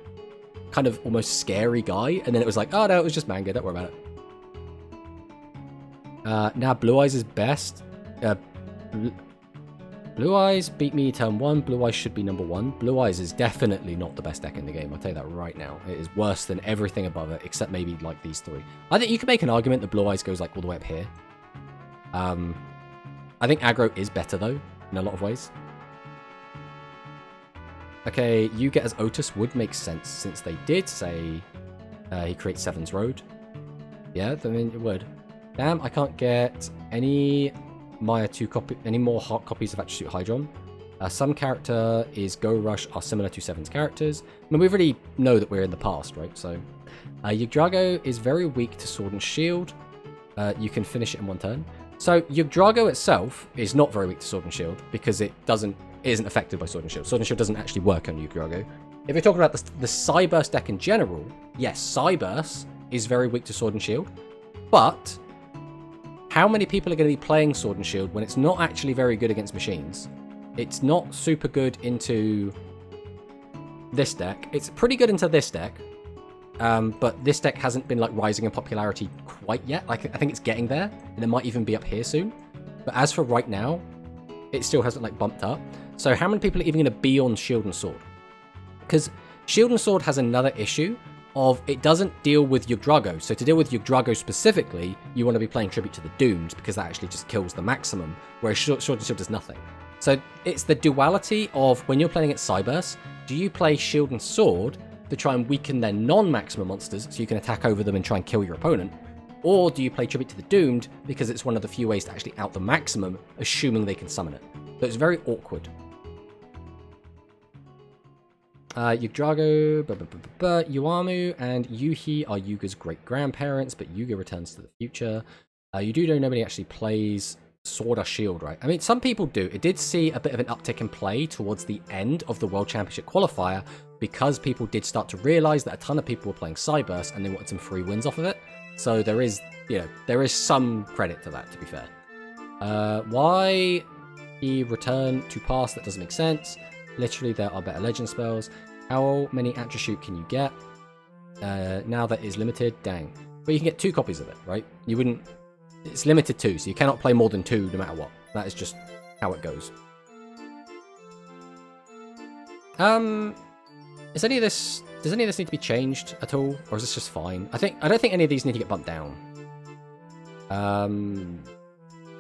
kind of almost scary guy. And then it was like, oh, no, it was just manga, don't worry about it. Now, Blue Eyes is best. Blue Eyes beat me turn 1. Blue Eyes should be number 1. Blue Eyes is definitely not the best deck in the game. I'll tell you that right now. It is worse than everything above it, except maybe, like, these 3. I think you can make an argument that Blue Eyes goes, like, all the way up here. I think aggro is better, though, in a lot of ways. Okay, you get as Otis would make sense, since they did say he creates Seven's Road. Yeah, I mean, it would. Damn, I can't get any Maya 2 any more hot copies of Attribute Hydron. Some character is Go Rush are similar to Seven's characters. I mean, we already know that we're in the past, right? So, Yggdrago is very weak to Sword and Shield. You can finish it in 1 turn. So, Yggdrago itself is not very weak to Sword and Shield because it isn't affected by Sword and Shield. Sword and Shield doesn't actually work on Yggdrago. If you're talking about the Cyberse deck in general, yes, Cyberse is very weak to Sword and Shield. But how many people are going to be playing Sword and Shield when it's not actually very good against machines? It's not super good into this deck. It's pretty good into this deck. But this deck hasn't been like rising in popularity quite yet. Like, I think it's getting there, and it might even be up here soon. But as for right now, it still hasn't like bumped up. So how many people are even going to be on Shield and Sword? Because Shield and Sword has another issue of it doesn't deal with Yggdrago. So to deal with Yggdrago specifically, you want to be playing Tribute to the Doomed, because that actually just kills the maximum, whereas Sword and Shield does nothing. So it's the duality of when you're playing at Cyberse, do you play Shield and Sword to try and weaken their non-maximum monsters so you can attack over them and try and kill your opponent? Or do you play Tribute to the Doomed because it's one of the few ways to actually out the maximum, assuming they can summon it? So it's very awkward. Yggdrago, Yuamu, and Yuhi are Yuga's great-grandparents, but Yuga returns to the future. You do know nobody actually plays Sword or Shield, right? I mean, some people do. It did see a bit of an uptick in play towards the end of the World Championship qualifier, because people did start to realize that a ton of people were playing Cyberse and they wanted some free wins off of it. So there is, there is some credit to that, to be fair. Why he returned to past? That doesn't make sense. Literally, there are better legend spells. How many Attribute can you get? Now that is limited. Dang. But you can get 2 copies of it, right? You wouldn't... It's limited 2, so you cannot play more than 2 no matter what. That is just how it goes. Does any of this need to be changed at all? Or is this just fine? I don't think any of these need to get bumped down.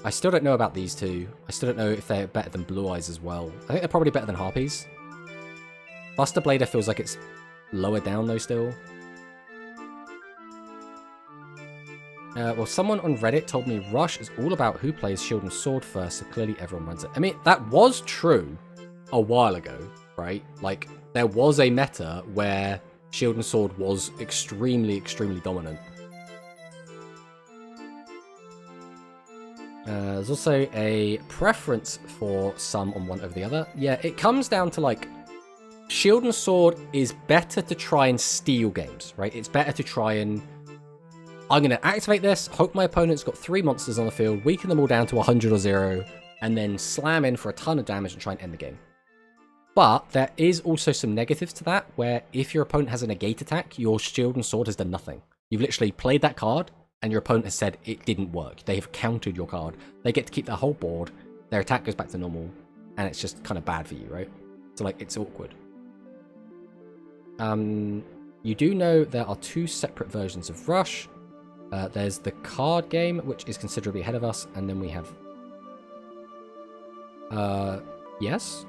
I still don't know about these 2. I still don't know if they're better than Blue Eyes as well. I think they're probably better than Harpies. Buster Blader feels like it's lower down though still. Well, someone on Reddit told me Rush is all about who plays Shield and Sword first, so clearly everyone runs it. I mean, that was true a while ago, right? Like, there was a meta where Shield and Sword was extremely, extremely dominant. There's also a preference for some on one over the other. Yeah, it comes down to, like, Shield and Sword is better to try and steal games, right? It's better to try and... I'm going to activate this, hope my opponent's got 3 monsters on the field, weaken them all down to 100 or 0, and then slam in for a ton of damage and try and end the game. But there is also some negatives to that, where if your opponent has a negate attack, your Shield and Sword has done nothing. You've literally played that card, and your opponent has said it didn't work. They have countered your card. They get to keep their whole board, their attack goes back to normal, and it's just kind of bad for you, right? So, like, it's awkward. You do know there are 2 separate versions of Rush. There's the card game, which is considerably ahead of us, and then we have... yes?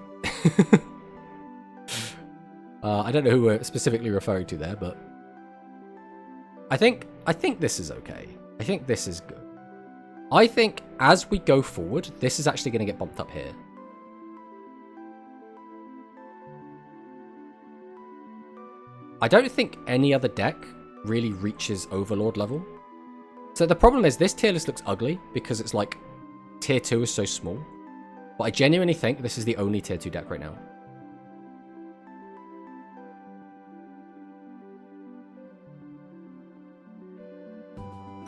I don't know who we're specifically referring to there, but I think this is okay. I think this is good. I think as we go forward, this is actually going to get bumped up here. I don't think any other deck really reaches Overlord level. So the problem is this tier list looks ugly because it's like tier 2 is so small. But I genuinely think this is the only tier 2 deck right now.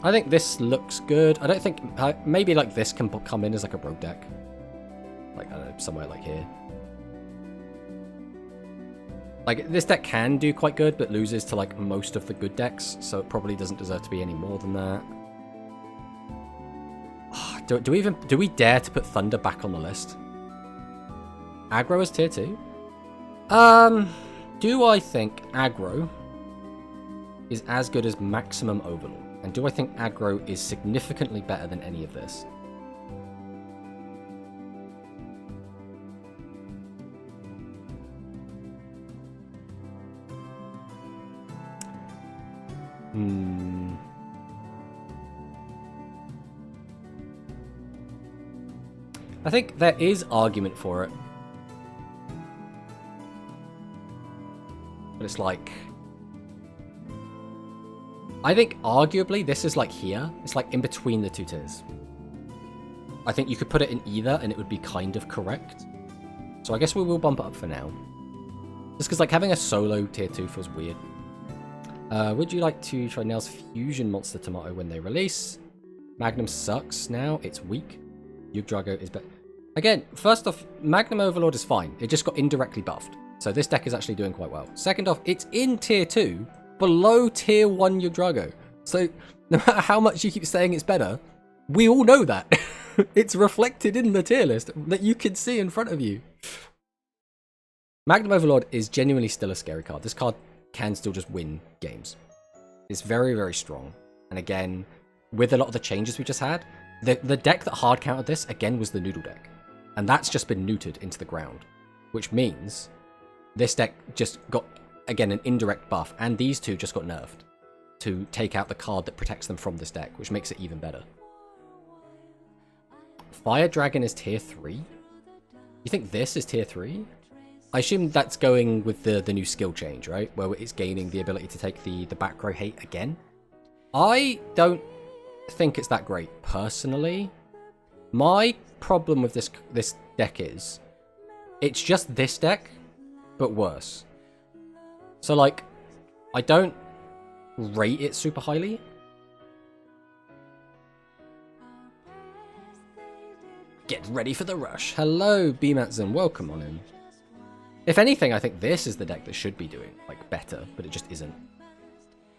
I think this looks good. I don't think... maybe like this can come in as like a rogue deck. Like, I don't know, somewhere like here. Like, this deck can do quite good, but loses to like most of the good decks. So it probably doesn't deserve to be any more than that. Do we dare to put Thunder back on the list? Aggro is tier 2? Do I think aggro is as good as maximum Overlord? And do I think aggro is significantly better than any of this? I think there is argument for it. But it's like... I think arguably this is like here. It's like in between the two tiers. I think you could put it in either and it would be kind of correct. So I guess we will bump it up for now. Just because like having a solo tier 2 feels weird. Would you like to try Nail's Fusion Monster Tomato when they release? Magnum sucks now. It's weak. Yugdrago is better. Again, first off, Magnum Overlord is fine. It just got indirectly buffed. So this deck is actually doing quite well. Second off, it's in tier 2. Below tier 1 Yugdrago. So no matter how much you keep saying it's better, we all know that. It's reflected in the tier list that you can see in front of you. Magnum Overlord is genuinely still a scary card. This card can still just win games. It's very, very strong. And again, with a lot of the changes we just had, the deck that hard countered this, again, was the Noodle deck. And that's just been neutered into the ground. Which means this deck just got... again, an indirect buff, and these two just got nerfed to take out the card that protects them from this deck, which makes it even better. Fire Dragon is tier 3? You think this is tier 3? I assume that's going with the new skill change, right? Where it's gaining the ability to take the back row hate again. I don't think it's that great, personally. My problem with this deck is, it's just this deck, but worse. So, like, I don't rate it super highly. Get ready for the rush. Hello, B-Matson. Welcome on in. If anything, I think this is the deck that should be doing, like, better, but it just isn't.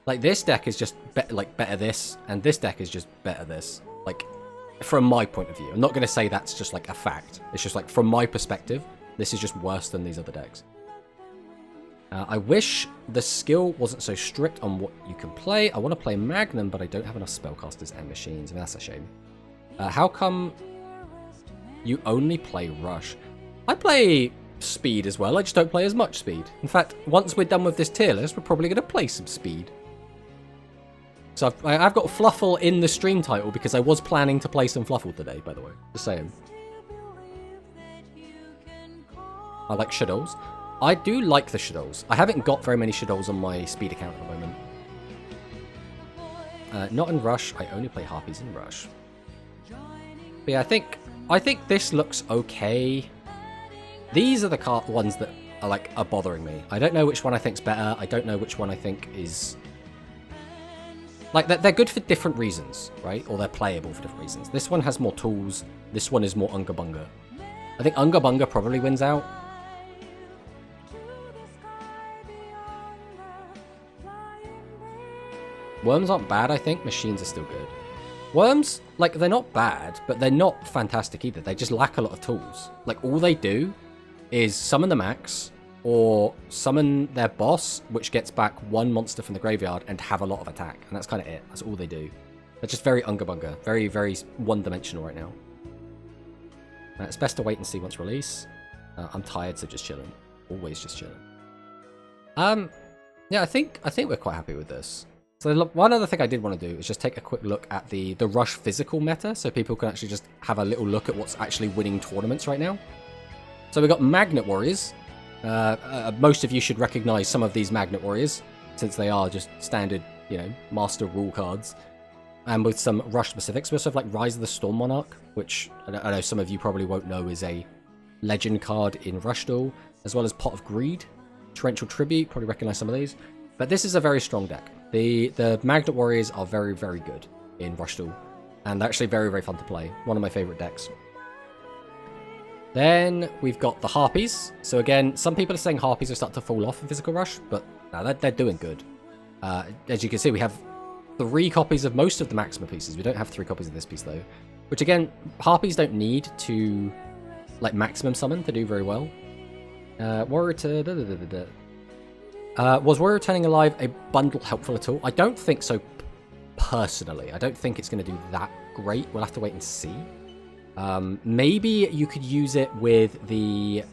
Like, this deck is just, better this, and this deck is just better this. Like, from my point of view. I'm not going to say that's just, like, a fact. It's just, like, from my perspective, this is just worse than these other decks. I wish the skill wasn't so strict on what you can play. I want to play Magnum, but I don't have enough spellcasters and machines. I mean, that's a shame. How come you only play Rush? I play Speed as well. I just don't play as much Speed. In fact, once we're done with this tier list, we're probably going to play some Speed. So I've got Fluffle in the stream title because I was planning to play some Fluffle today, by the way. Just saying. I like Shadows. I do like the Shadows. I haven't got very many Shadows on my Speed account at the moment. Not in Rush. I only play Harpies in Rush. But yeah, I think this looks okay. These are the ones that are bothering me. I don't know which one I think's better. I don't know which one I think is... like, they're good for different reasons, right? Or they're playable for different reasons. This one has more tools. This one is more Unga Bunga. I think Unga Bunga probably wins out. Worms aren't bad, I think. Machines are still good. Worms, like, they're not bad, but they're not fantastic either. They just lack a lot of tools. Like, all they do is summon the max, or summon their boss, which gets back one monster from the graveyard, and have a lot of attack. And that's kind of it. That's all they do. They're just very Unga Bunga. Very, very one-dimensional right now. It's best to wait and see once release. I'm tired, so just chilling. Always just chilling. Yeah, I think we're quite happy with this. So one other thing I did want to do is just take a quick look at the Rush physical meta, so people can actually just have a little look at what's actually winning tournaments right now. So we've got Magnet Warriors. Most of you should recognize some of these Magnet Warriors, since they are just standard, you know, master rule cards. And with some Rush specifics, we also have like Rise of the Storm Monarch, which I know some of you probably won't know is a legend card in Rush Duel, as well as Pot of Greed, Torrential Tribute, probably recognize some of these. But this is a very strong deck. The Magnet Warriors are very, very good in Rush Duel, and they're actually very, very fun to play. One of my favorite decks. Then we've got the Harpies. So again, some people are saying Harpies are starting to fall off in Physical Rush, but no, they're doing good. As you can see, we have 3 copies of most of the Maxima pieces. We don't have 3 copies of this piece, though. Which again, Harpies don't need to like maximum summon to do very well. Warrior was Warrior Returning Alive a bundle helpful at all? I don't think so, personally. I don't think it's going to do that great. We'll have to wait and see. Maybe you could use it with the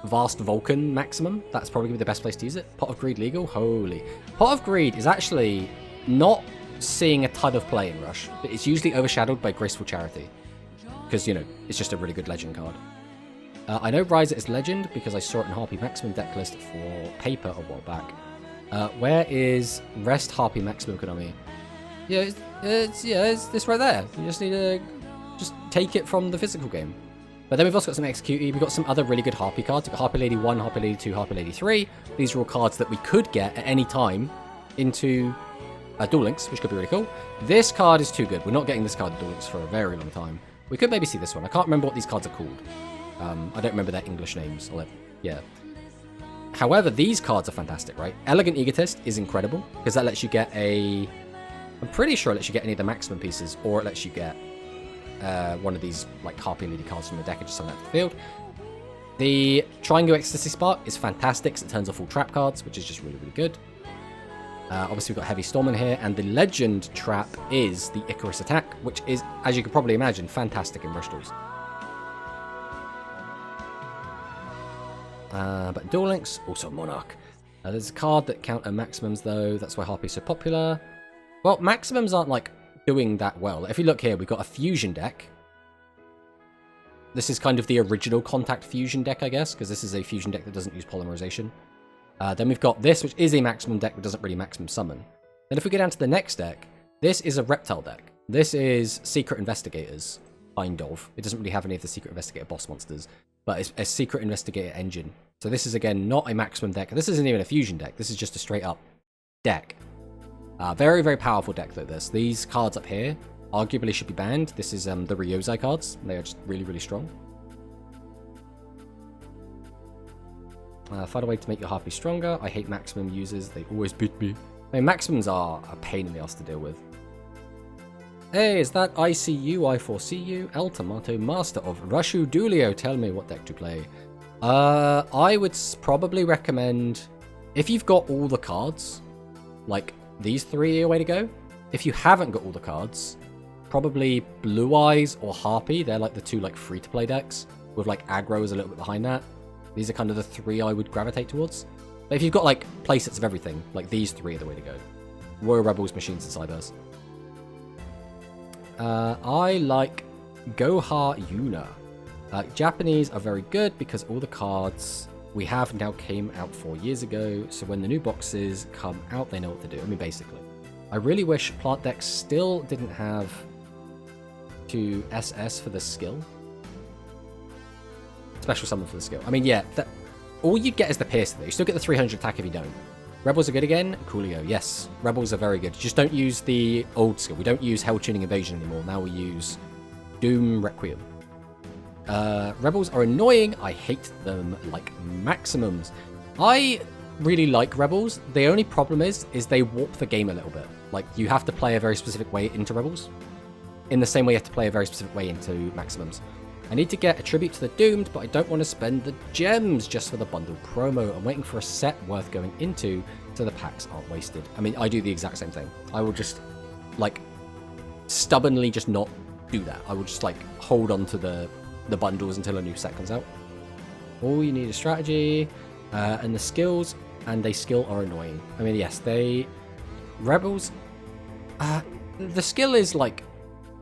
Vast Vulcan maximum. That's probably going to be the best place to use it. Pot of Greed legal? Holy. Pot of Greed is actually not seeing a ton of play in Rush. It's usually overshadowed by Graceful Charity. Because, you know, it's just a really good legend card. I know Rise is legend because I saw it in Harpy Maximum deck list for paper a while back. Where is Rest Harpy Maximum Konami? Yeah, it's this right there. You just need to just take it from the physical game. But then we've also got some Execute. We've got some other really good Harpy cards. We've got Harpy Lady 1, Harpy Lady 2, Harpy Lady 3. These are all cards that we could get at any time into Duel Links, which could be really cool. This card is too good. We're not getting this card in Duel Links for a very long time. We could maybe see this one. I can't remember what these cards are called. I don't remember their English names. Yeah. However, these cards are fantastic, right? Elegant Egotist is incredible because that lets you get a... I'm pretty sure it lets you get any of the maximum pieces, or it lets you get one of these like Harpy Lady cards from the deck and just summon out to the field. The Triangle Ecstasy Spark is fantastic because it turns off all trap cards, which is just really, really good. Obviously, we've got Heavy Storm in here, and the Legend Trap is the Icarus Attack, which is, as you can probably imagine, fantastic in Rush Duels. But Duel Links, also Monarch. There's a card that counter maximums, though. That's why Harpy's so popular. Well, maximums aren't, like, doing that well. If you look here, we've got a Fusion deck. This is kind of the original Contact Fusion deck, I guess, because this is a Fusion deck that doesn't use Polymerization. Then we've got this, which is a maximum deck, but doesn't really maximum summon. Then if we go down to the next deck, this is a Reptile deck. This is Secret Investigators, kind of. It doesn't really have any of the Secret Investigator boss monsters, but it's a Secret Investigator engine. So this is, again, not a maximum deck. This isn't even a Fusion deck. This is just a straight-up deck. Very, very powerful deck, though, this. These cards up here arguably should be banned. This is the Ryozai cards. They are just really, really strong. Find a way to make your Harpy stronger. I hate maximum users. They always beat me. I mean, maximums are a pain in the ass to deal with. Hey, is that ICU, I4CU? El Tomato, Master of Rushu Dulio. Tell me what deck to play. I would probably recommend, if you've got all the cards, like these 3 are a way to go. If you haven't got all the cards, probably Blue Eyes or Harpy. They're like the 2 like free-to-play decks, with like aggro is a little bit behind that. These are kind of the 3 I would gravitate towards. But if you've got like playsets of everything, like these 3 are the way to go. Royal Rebels, Machines, and Cybers. I like Goha Yuna. Japanese are very good because all the cards we have now came out 4 years ago, so when the new boxes come out, they know what to do. I mean, basically. I really wish plant decks still didn't have to SS for the skill. Special summon for the skill. I mean, yeah, all you get is the Pierce, though. You still get the 300 attack if you don't. Rebels are good again. Coolio, yes. Rebels are very good. Just don't use the old skill. We don't use Hell Tuning Evasion anymore. Now we use Doom Requiem. Rebels are annoying. I hate them like maximums. I really like Rebels. The only problem is they warp the game a little bit. Like, you have to play a very specific way into Rebels, in the same way you have to play a very specific way into maximums. I need to get a tribute to the Doomed, but I don't want to spend the gems just for the bundle promo. I'm waiting for a set worth going into so the packs aren't wasted. I mean, I do the exact same thing. I will just, like, stubbornly just not do that. I will just, like, hold on to the bundles until a new set comes out. All you need is strategy, and the skills and they skill are annoying. I mean, yes, Rebels, the skill is like,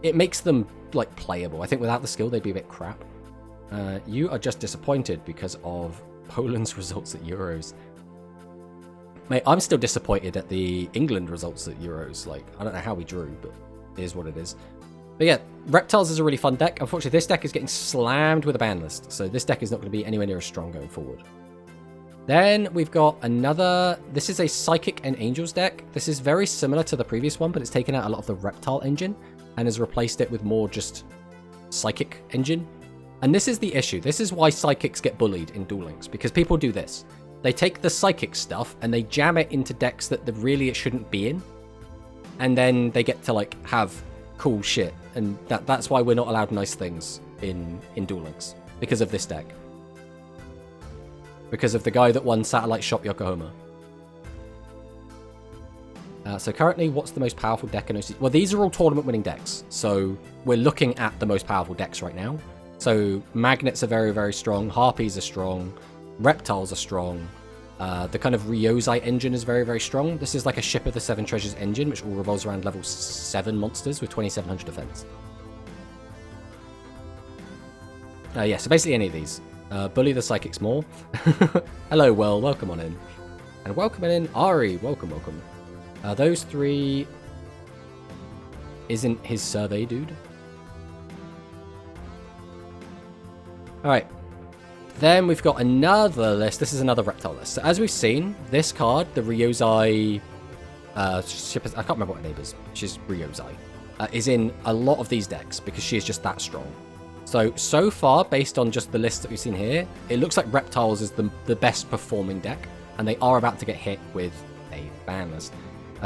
it makes them like playable. I think without the skill, they'd be a bit crap. You are just disappointed because of Poland's results at Euros. Mate, I'm still disappointed at the England results at Euros. Like, I don't know how we drew, but it is what it is. But yeah, Reptiles is a really fun deck. Unfortunately, this deck is getting slammed with a ban list, so this deck is not going to be anywhere near as strong going forward. Then we've got another... This is a Psychic and Angels deck. This is very similar to the previous one, but it's taken out a lot of the Reptile engine and has replaced it with more just Psychic engine. And this is the issue. This is why Psychics get bullied in Duel Links, because people do this. They take the Psychic stuff and they jam it into decks that really it shouldn't be in. And then they get to like have cool shit. And that's why we're not allowed nice things in Duel Links. Because of this deck. Because of the guy that won Satellite Shop Yokohama. So currently, what's the most powerful deck in OCG? Well, these are all tournament-winning decks. So we're looking at the most powerful decks right now. So Magnets are very, very strong. Harpies are strong. Reptiles are strong. The kind of Ryozai engine is very, very strong. This is like a Ship of the Seven Treasures engine, which all revolves around level 7 monsters with 2700 defense. Yeah, so basically any of these. Bully the Psychics more. Hello, well, welcome on in. And welcome in, Ari. Welcome, welcome. Those three... Isn't his survey, dude? Alright. Then we've got another list. This is another Reptile list. So as we've seen, this card, the Ryozai... I can't remember what her name is. She's Ryozai. Is in a lot of these decks because she is just that strong. So far, based on just the list that we've seen here, it looks like Reptiles is the best performing deck, and they are about to get hit with a ban list.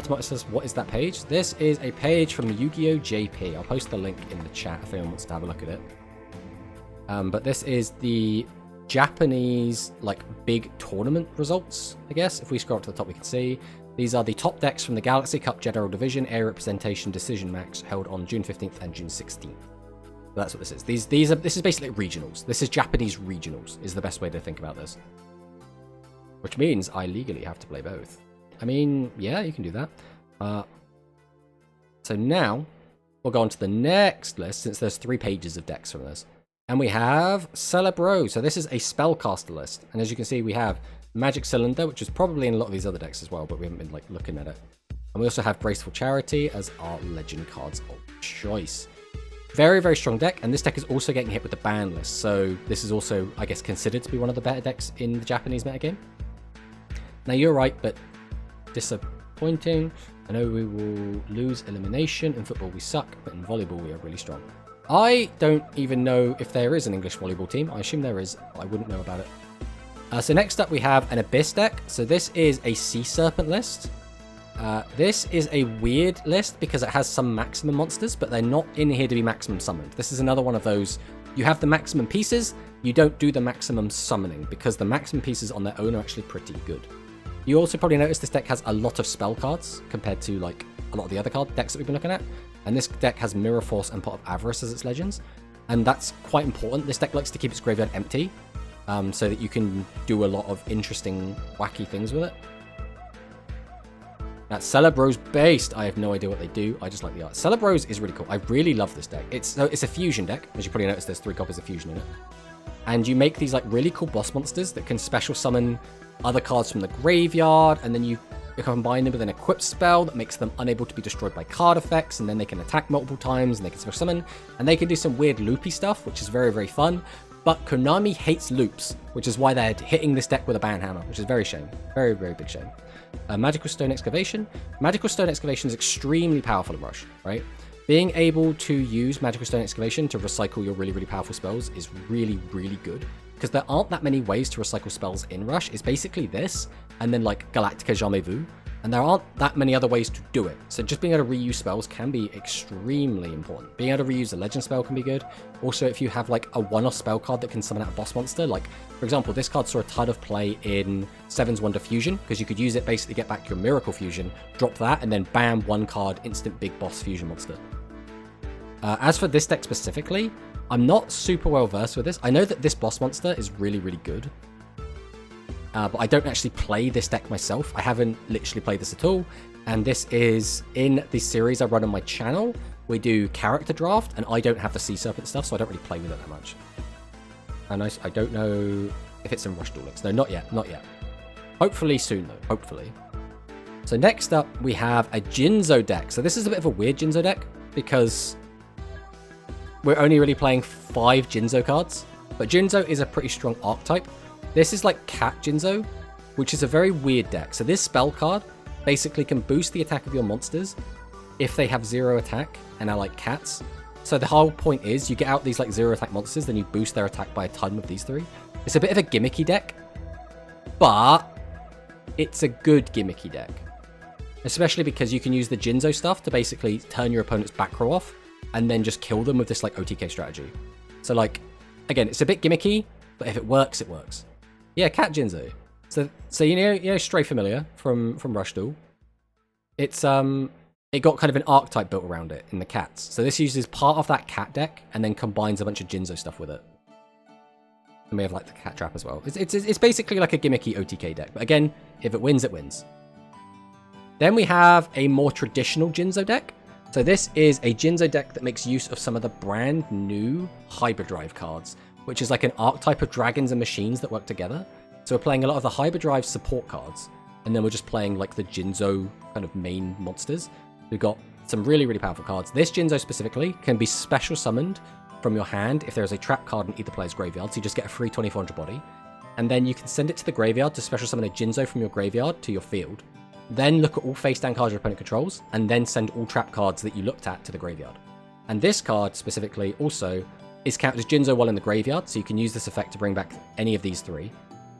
Tomato says, what is that page? This is a page from Yu-Gi-Oh! JP. I'll post the link in the chat if anyone wants to have a look at it. But this is the Japanese, like, big tournament results, I guess. If we scroll up to the top, we can see. These are the top decks from the Galaxy Cup General Division Area Representation Decision Max held on June 15th and June 16th. That's what this is. This is basically regionals. This is Japanese regionals, is the best way to think about this. Which means I legally have to play both. I mean, yeah, you can do that. So now, we'll go on to the next list, since there's 3 pages of decks from this. And we have Celebro. So this is a spellcaster list. And as you can see, we have Magic Cylinder, which is probably in a lot of these other decks as well, but we haven't been like looking at it. And we also have Graceful Charity as our legend cards of choice. Very, very strong deck, and this deck is also getting hit with the ban list, so this is also, I guess, considered to be one of the better decks in the Japanese metagame. Now, you're right, but disappointing. I know we will lose elimination. In football, we suck, but in volleyball, we are really strong. I don't even know if there is an English volleyball team. I assume there is, but I wouldn't know about it. So next up, we have an Abyss deck. So this is a Sea Serpent list. This is a weird list because it has some maximum monsters, but they're not in here to be maximum summoned. This is another one of those, you have the maximum pieces, you don't do the maximum summoning, because the maximum pieces on their own are actually pretty good. You also probably notice this deck has a lot of spell cards compared to like a lot of the other card decks that we've been looking at. And this deck has Mirror Force and Pot of Avarice as its legends. And that's quite important. This deck likes to keep its graveyard empty, so that you can do a lot of interesting, wacky things with it. That's Celebro's based. I have no idea what they do. I just like the art. Celebro's is really cool. I really love this deck. It's a fusion deck. As you probably noticed, there's 3 copies of fusion in it. And you make these like really cool boss monsters that can special summon other cards from the graveyard, and then you combine them with an equipped spell that makes them unable to be destroyed by card effects, and then they can attack multiple times, and they can special summon, and they can do some weird loopy stuff, which is very, very fun. But Konami hates loops, which is why they're hitting this deck with a ban hammer, which is very shame. Very, very big shame. Magical Stone Excavation. Magical Stone Excavation is extremely powerful in Rush, right? Being able to use Magical Stone Excavation to recycle your really, really powerful spells is really, really good. Because there aren't that many ways to recycle spells in Rush. It's basically this, and then like Galactica Jamais Vu. And there aren't that many other ways to do it. So just being able to reuse spells can be extremely important. Being able to reuse a legend spell can be good. Also, if you have like a one-off spell card that can summon out a boss monster, like for example, this card saw a ton of play in Seven's Wonder Fusion, because you could use it basically get back your Miracle Fusion, drop that, and then bam, 1 card, instant big boss fusion monster. As for this deck specifically, I'm not super well versed with this. I know that this boss monster is really, really good. but I don't actually play this deck myself. I haven't literally played this at all. And this is in the series I run on my channel. We do character draft, and I don't have the Sea Serpent stuff, so I don't really play with it that much. And I don't know if it's in Rush Duel Links. No, not yet, not yet. Hopefully soon, though, hopefully. So next up, we have a Jinzo deck. So this is a bit of a weird Jinzo deck, because we're only really playing 5 Jinzo cards. But Jinzo is a pretty strong archetype. This is like Cat Jinzo, which is a very weird deck. So this spell card basically can boost the attack of your monsters if they have 0 attack and are like cats. So the whole point is you get out these like 0 attack monsters, then you boost their attack by a ton with these 3. It's a bit of a gimmicky deck, but it's a good gimmicky deck. Especially because you can use the Jinzo stuff to basically turn your opponent's back row off and then just kill them with this like OTK strategy. So like, again, it's a bit gimmicky, but if it works, it works. Yeah, Cat Jinzo. So you know Stray Familiar from Rush Duel. It's it got kind of an archetype built around it in the cats. So this uses part of that cat deck and then combines a bunch of Jinzo stuff with it. And we have like the cat trap as well. It's basically like a gimmicky OTK deck. But again, if it wins, it wins. Then we have a more traditional Jinzo deck. So this is a Jinzo deck that makes use of some of the brand new Hyperdrive cards, which is like an archetype of dragons and machines that work together. So we're playing a lot of the Hyperdrive support cards, and then we're just playing like the Jinzo kind of main monsters. We've got some really, really powerful cards. This Jinzo specifically can be special summoned from your hand if there's a trap card in either player's graveyard, so you just get a free 2400 body. And then you can send it to the graveyard to special summon a Jinzo from your graveyard to your field. Then look at all face-down cards your opponent controls, and then send all trap cards that you looked at to the graveyard. And this card specifically also is counted as Jinzo while in the graveyard, so you can use this effect to bring back any of these 3.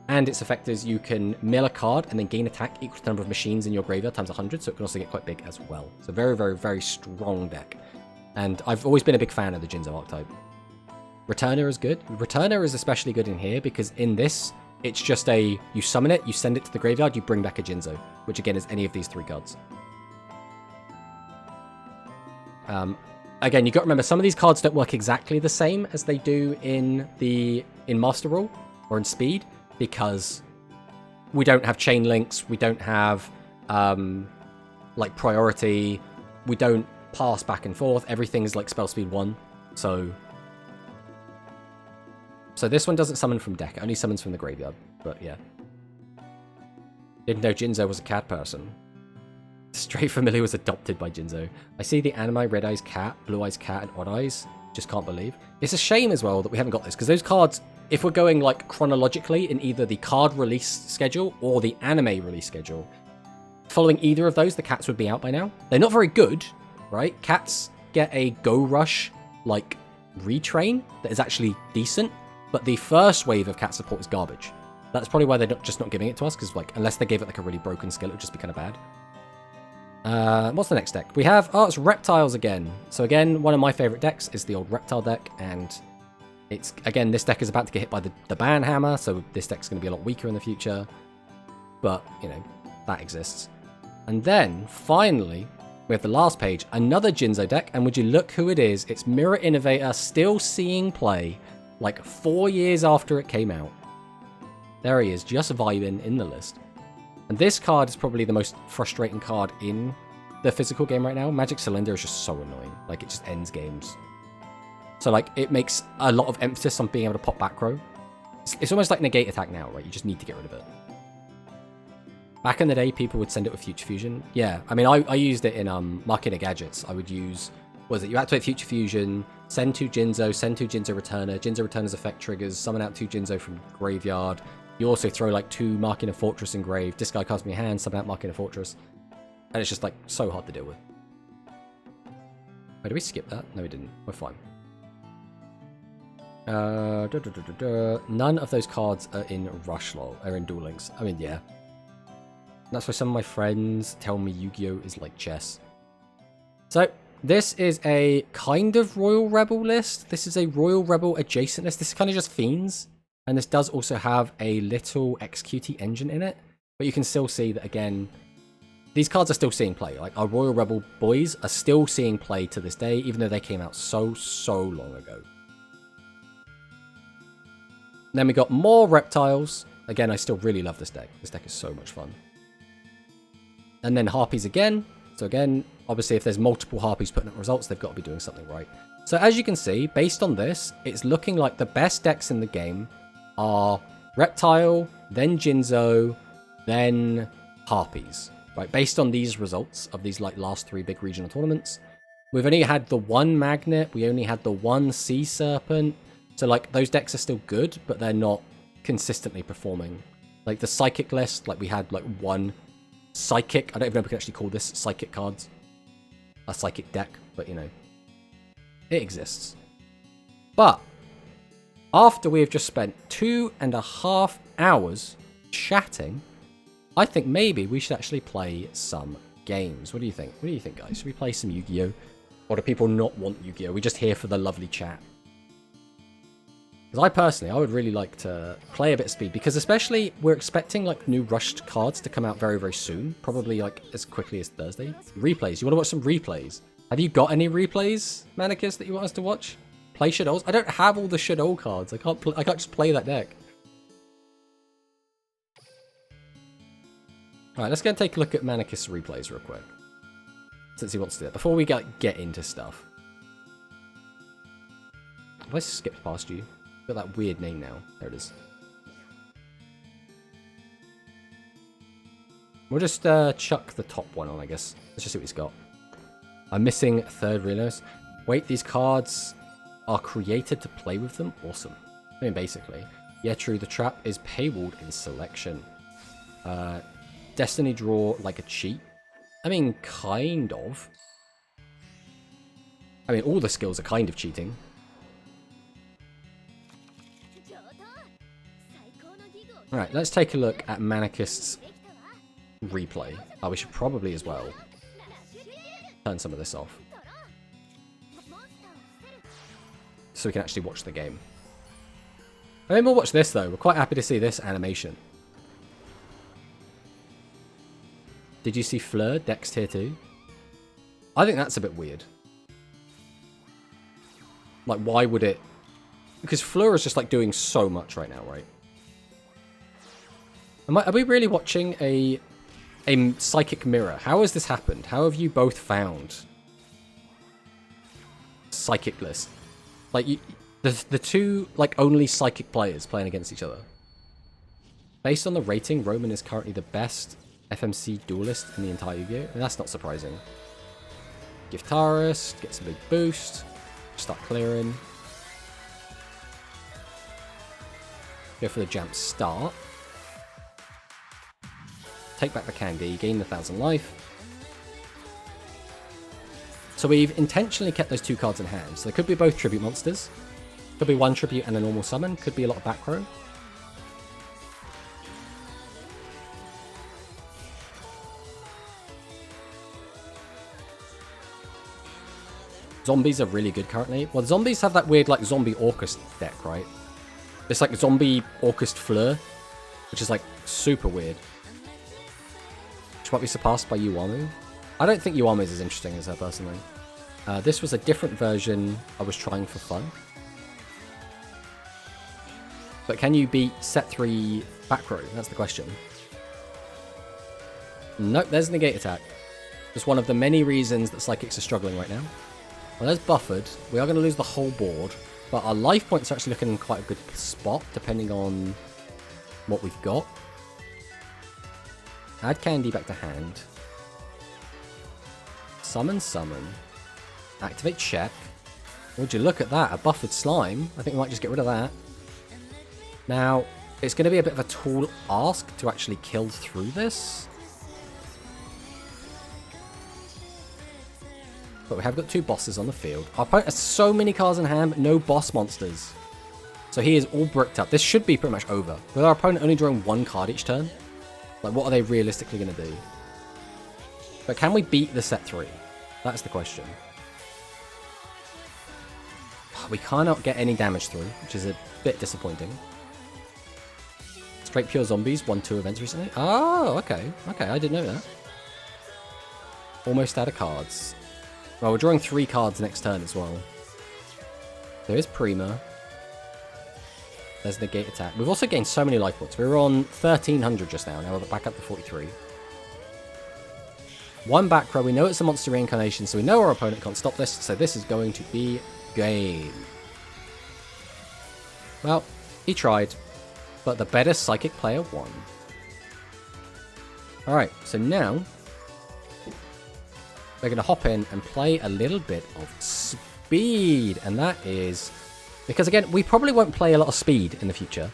And its effect is you can mill a card and then gain attack equal to the number of machines in your graveyard times 100, so it can also get quite big as well. So very, very, very strong deck. And I've always been a big fan of the Jinzo archetype. Returner is good. Returner is especially good in here because in this, it's just you summon it, you send it to the graveyard, you bring back a Jinzo, which again is any of these 3 cards. Again, you got to remember, some of these cards don't work exactly the same as they do in Master Rule or in Speed, because we don't have chain links, we don't have like priority, we don't pass back and forth, everything's like spell speed 1. So this one doesn't summon from deck, it only summons from the graveyard, but yeah. Didn't know Jinzo was a cat person. Stray Familiar was adopted by Jinzo. I see the anime Red Eyes Cat, Blue Eyes Cat, and Odd Eyes. Just can't believe. It's a shame as well that we haven't got this, because those cards, if we're going like chronologically in either the card release schedule or the anime release schedule, following either of those, the cats would be out by now. They're not very good, right? Cats get a Go Rush like retrain that is actually decent, but the first wave of cat support is garbage. That's probably why they're just not giving it to us, because like unless they gave it like a really broken skill, it would just be kind of bad. What's the next deck? We have, it's Reptiles again. So again, one of my favorite decks is the old Reptile deck, and it's, again, this deck is about to get hit by the ban hammer, so this deck's going to be a lot weaker in the future. But, you know, that exists. And then, finally, we have the last page, another Jinzo deck, and would you look who it is? It's Mirror Innovator, still seeing play, like 4 years after it came out. There he is, just vibing in the list. And this card is probably the most frustrating card in the physical game right now. Magic Cylinder is just so annoying. Like, it just ends games. So, like, it makes a lot of emphasis on being able to pop back row. It's almost like Negate Attack now, right? You just need to get rid of it. Back in the day, people would send it with Future Fusion. Yeah, I mean, I used it in Marketing Gadgets. I would use, what was it? You activate Future Fusion, send 2 Jinzo, send 2 Jinzo Returner. Jinzo Returner's effect triggers, summon out 2 Jinzo from Graveyard. You also throw like 2 Marking a Fortress in grave, discard cards from your hand, summon out Marking a Fortress. And it's just like so hard to deal with. Wait, did we skip that? No, we didn't. We're fine. None of those cards are in Rush LoL, are in Duel Links. I mean, yeah. That's why some of my friends tell me Yu-Gi-Oh! Is like chess. So, this is a kind of Royal Rebel list. This is a Royal Rebel adjacent list. This is kind of just Fiends. And this does also have a little XQT engine in it. But you can still see that, again, these cards are still seeing play. Like, our Royal Rebel boys are still seeing play to this day, even though they came out so long ago. Then we got more Reptiles. Again, I still really love this deck. This deck is so much fun. And then Harpies again. So again, obviously if there's multiple Harpies putting up results, they've got to be doing something right. So as you can see, based on this, it's looking like the best decks in the game are Reptile, then Jinzo, then Harpies. Right, based on these results of these like last 3 big regional tournaments. We've only had the 1 Magnet, we only had the 1 Sea Serpent. So like those decks are still good, but they're not consistently performing. Like the Psychic list, like we had like 1 Psychic. I don't even know if we can actually call this Psychic cards. A Psychic deck, but you know. It exists. But after we have just spent 2.5 hours chatting, I think maybe we should actually play some games. What do you think? What do you think, guys? Should we play some Yu-Gi-Oh? Or do people not want Yu-Gi-Oh? We're just here for the lovely chat. Because I would really like to play a bit of speed. Because especially, we're expecting like new rushed cards to come out very, very soon. Probably like as quickly as Thursday. Replays. You want to watch some replays? Have you got any replays, Manicus, that you want us to watch? Play Shadows? I don't have all the Shadow cards. I can't just play that deck. Alright, let's go and take a look at Manicus replays real quick. Since he wants to do that. Before we get into stuff. Have I skipped past you? Got that weird name now. There it is. We'll just chuck the top one on, I guess. Let's just see what he's got. I'm missing 3rd Renos. Wait, these cards are created to play with them? Awesome. I mean, basically. Yeah, true. The trap is paywalled in selection. Destiny draw like a cheat? I mean, kind of. I mean, all the skills are kind of cheating. Alright, let's take a look at Manicust's replay. Oh, we should probably as well turn some of this off. So we can actually watch the game. I mean, we'll watch this though. We're quite happy to see this animation. Did you see Fleur, Dex tier 2? I think that's a bit weird. Like, why would it... Because Fleur is just, like, doing so much right now, right? Are we really watching a psychic mirror? How has this happened? How have you both found psychic list? Like, the two, like, only psychic players playing against each other. Based on the rating, Roman is currently the best FMC duelist in the entire Yu-Gi-Oh! And that's not surprising. Giftarist, gets a big boost. Start clearing. Go for the jump start. Take back the candy, gain 1,000 life. So we've intentionally kept those 2 cards in hand. So they could be both tribute monsters. Could be 1 tribute and a normal summon. Could be a lot of back row. Zombies are really good currently. Well, zombies have that weird, like, zombie Orcust deck, right? It's like zombie Orcust Fleur, which is, like, super weird. Which might be surpassed by Yuamu. I don't think Yuamu is as interesting as her, personally. This was a different version I was trying for fun. But can you beat set 3 back row? That's the question. Nope, there's Negate Attack. Just one of the many reasons that Psychics are struggling right now. Well, there's Buffered. We are going to lose the whole board. But our life points are actually looking in quite a good spot, depending on what we've got. Add candy back to hand. Summon. Activate check. Would you look at that? A buffered slime. I think we might just get rid of that. Now, it's going to be a bit of a tall ask to actually kill through this. But we have got 2 bosses on the field. Our opponent has so many cards in hand, but no boss monsters. So he is all bricked up. This should be pretty much over. With our opponent only drawing 1 card each turn, like, what are they realistically going to do? But can we beat the set 3? That's the question. We cannot get any damage through, which is a bit disappointing. Straight pure zombies, 1-2 events recently. Oh, okay. Okay, I didn't know that. Almost out of cards. Well, we're drawing 3 cards next turn as well. There is Prima. There's negate attack. We've also gained so many life points. We were on 1300 just now. Now we're back up to 43. One back row. We know it's a monster reincarnation, so we know our opponent can't stop this. So this is going to be game. Well, he tried, but the better psychic player won. Alright, so now we're going to hop in and play a little bit of speed. And that is because, again, we probably won't play a lot of speed in the future.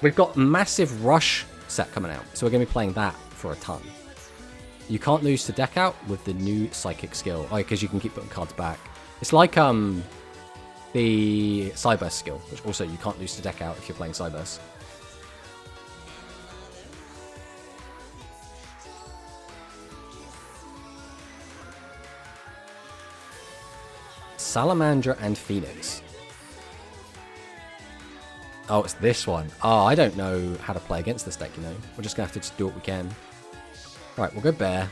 We've got massive rush set coming out, so we're going to be playing that for a ton. You can't lose to deck out with the new psychic skill. Oh, because you can keep putting cards back. It's like the Cyberse skill, which also you can't lose to deck out if you're playing Cyberse. Salamandra and Phoenix. Oh, it's this one. Oh, I don't know how to play against this deck, you know. We're just going to have to just do what we can. Right, we'll go Bear.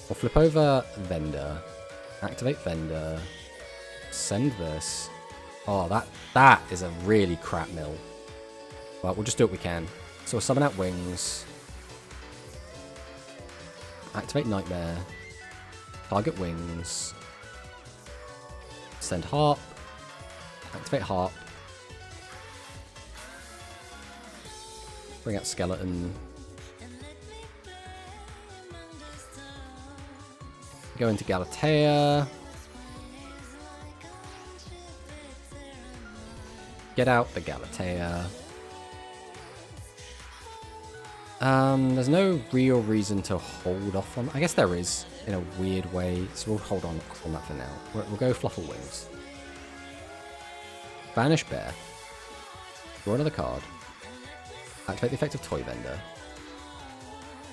We'll flip over Vendor. Activate Vendor. Send this. Oh, that is a really crap mill. Well, we'll just do what we can. So we'll summon out Wings. Activate Nightmare. Target Wings. Send Harp. Activate Harp. Bring out Skeleton. Go into Galatea. Get out the Galatea. There's no real reason to hold off on. I guess there is, in a weird way. So we'll hold on that for now. We'll go Fluffle Wings. Banish Bear. Draw another card. Activate the effect of Toy Vendor.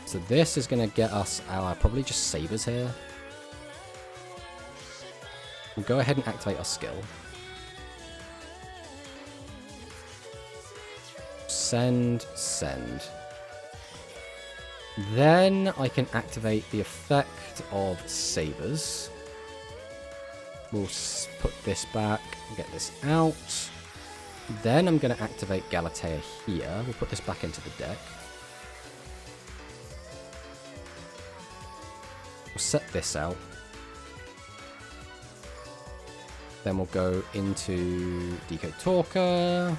So this is going to get us our probably just Sabers here. We'll go ahead and activate our skill. Send. Then I can activate the effect of Sabers. We'll put this back, get this out. Then I'm going to activate Galatea here. We'll put this back into the deck. We'll set this out. Then we'll go into Decode Talker.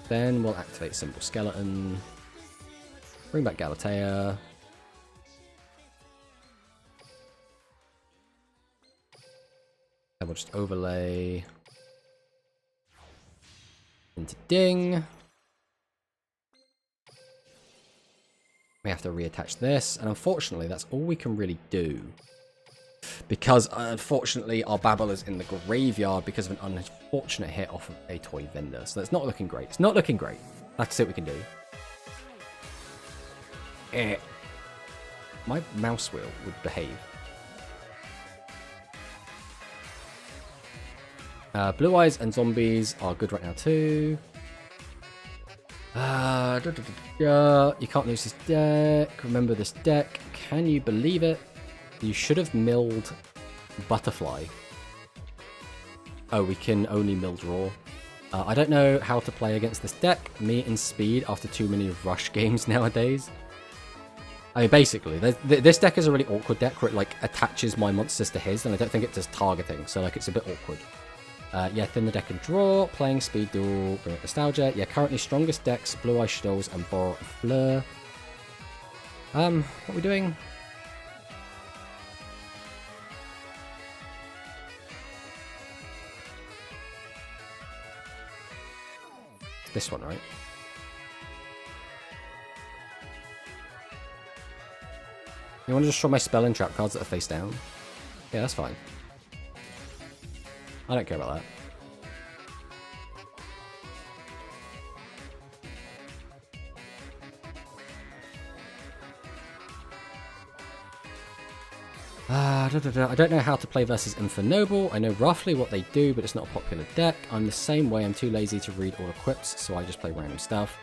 Then we'll activate Symbol Skeleton. Bring back Galatea. Then we'll just overlay into Ding. We have to reattach this, and unfortunately that's all we can really do. Because unfortunately our Babble is in the graveyard because of an unfortunate hit off of a Toy Vendor. So that's not looking great. It's not looking great. Let's see what we can do. My mouse wheel would behave. Blue Eyes and Zombies are good right now too. You can't lose this deck. Remember this deck. Can you believe it? You should have milled Butterfly. Oh, we can only mill draw. I don't know how to play against this deck. Me and Speed after too many rush games nowadays. I mean, basically, this deck is a really awkward deck where it like attaches my monsters to his, and I don't think it does targeting, so like it's a bit awkward. Yeah, thin the deck and draw, playing Speed Duel, bring up Nostalgia. Yeah, currently strongest decks, Blue Eye Stills and Borrow a Fleur. What are we doing? This one, right? You want to just show my spell and trap cards that are face down? Yeah, that's fine. I don't care about that. I don't know how to play versus Infernoble. I know roughly what they do, but it's not a popular deck. I'm the same way. I'm too lazy to read all equips, so I just play random stuff.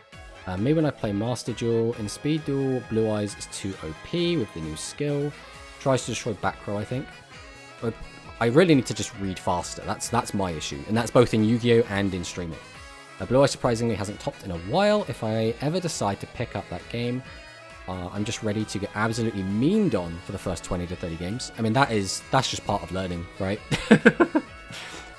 Me when I play Master Duel. In Speed Duel, Blue Eyes is too OP with the new skill. Tries to destroy back row, I think. But I really need to just read faster. That's my issue. And that's both in Yu-Gi-Oh! And in streaming. Blue Eyes surprisingly hasn't topped in a while. If I ever decide to pick up that game, I'm just ready to get absolutely meaned on for the first 20 to 30 games. I mean, that's just part of learning, right?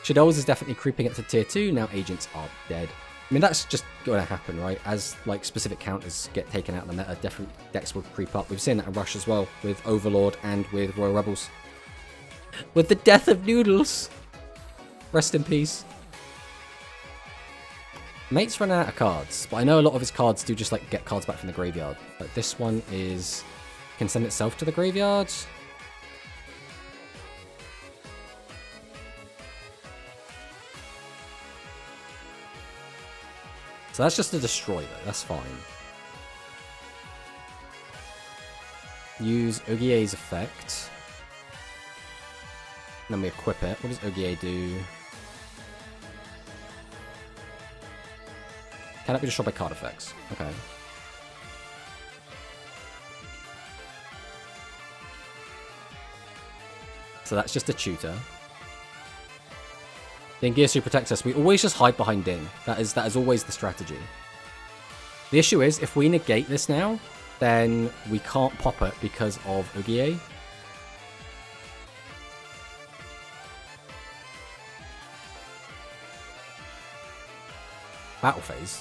Shadows is definitely creeping up to tier 2. Now agents are dead. I mean, that's just going to happen, right? As, like, specific counters get taken out of the meta, different decks will creep up. We've seen that in Rush as well, with Overlord and with Royal Rebels. With the death of Noodles! Rest in peace. Mate's running out of cards, but I know a lot of his cards do just, like, get cards back from the graveyard. But this one can send itself to the graveyard. So that's just a destroy, though. That's fine. Use Ogier's effect. Then we equip it. What does Ogier do? Cannot be destroyed by card effects. Okay. So that's just a tutor. Then Girsu protects us. We always just hide behind Ding. That is always the strategy. The issue is, if we negate this now, then we can't pop it because of Ogier. Battle phase.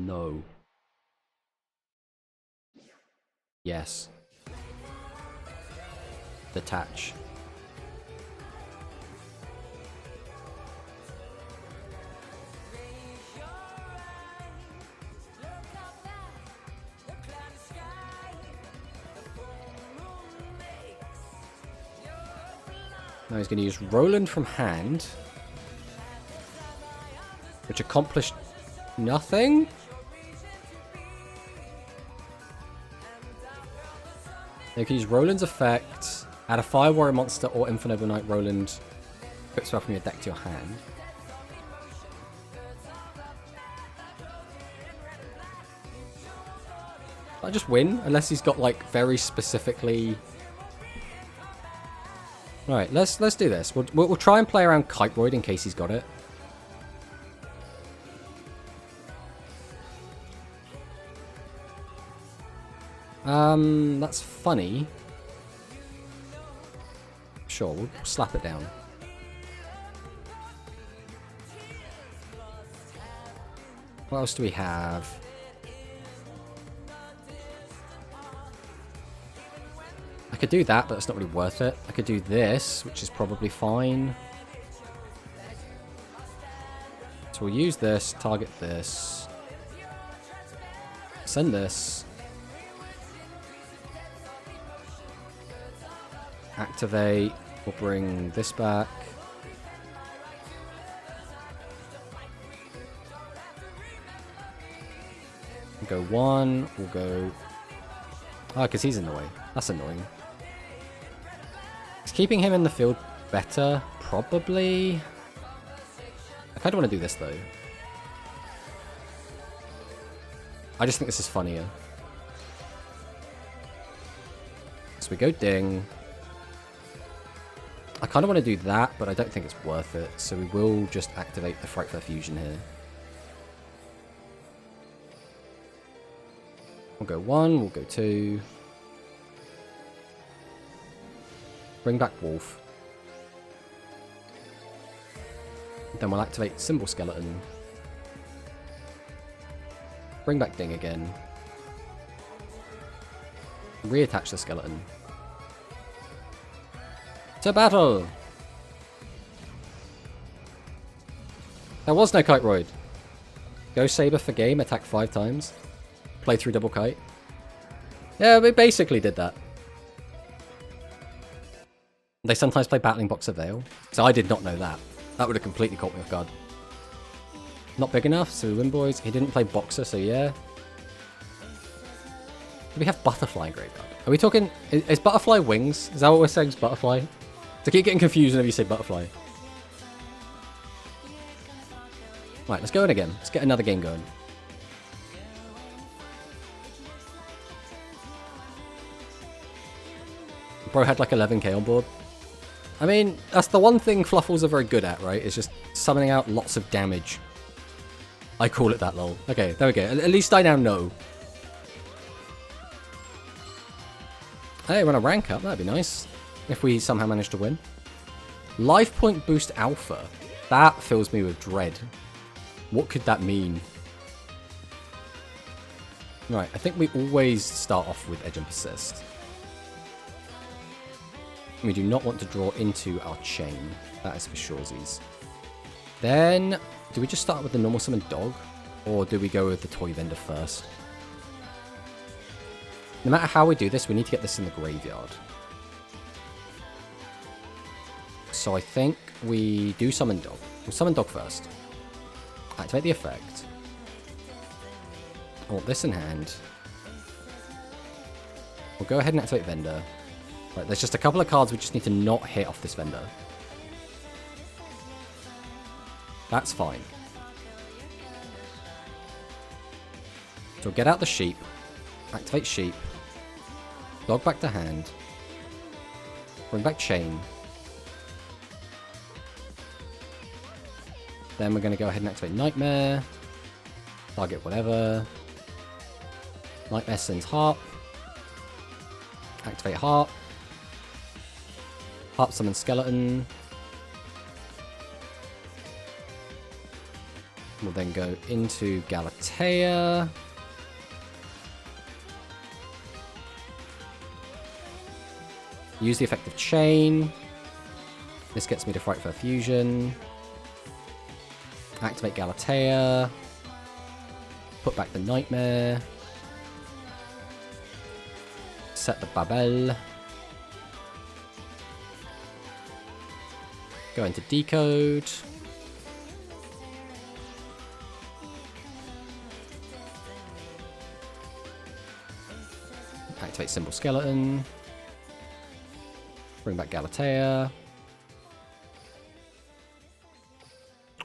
No. Yes. Detach. Now he's going to use Roland from hand, which accomplished nothing. You can use Roland's effect, add a Fire Warrior monster or Infinite Knight Roland, quick swap from your deck to your hand. I just win, unless he's got like very specifically. Right, let's do this. We'll try and play around Kiteroid in case he's got it. That's funny. Sure, we'll slap it down. What else do we have? I could do that, but it's not really worth it. I could do this, which is probably fine. So we'll use this, target this, send this, activate, we'll bring this back. We'll go one, we'll go... Oh, because he's in the way. That's annoying. Is keeping him in the field better? Probably. I kind of want to do this, though. I just think this is funnier. So we go Ding. I kind of want to do that, but I don't think it's worth it. So we will just activate the Frightful Fusion here. We'll go one, we'll go two. Bring back Wolf. Then we'll activate Symbol Skeleton. Bring back Ding again. Reattach the skeleton. To battle! There was no Kiteroid. Go Saber for game, attack 5 times. Play through double kite. Yeah, we basically did that. They sometimes play Battling Boxer Veil. So I did not know that. That would have completely caught me off guard. Not big enough, so we win, boys. He didn't play Boxer, so yeah. we have Butterfly in graveyard? Are we talking... Is Butterfly wings? Is that what we're saying is Butterfly? I keep getting confused whenever you say Butterfly. Right, let's go in again. Let's get another game going. Bro had like 11k on board. I mean, that's the one thing Fluffles are very good at, right? It's just summoning out lots of damage. I call it that, lol. Okay, there we go. At least I now know. Hey, we're on a rank up. That'd be nice. If we somehow manage to win. Life point boost alpha. That fills me with dread. What could that mean? Right, I think we always start off with Edge and Persist. We do not want to draw into our chain. That is for surezies. Then, do we just start with the normal summon dog? Or do we go with the toy vendor first? No matter how we do this, we need to get this in the graveyard. So I think we do summon dog. We'll summon dog first. Activate the effect. I want this in hand. We'll go ahead and activate vendor. Right, there's just a couple of cards we just need to not hit off this vendor. That's fine. So we'll get out the sheep. Activate sheep. Dog back to hand. Bring back chain. Then we're going to go ahead and activate Nightmare. Target whatever. Nightmare sends Harp. Activate Harp. Harp summon Skeleton. We'll then go into Galatea. Use the effect of Chain. This gets me to Frightfur Fusion. Activate Galatea. Put back the Nightmare. Set the Babel. Go into Decode. Activate Symbol Skeleton. Bring back Galatea.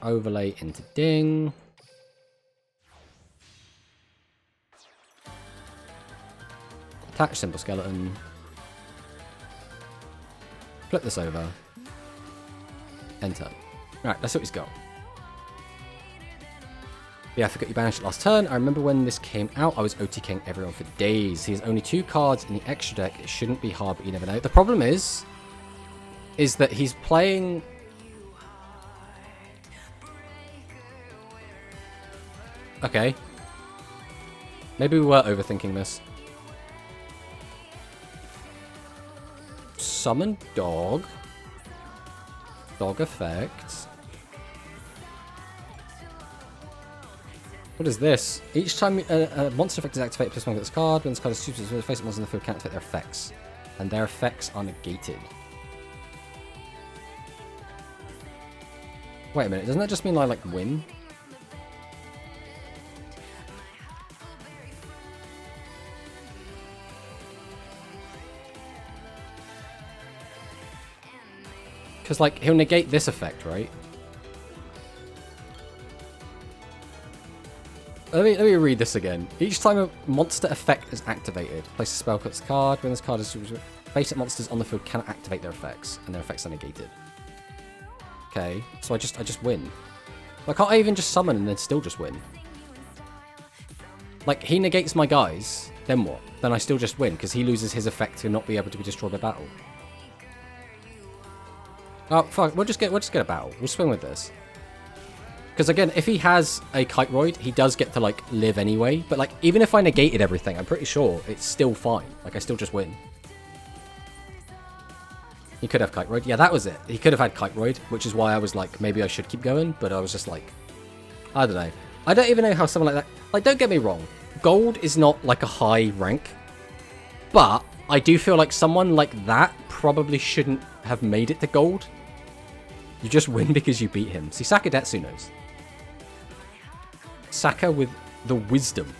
Overlay into Ding. Attach Symbol Skeleton. Flip this over. Enter. Alright, that's what he's got. Yeah, I forgot you banished it last turn. I remember when this came out, I was OTKing everyone for days. He has only 2 cards in the extra deck. It shouldn't be hard, but you never know. The problem is that he's playing... Okay. Maybe we were overthinking this. Summon dog. Dog effect. What is this? Each time a monster effect is activated, plus 1 gets this card. When this card is super, the face monsters in the field can't activate their effects. And their effects are negated. Wait a minute, doesn't that just mean I like win? Because, like, he'll negate this effect, right? Let me read this again. Each time a monster effect is activated, place a spell, cuts card. When this card is basic monsters on the field cannot activate their effects, and their effects are negated. Okay, so I just win. Like, can't I even just summon and then still just win? Like, he negates my guys, then what? Then I still just win, because he loses his effect to not be able to be destroyed by battle. Oh, fuck, we'll just get a battle. We'll swing with this. Because again, if he has a Kiteroid, he does get to, like, live anyway. But, like, even if I negated everything, I'm pretty sure it's still fine. Like, I still just win. He could have Kiteroid. Yeah, that was it. He could have had Kiteroid, which is why I was like, maybe I should keep going. But I was just like, I don't know. I don't even know how someone like that... Like, don't get me wrong. Gold is not, like, a high rank. But I do feel like someone like that probably shouldn't have made it to gold. You just win because you beat him. See, Sakadetsu knows. Saka with the wisdom.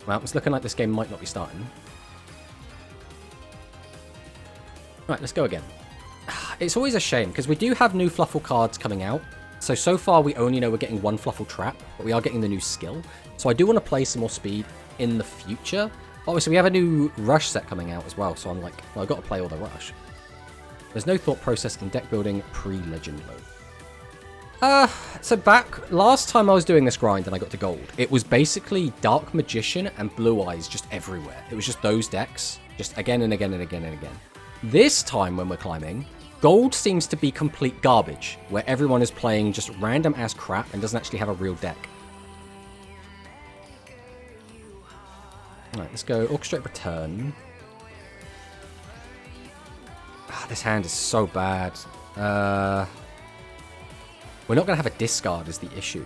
Well, it's looking like this game might not be starting. Right, let's go again. It's always a shame, because we do have new Fluffle cards coming out. So far we only know we're getting one Fluffle Trap, but we are getting the new skill. So I do want to play some more speed in the future. Obviously, we have a new Rush set coming out as well, so I'm like, well, I've got to play all the Rush. There's no thought process in deck building pre-Legend mode. So back, last time I was doing this grind and I got to gold, it was basically Dark Magician and Blue Eyes just everywhere. It was just those decks, just again and again and again and again. This time when we're climbing, gold seems to be complete garbage, where everyone is playing just random ass crap and doesn't actually have a real deck. Alright, let's go Orchestrate Return. This hand is so bad. We're not going to have a discard is the issue.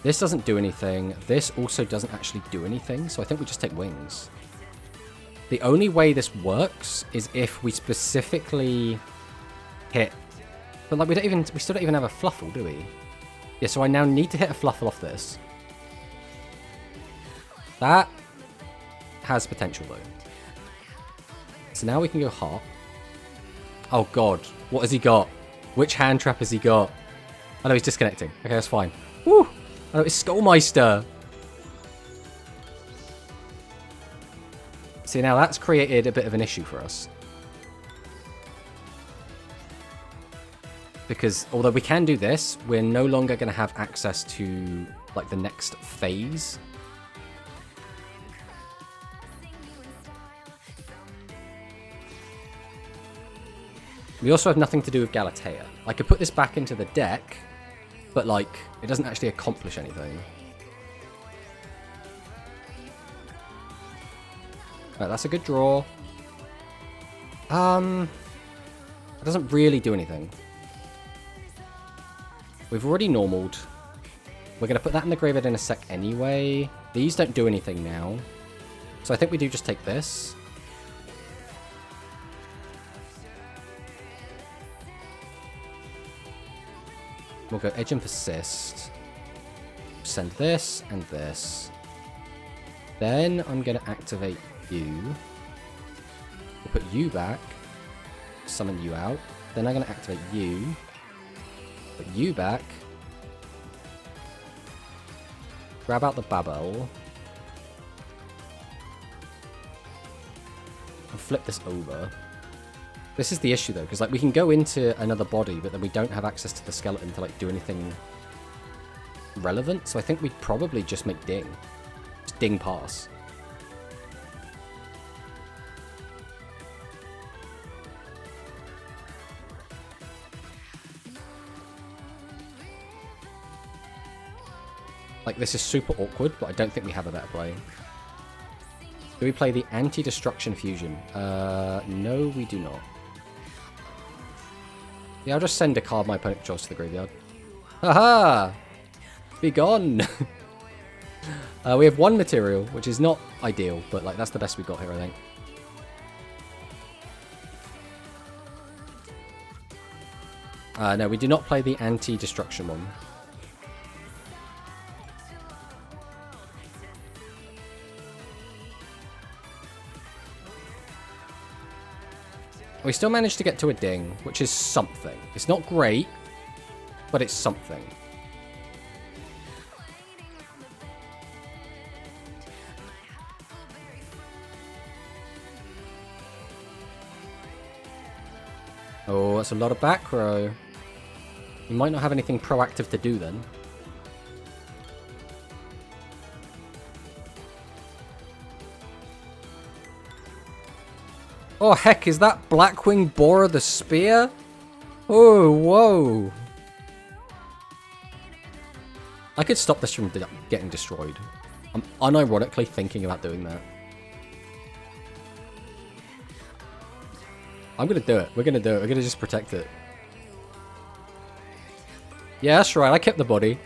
This doesn't do anything. This also doesn't actually do anything, so I think we just take wings. The only way this works is if we specifically hit... But like we still don't even have a Fluffle, do we? Yeah, so I now need to hit a Fluffle off this. That has potential though. So now we can go Heart. Oh god, what has he got? Which hand trap has he got? Oh no, he's disconnecting. Okay, that's fine. Woo! Oh, it's Skullmeister. See, now that's created a bit of an issue for us. Because although we can do this, we're no longer going to have access to like the next phase. We also have nothing to do with Galatea. I could put this back into the deck, but like, it doesn't actually accomplish anything. Right, that's a good draw. It doesn't really do anything. We've already normaled. We're going to put that in the graveyard in a sec anyway. These don't do anything now. So I think we do just take this. We'll go Edge and Persist. Send this and this. Then I'm going to activate you. We'll put you back. Summon you out. Then I'm going to activate you. Put you back. Grab out the Babel. And flip this over. This is the issue though, because like we can go into another body, but then we don't have access to the skeleton to like do anything relevant. So I think we'd probably just make Ding. Just Ding pass. Like this is super awkward, but I don't think we have a better play. Do we play the Anti-Destruction Fusion? No, we do not. Yeah, I'll just send a card my opponent draws to the graveyard. Haha! Be gone! We have one material, which is not ideal, but like that's the best we got here, I think. No, we do not play the Anti-Destruction one. We still managed to get to a Ding, which is something. It's not great, but it's something. Oh, that's a lot of back row. You might not have anything proactive to do then. Oh heck, is that Blackwing Borer the Spear? Oh, whoa. I could stop this from getting destroyed. I'm unironically thinking about doing that. I'm gonna do it. We're gonna do it. We're gonna just protect it. Yeah, that's right. I kept the body.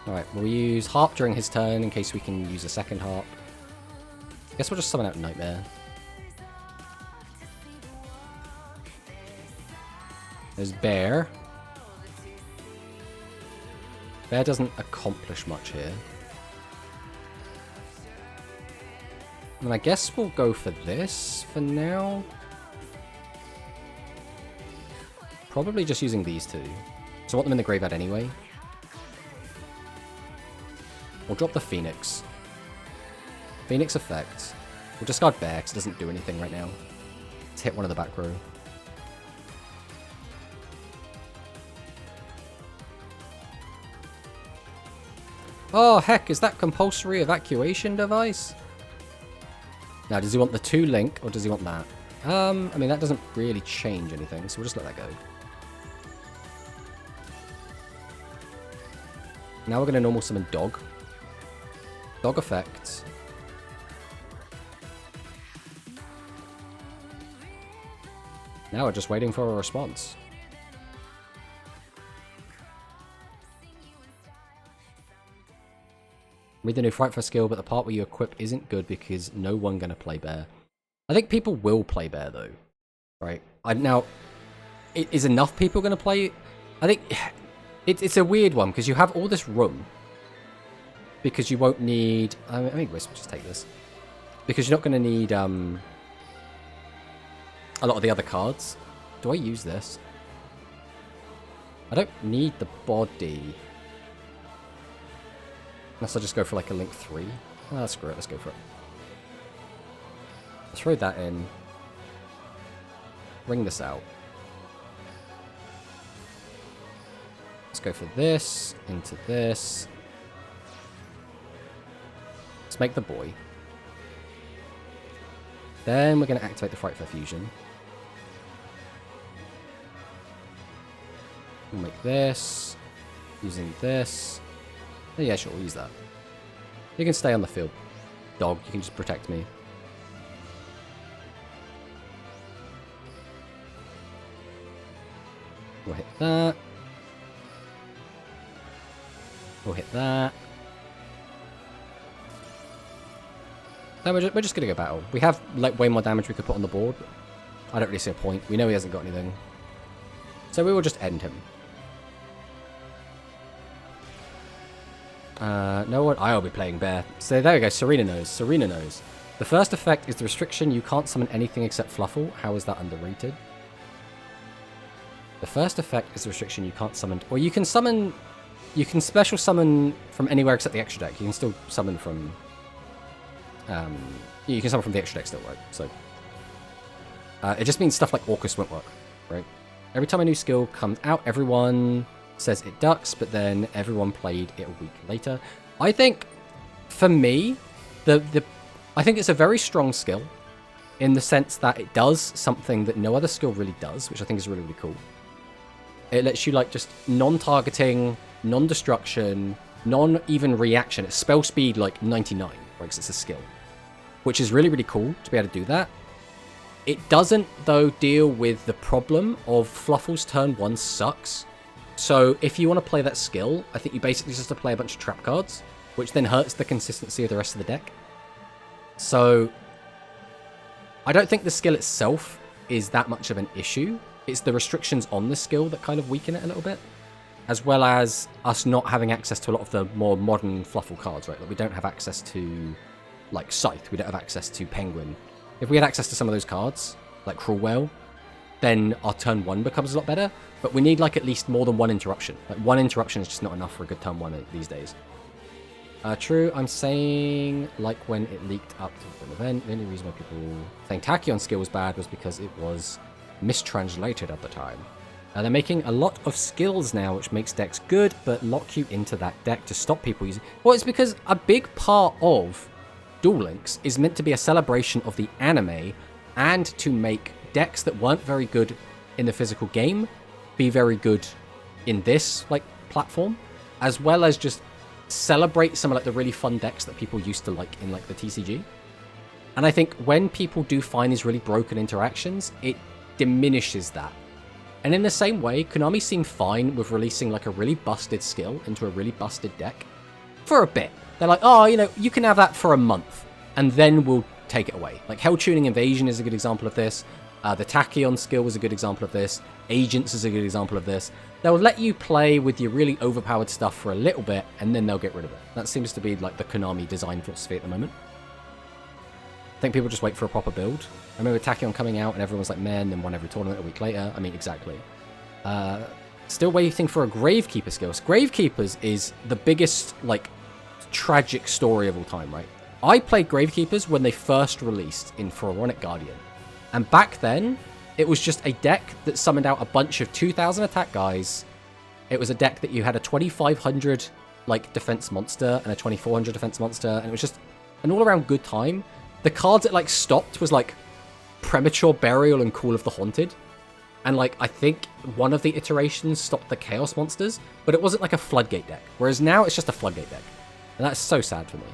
Alright, we'll use Harp during his turn in case we can use a second Harp. I guess we'll just summon out Nightmare. There's Bear. Bear doesn't accomplish much here. And I guess we'll go for this for now. Probably just using these two. So I want them in the graveyard anyway. We'll drop the Phoenix. Phoenix effect. We'll discard Bear because it doesn't do anything right now. Let's hit one of the back row. Oh, heck, is that compulsory evacuation device? Now, does he want the 2 link, or does he want that? I mean, that doesn't really change anything, so we'll just let that go. Now we're going to normal summon Dog. Dog effect. Now we're just waiting for a response. With the new Fright Fire skill, but the part where you equip isn't good because no one gonna play Bear. I think people will play Bear though, right? Now, is enough people gonna play? I think it's a weird one because you have all this room because you won't need. I mean, we'll just take this because you're not gonna need a lot of the other cards. Do I use this? I don't need the body. Unless I just go for like a Link 3. Oh, screw it, let's go for it. Throw that in. Bring this out. Let's go for this, into this. Let's make the boy. Then we're going to activate the Fright Fire Fusion. We'll make this. Using this. Oh, yeah, sure, we'll use that. You can stay on the field. Dog, you can just protect me. We'll hit that. We'll hit that. No, we're just gonna go battle. We have like way more damage we could put on the board. I don't really see a point. We know he hasn't got anything. So we will just end him. No one. I'll be playing Bear. So there we go. Serena knows. Serena knows. The first effect is the restriction. You can't summon anything except Fluffle. How is that underrated? The first effect is the restriction. You can't summon. Or you can summon. You can special summon from anywhere except the extra deck. You can still summon from. You can summon from the extra deck still, right? So. It just means stuff like Orcus won't work, right? Every time a new skill comes out, everyone says it ducks, but then everyone played it a week later. I think, for me, I think it's a very strong skill in the sense that it does something that no other skill really does, which I think is really, really cool. It lets you, like, just non-targeting, non-destruction, non-even reaction. It's spell speed, like, 99, right, because it's a skill, which is really, really cool to be able to do that. It doesn't, though, deal with the problem of Fluffle's turn 1 sucks. So if you want to play that skill, I think you basically just have to play a bunch of trap cards, which then hurts the consistency of the rest of the deck. So I don't think the skill itself is that much of an issue. It's the restrictions on the skill that kind of weaken it a little bit, as well as us not having access to a lot of the more modern Fluffle cards, right? Like we don't have access to, like, Scythe. We don't have access to Penguin. If we had access to some of those cards, like Cruel Whale, then our turn 1 becomes a lot better. But we need, like, at least more than one interruption. Like, one interruption is just not enough for a good turn 1 these days. True, I'm saying, like, when it leaked up to an event, the only reason why people saying Tachyon skill was bad was because it was mistranslated at the time. They're making a lot of skills now, which makes decks good, but lock you into that deck to stop people using... Well, it's because a big part of Duel Links is meant to be a celebration of the anime and to make decks that weren't very good in the physical game be very good in this, like, platform, as well as just celebrate some of, like, the really fun decks that people used to like in, like, the TCG. And I think when people do find these really broken interactions, it diminishes that. And in the same way, Konami seemed fine with releasing, like, a really busted skill into a really busted deck for a bit. They're like, oh, you know, you can have that for a month, and then we'll take it away. Like, Hell Tuning Invasion is a good example of this. The Tachyon skill was a good example of this. Agents is a good example of this. They'll let you play with your really overpowered stuff for a little bit, and then they'll get rid of it. That seems to be like the Konami design philosophy at the moment. I think people just wait for a proper build. I remember Tachyon coming out, and everyone was like, man, then won every tournament a week later. I mean, exactly. Still waiting for a Gravekeeper skill. So Gravekeepers is the biggest, like, tragic story of all time, right? I played Gravekeepers when they first released in Pharaonic Guardian. And back then, it was just a deck that summoned out a bunch of 2,000 attack guys. It was a deck that you had a 2,500 like defense monster and a 2,400 defense monster, and it was just an all-around good time. The cards it like stopped was like Premature Burial and Call of the Haunted. And like I think one of the iterations stopped the Chaos monsters, but it wasn't like a Floodgate deck. Whereas now it's just a Floodgate deck. And that's so sad for me.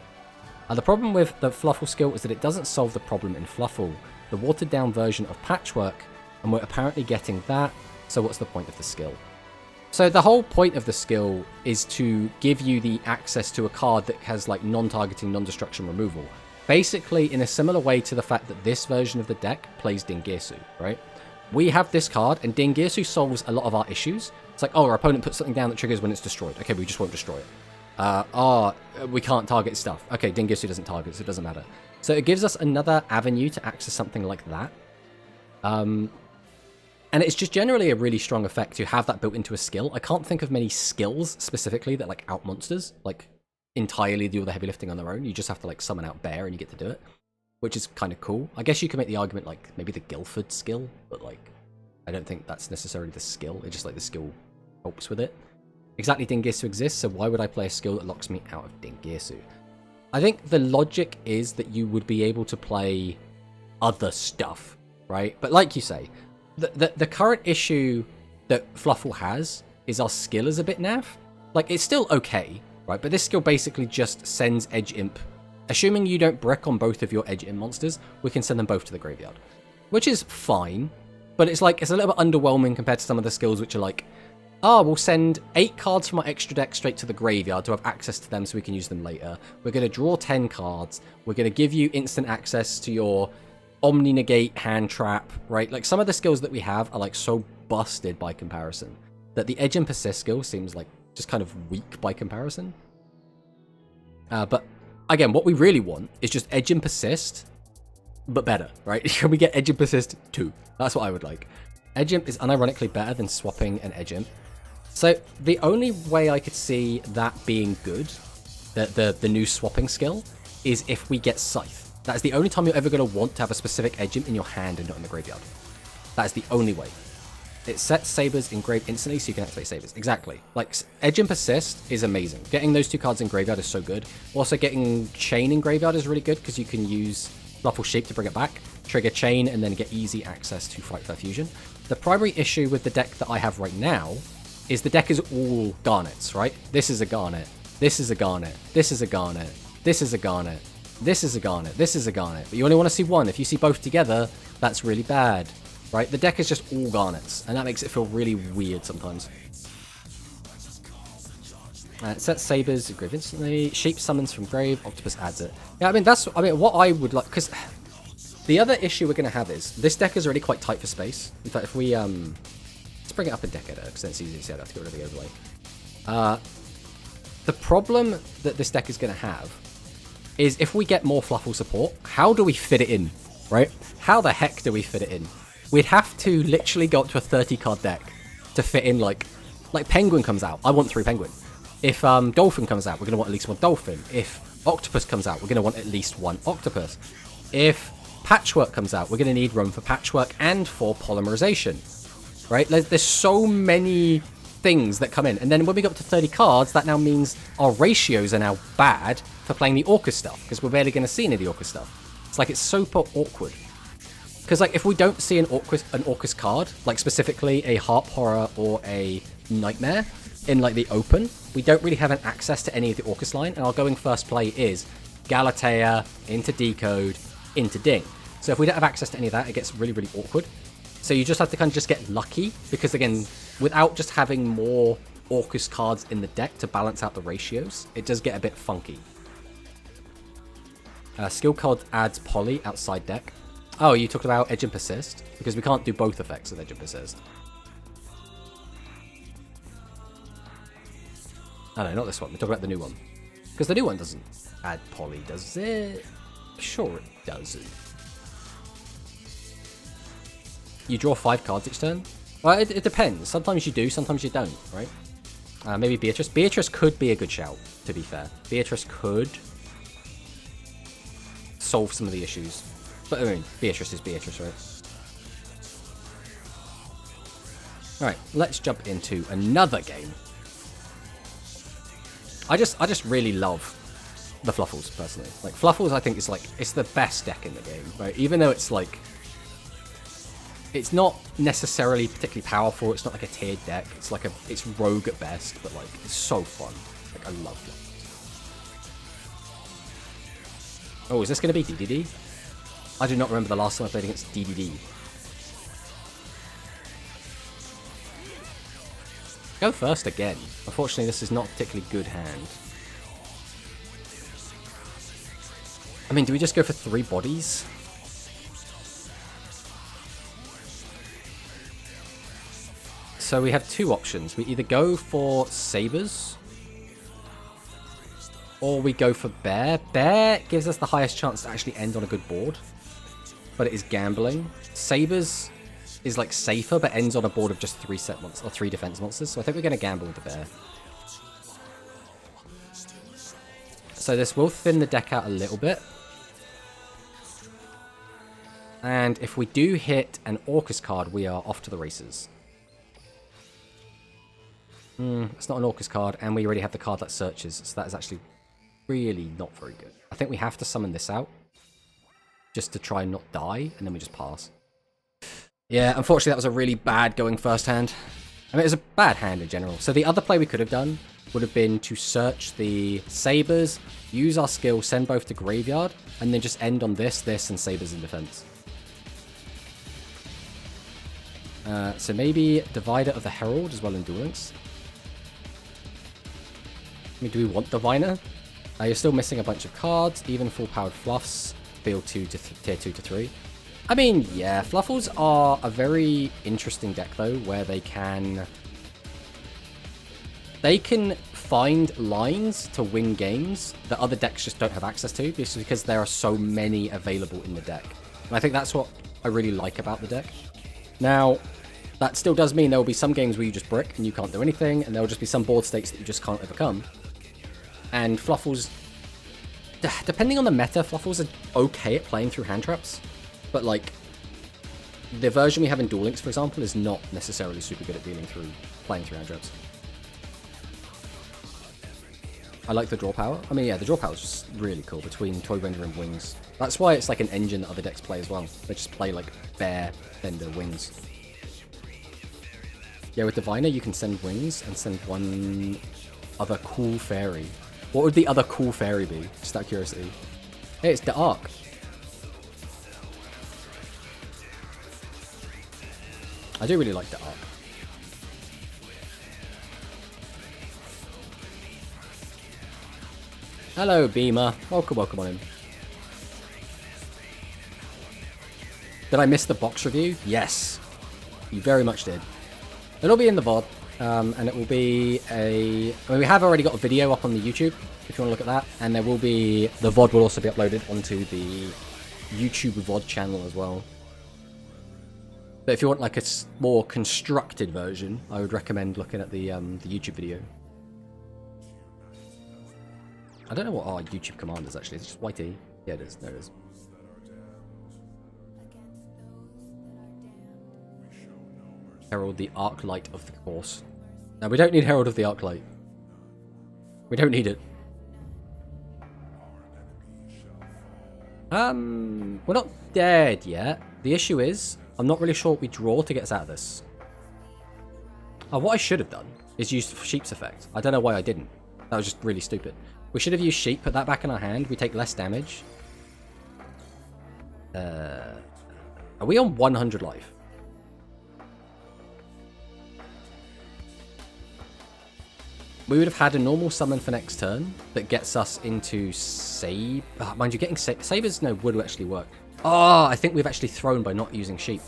The problem with the Fluffle skill is that it doesn't solve the problem in Fluffle, the watered down version of Patchwork, and we're apparently getting that, so what's the point of the skill? So the whole point of the skill is to give you the access to a card that has like non-targeting, non-destruction removal. Basically in a similar way to the fact that this version of the deck plays Dingirsu, right? We have this card, and Dingirsu solves a lot of our issues. It's like, oh, our opponent puts something down that triggers when it's destroyed. Okay, we just won't destroy it. We can't target stuff. Okay, Dingirsu doesn't target, so it doesn't matter. So it gives us another avenue to access something like that. And it's just generally a really strong effect to have that built into a skill. I can't think of many skills specifically that like out monsters, like entirely do all the heavy lifting on their own. You just have to like summon out Bear and you get to do it, which is kind of cool. I guess you can make the argument like maybe the Guildford skill, but like I don't think that's necessarily the skill. It's just like the skill helps with it. Exactly, Dingirsu exists, so why would I play a skill that locks me out of Dingirsu? I think the logic is that you would be able to play other stuff, right? But like you say, the current issue that Fluffle has is our skill is a bit naff. Like, it's still okay, right? But this skill basically just sends Edge Imp. Assuming you don't brick on both of your Edge Imp monsters, we can send them both to the graveyard. Which is fine, but it's like, it's a little bit underwhelming compared to some of the skills which are like, oh, we'll send 8 cards from our extra deck straight to the graveyard to have access to them so we can use them later. We're going to draw 10 cards. We're going to give you instant access to your Omni Negate, Hand Trap, right? Like, some of the skills that we have are like so busted by comparison that the Edge and Persist skill seems like just kind of weak by comparison. But again, what we really want is just Edge and Persist, but better, right? Can we get Edge and Persist 2? That's what I would like. Edge Imp is unironically better than swapping an Edge Imp. So the only way I could see that being good, the new swapping skill, is if we get Scythe. That is the only time you're ever going to want to have a specific Edge Imp in your hand and not in the graveyard. That is the only way. It sets Sabers in grave instantly so you can activate Sabers. Exactly. Like, Edge and Persist is amazing. Getting those 2 cards in graveyard is so good. Also, getting Chain in graveyard is really good because you can use Fluffle Sheep to bring it back, trigger Chain, and then get easy access to Fight for Fusion. The primary issue with the deck that I have right now is the deck is all Garnets, right? This is a Garnet. This is a Garnet. This is a Garnet. This is a Garnet. This is a Garnet. This is a Garnet. But you only want to see one. If you see both together, that's really bad, right? The deck is just all Garnets, and that makes it feel really weird sometimes. It sets Sabers in grave instantly. Sheep summons from grave. Octopus adds it. Yeah, I mean, what I would like, because the other issue we're going to have is this deck is already quite tight for space. In fact, if we let's bring it up in deck editor because then it's easy to see. I don't have to get rid of the overlay. The problem that this deck is going to have is if we get more Fluffle support, how do we fit it in, right? How the heck do we fit it in? We'd have to literally go up to a 30-card deck to fit in, like Penguin comes out. I want 3 Penguin. If Dolphin comes out, we're going to want at least 1 Dolphin. If Octopus comes out, we're going to want at least 1 Octopus. If Patchwork comes out, we're going to need room for Patchwork and for Polymerization, right? There's so many things that come in. And then when we go up to 30 cards, that now means our ratios are now bad for playing the Orcus stuff, because we're barely going to see any of the Orcus stuff. It's like, it's super awkward. Because like, if we don't see an Orcus card, like specifically a Harp Horror or a Nightmare in like the open, we don't really have an access to any of the Orcus line, and our going first play is Galatea into Decode into Ding. So if we don't have access to any of that, it gets really, really awkward. So you just have to kind of just get lucky, because again, without just having more Orcus cards in the deck to balance out the ratios, it does get a bit funky. Skill card adds Poly outside deck. Oh, you talked about Edge and Persist? Because we can't do both effects with Edge and Persist. Oh no, not this one. We're talking about the new one. Because the new one doesn't add poly, does it? Sure it doesn't. You draw 5 cards each turn? Well, it depends. Sometimes you do, sometimes you don't, right? Maybe Beatrice. Beatrice could be a good shout, to be fair. Beatrice could solve some of the issues. But I mean, Beatrice is Beatrice, right? Alright, let's jump into another game. I just really love the Fluffles, personally. Like, Fluffles, I think, is like, it's the best deck in the game, right? Even though it's like, it's not necessarily particularly powerful, it's not like a tiered deck, it's like it's rogue at best, but like, it's so fun. Like, I love Fluffles. Oh, is this going to be DDD? I do not remember the last time I played against DDD. Go first again. Unfortunately, this is not a particularly good hand. I mean, do we just go for 3 bodies? So we have 2 options. We either go for Sabers, or we go for Bear. Bear gives us the highest chance to actually end on a good board, but it is gambling. Sabers is like safer, but ends on a board of just 3 set monsters or 3 defense monsters. So I think we're going to gamble with the Bear. So this will thin the deck out a little bit. And if we do hit an Orcus card, we are off to the races. It's not an Orcus card, and we already have the card that searches, so that is actually really not very good. I think we have to summon this out, just to try and not die, and then we just pass. Yeah, unfortunately that was a really bad going first hand. I mean, it was a bad hand in general. So the other play we could have done would have been to search the Sabers, use our skill, send both to Graveyard, and then just end on this, and Sabers in defense. So maybe Divider of the Herald as well in Duel Links. I mean, do we want Diviner? You're still missing a bunch of cards, even full-powered Fluffs, field 2 to tier 2 to 3. I mean, yeah, Fluffles are a very interesting deck, though, where they can find lines to win games that other decks just don't have access to, just because there are so many available in the deck. And I think that's what I really like about the deck. Now, that still does mean there will be some games where you just brick and you can't do anything, and there will just be some board states that you just can't overcome. And Fluffles, depending on the meta, Fluffles are okay at playing through hand traps. But, like, the version we have in Duel Links, for example, is not necessarily super good at playing through hand traps. I like the draw power. I mean, yeah, the draw power is just really cool between Toy Render and Wings. That's why it's like an engine that other decks play as well. They just play, like, Bear, Fender, Wings. Yeah, with Diviner, you can send Wings and send one other cool fairy. What would the other cool fairy be? Just out of curiosity. Hey, it's the Arc. I do really like the Arc. Hello, Beamer. Welcome on in. Did I miss the box review? Yes. You very much did. It'll be in the VOD, and it will be I mean, we have already got a video up on the YouTube, if you want to look at that, and there will be, the VOD will also be uploaded onto the YouTube VOD channel as well. But if you want like a more constructed version, I would recommend looking at the YouTube video. I don't know what our YouTube command is actually, it's just YT. Yeah, it is, there it is. Herald the Arclight of the course. No, we don't need Herald of the Arclight. We don't need it. We're not dead yet. The issue is, I'm not really sure what we draw to get us out of this. Oh, what I should have done is used Sheep's Effect. I don't know why I didn't. That was just really stupid. We should have used Sheep, put that back in our hand. We take less damage. Are we on 100 life? We would have had a normal summon for next turn that gets us into Save. Mind you, getting Sabers no would actually work. Oh, I think we've actually thrown by not using sheep.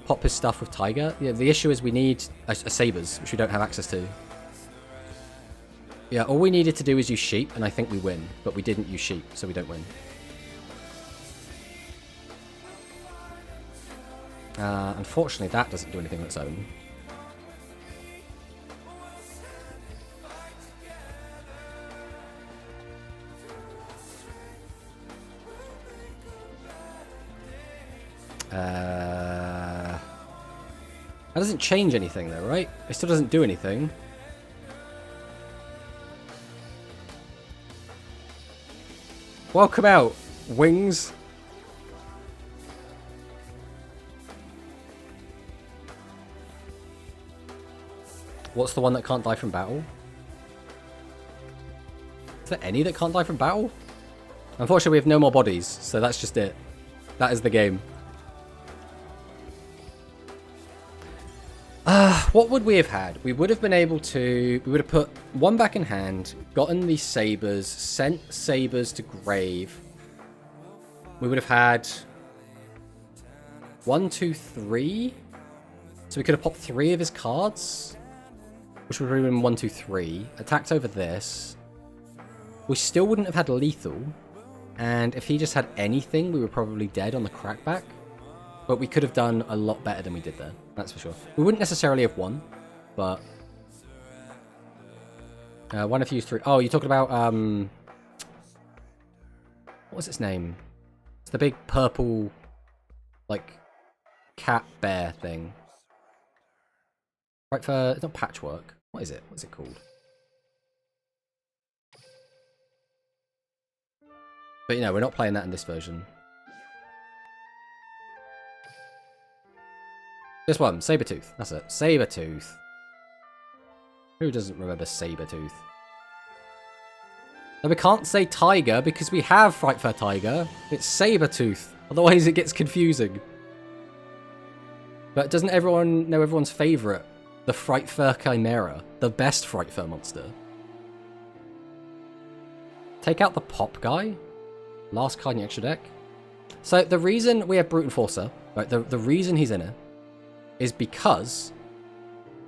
Pop his stuff with Tiger. Yeah, the issue is we need a Sabres, which we don't have access to. Yeah, all we needed to do is use sheep, and I think we win. But we didn't use sheep, so we don't win. Unfortunately, that doesn't do anything on its own. That doesn't change anything though, right? It still doesn't do anything. Welcome out, Wings. What's the one that can't die from battle? Is there any that can't die from battle? Unfortunately, we have no more bodies, so that's just it. That is the game. What would we have had? We would have been able to... We would have put one back in hand, gotten these Sabres, sent Sabres to grave. We would have had... 1, 2, 3. So we could have popped 3 of his cards. Which would have been 1, 2, 3. Attacked over this. We still wouldn't have had lethal. And if he just had anything, we were probably dead on the crackback. But we could have done a lot better than we did there. That's for sure. We wouldn't necessarily have won, but... 1 of you 3... Oh, you're talking about... What was its name? It's the big purple... Like... cat bear thing. Right for... It's not Patchwork. What is it? What's it called? But, you know, we're not playing that in this version. This one, Sabertooth. That's it. Sabertooth. Who doesn't remember Sabertooth? Now, we can't say Tiger because we have Frightfur Tiger. It's Sabertooth. Otherwise, it gets confusing. But doesn't everyone know everyone's favourite? The Frightfur Chimera. The best Frightfur monster. Take out the pop guy. Last card in the extra deck. So, the reason we have Brute Enforcer, right, the reason he's in it, is because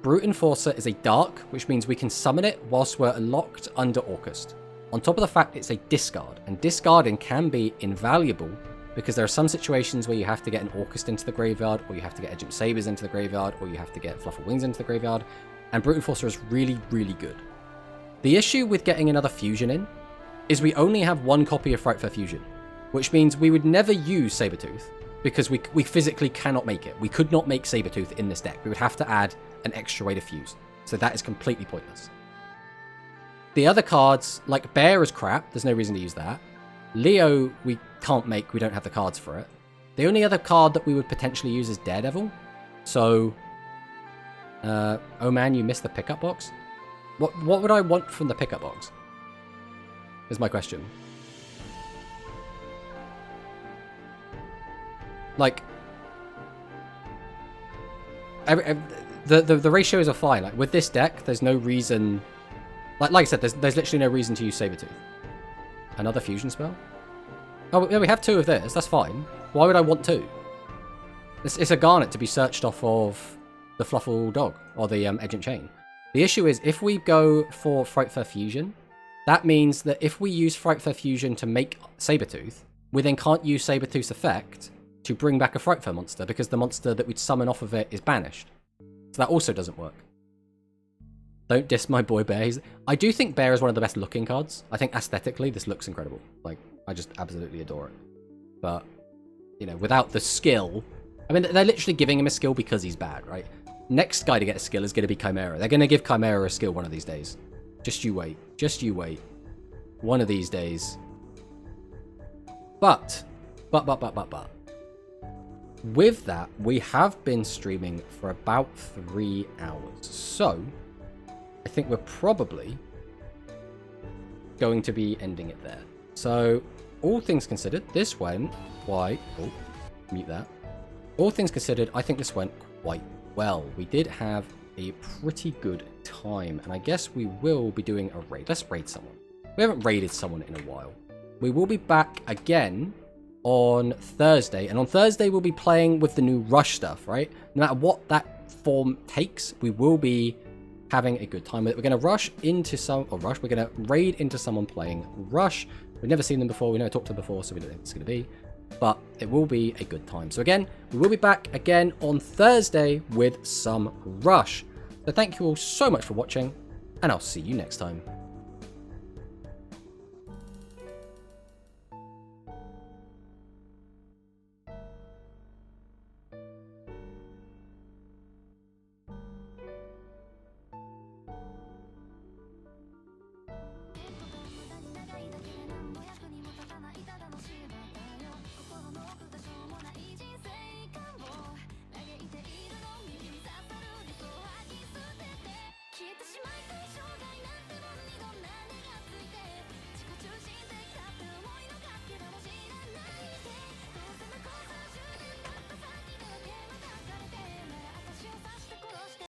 Brute Enforcer is a dark, which means we can summon it whilst we're locked under Orcust. On top of the fact it's a discard, and discarding can be invaluable because there are some situations where you have to get an Orcust into the graveyard, or you have to get Egypt Sabres into the graveyard, or you have to get Fluffle Wings into the graveyard, and Brute Enforcer is really, really good. The issue with getting another fusion in is we only have 1 copy of Frightfur Fusion, which means we would never use Sabertooth, because we physically cannot make it. We could not make Sabertooth in this deck. We would have to add an extra way to fuse. So that is completely pointless. The other cards, like Bear is crap. There's no reason to use that. Leo, we can't make. We don't have the cards for it. The only other card that we would potentially use is Daredevil. So, oh man, you missed the pickup box? What would I want from the pickup box? Is my question. Like, the ratios are fine. Like, with this deck, there's no reason... Like I said, there's literally no reason to use Sabertooth. Another fusion spell? Oh, yeah, we have 2 of this. That's fine. Why would I want 2? It's a Garnet to be searched off of the Fluffle Dog, or the Agent Chain. The issue is, if we go for Frightfur Fusion, that means that if we use Frightfur Fusion to make Sabertooth, we then can't use Sabertooth's effect to bring back a Frightfur monster, because the monster that we'd summon off of it is banished. So that also doesn't work. Don't diss my boy Bear. I do think Bear is one of the best looking cards. I think aesthetically this looks incredible. Like, I just absolutely adore it. But, you know, without the skill... I mean, they're literally giving him a skill because he's bad, right? Next guy to get a skill is going to be Chimera. They're going to give Chimera a skill one of these days. Just you wait. Just you wait. One of these days. But. With that, we have been streaming for about 3 hours. So, I think we're probably going to be ending it there. So, all things considered, this went quite... Oh, mute that. All things considered, I think this went quite well. We did have a pretty good time. And I guess we will be doing a raid. Let's raid someone. We haven't raided someone in a while. We will be back again on Thursday. And on Thursday, we'll be playing with the new Rush stuff, right? No matter what that form takes, we will be having a good time with it. We're going to rush into we're going to raid into someone playing Rush. We've never seen them before. We never talked to them before, so we don't know what it's going to be. But it will be a good time. So again, we will be back again on Thursday with some Rush. So thank you all so much for watching, and I'll see you next time.